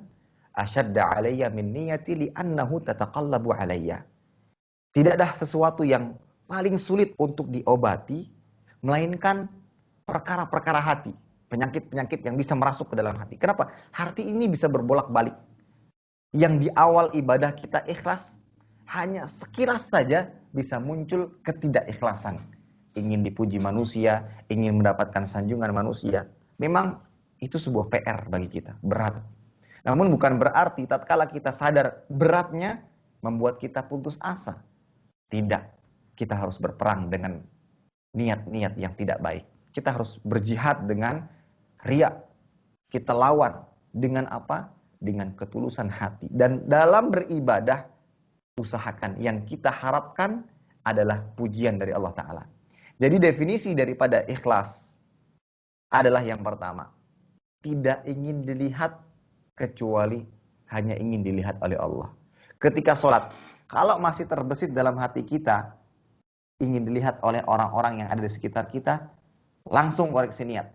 ashadda 'alayya min niyyati li'annahu tataqallabu 'alayya." Tidak ada sesuatu yang paling sulit untuk diobati melainkan perkara-perkara hati, penyakit-penyakit yang bisa merasuk ke dalam hati. Kenapa? Hati ini bisa berbolak-balik. Yang di awal ibadah kita ikhlas, hanya sekilas saja bisa muncul ketidakikhlasan. Ingin dipuji manusia, ingin mendapatkan sanjungan manusia. Memang itu sebuah PR bagi kita, berat. Namun bukan berarti tatkala kita sadar beratnya membuat kita putus asa. Tidak. Kita harus berperang dengan niat-niat yang tidak baik. Kita harus berjihad dengan riya. Kita lawan dengan apa? Dengan ketulusan hati. Dan dalam beribadah, usahakan yang kita harapkan adalah pujian dari Allah Ta'ala. Jadi definisi daripada ikhlas adalah yang pertama, tidak ingin dilihat kecuali hanya ingin dilihat oleh Allah. Ketika sholat, kalau masih terbesit dalam hati kita, ingin dilihat oleh orang-orang yang ada di sekitar kita, langsung koreksi niat.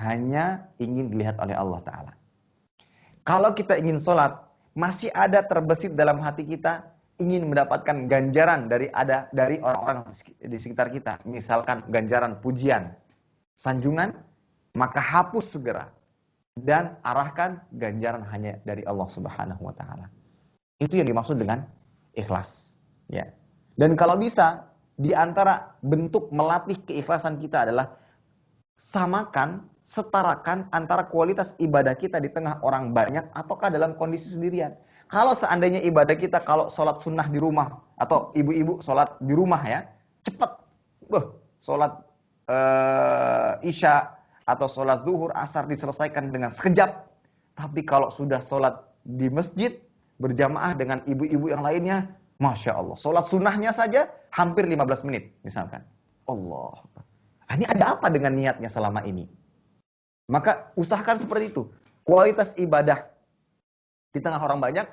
hanya ingin dilihat oleh Allah Ta'ala. Kalau kita ingin sholat, masih ada terbesit dalam hati kita, ingin mendapatkan ganjaran dari orang-orang di sekitar kita. Misalkan ganjaran pujian, sanjungan, maka hapus segera. Dan arahkan ganjaran hanya dari Allah Subhanahu wa Ta'ala. Itu yang dimaksud dengan ikhlas. Ya. Dan kalau bisa, di antara bentuk melatih keikhlasan kita adalah samakan, setarakan antara kualitas ibadah kita di tengah orang banyak ataukah dalam kondisi sendirian. Kalau seandainya ibadah kita, kalau sholat sunnah di rumah, atau ibu-ibu sholat di rumah ya, cepet. Sholat isya atau sholat zuhur, asar diselesaikan dengan sekejap. Tapi kalau sudah sholat di masjid, berjamaah dengan ibu-ibu yang lainnya, Masya Allah. Sholat sunnahnya saja hampir 15 menit misalkan. Allah. Ini ada apa dengan niatnya selama ini? Maka usahakan seperti itu. Kualitas ibadah di tengah orang banyak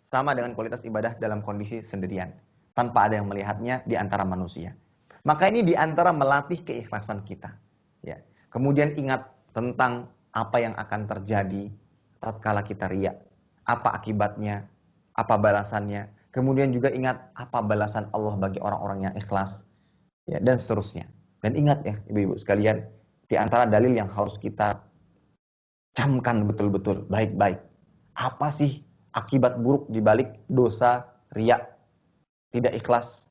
sama dengan kualitas ibadah dalam kondisi sendirian. Tanpa ada yang melihatnya di antara manusia. Maka ini di antara melatih keikhlasan kita. Ya. Kemudian ingat tentang apa yang akan terjadi tatkala kita riya. Apa akibatnya? Apa balasannya? Kemudian juga ingat apa balasan Allah bagi orang-orang yang ikhlas. Ya, dan seterusnya. Dan ingat ya ibu-ibu sekalian, di antara dalil yang harus kita camkan betul-betul, baik-baik. Apa sih akibat buruk dibalik dosa riya, tidak ikhlas?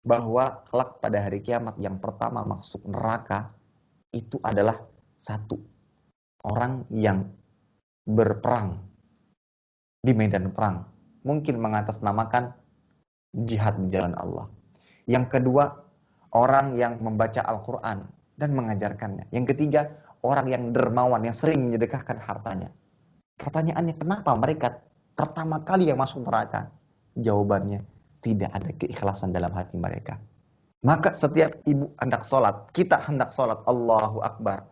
Bahwa kelak pada hari kiamat yang pertama masuk neraka, itu adalah satu, orang yang berperang di medan perang. Mungkin mengatasnamakan jihad di jalan Allah. Yang kedua, orang yang membaca Al-Quran dan mengajarkannya. Yang ketiga, orang yang dermawan, yang sering menyedekahkan hartanya. Pertanyaannya, kenapa mereka pertama kali yang masuk neraka? Jawabannya, tidak ada keikhlasan dalam hati mereka. Maka setiap ibu hendak sholat, kita hendak sholat, Allahu Akbar.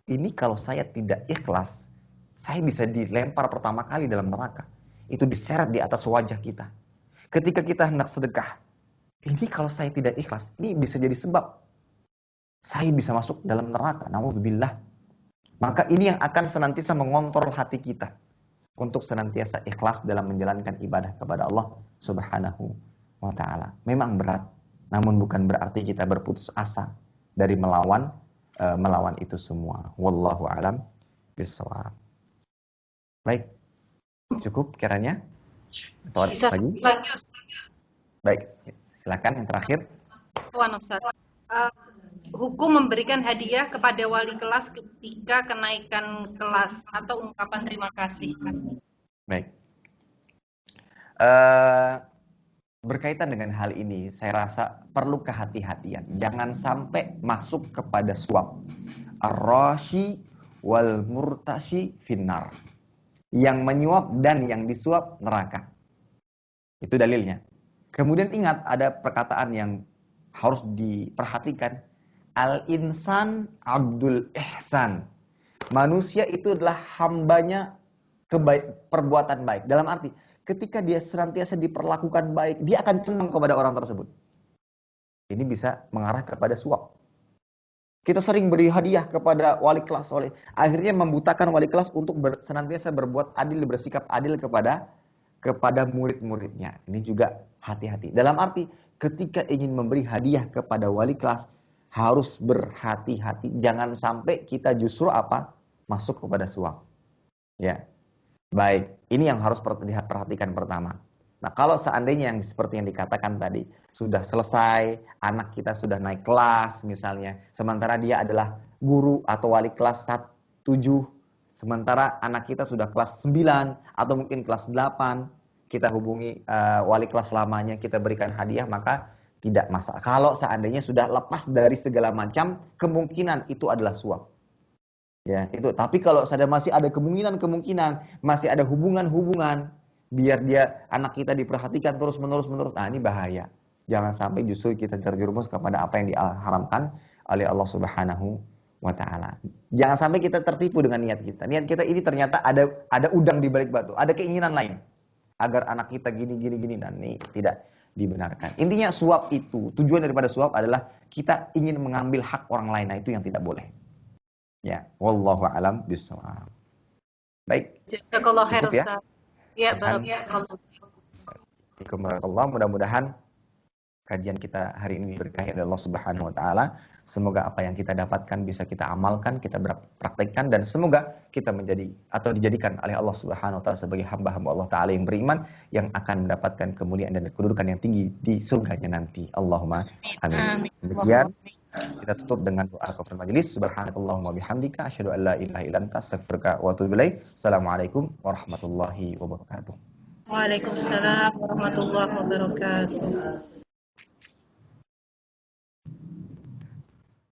Ini kalau saya tidak ikhlas, saya bisa dilempar pertama kali dalam neraka. Itu diseret di atas wajah kita. Ketika kita hendak sedekah, ini kalau saya tidak ikhlas, ini bisa jadi sebab saya bisa masuk dalam neraka. Na'udzubillah. Maka ini yang akan senantiasa mengontrol hati kita untuk senantiasa ikhlas dalam menjalankan ibadah kepada Allah Subhanahu wa Ta'ala. Memang berat, namun bukan berarti kita berputus asa dari melawan itu semua. Wallahu a'lam bishawab. Baik. Cukup kiranya? Atau Bisa lagi? Baik, silakan yang terakhir. Tuan Ustaz. Hukum memberikan hadiah kepada wali kelas ketika kenaikan kelas atau ungkapan terima kasih. Baik. Berkaitan dengan hal ini, saya rasa perlu kehati-hatian. Jangan sampai masuk kepada suap. Ar-rashi wal murtashi finnar. Yang menyuap dan yang disuap neraka. Itu dalilnya. Kemudian ingat ada perkataan yang harus diperhatikan. Al-insan abdul ihsan. Manusia itu adalah hambanya perbuatan baik. Dalam arti, ketika dia senantiasa diperlakukan baik, dia akan senang kepada orang tersebut. Ini bisa mengarah kepada suap. Kita sering beri hadiah kepada wali kelas, akhirnya membutakan wali kelas untuk senantiasa berbuat adil, bersikap adil kepada murid-muridnya. Ini juga hati-hati. Dalam arti, ketika ingin memberi hadiah kepada wali kelas, harus berhati-hati. Jangan sampai kita justru masuk kepada suap. Ya, baik. Ini yang harus diperhatikan pertama. Nah, kalau seandainya yang seperti yang dikatakan tadi, sudah selesai, anak kita sudah naik kelas misalnya, sementara dia adalah guru atau wali kelas 7, sementara anak kita sudah kelas 9 atau mungkin kelas 8, kita hubungi wali kelas lamanya, kita berikan hadiah, maka tidak masalah. Kalau seandainya sudah lepas dari segala macam, kemungkinan itu adalah suap. Ya, itu. Tapi kalau masih ada kemungkinan, masih ada hubungan, biar dia anak kita diperhatikan terus-menerus, nah ini bahaya. Jangan sampai justru kita terjerumus kepada apa yang diharamkan oleh Allah Subhanahu wa Ta'ala. Jangan sampai kita tertipu dengan niat kita. Niat kita ini ternyata ada udang di balik batu, ada keinginan lain agar anak kita gini, dan ini tidak dibenarkan. Intinya suap itu, tujuan daripada suap adalah kita ingin mengambil hak orang lain. Nah, itu yang tidak boleh. Ya, wallahu alam bishawab. Baik. Jazakallah khair Cukup ya? Ustaz. Ya, barakallahu. Mudah-mudahan kajian kita hari ini diberkahi oleh Allah Subhanahu wa taala. Semoga apa yang kita dapatkan bisa kita amalkan, kita praktekkan, dan semoga kita menjadi atau dijadikan oleh Allah Subhanahu wa taala sebagai hamba-hamba Allah taala yang beriman yang akan mendapatkan kemuliaan dan kedudukan yang tinggi di surganya nanti. Allahumma amin. Demikian kita tutup dengan doa kafaratul majelis. Subhanakallahumma bihamdika asyhadu an la ilaha illa anta astaghfiruka wa atubu ilaik. Assalamualaikum warahmatullahi wabarakatuh. Waalaikumsalam warahmatullahi wabarakatuh.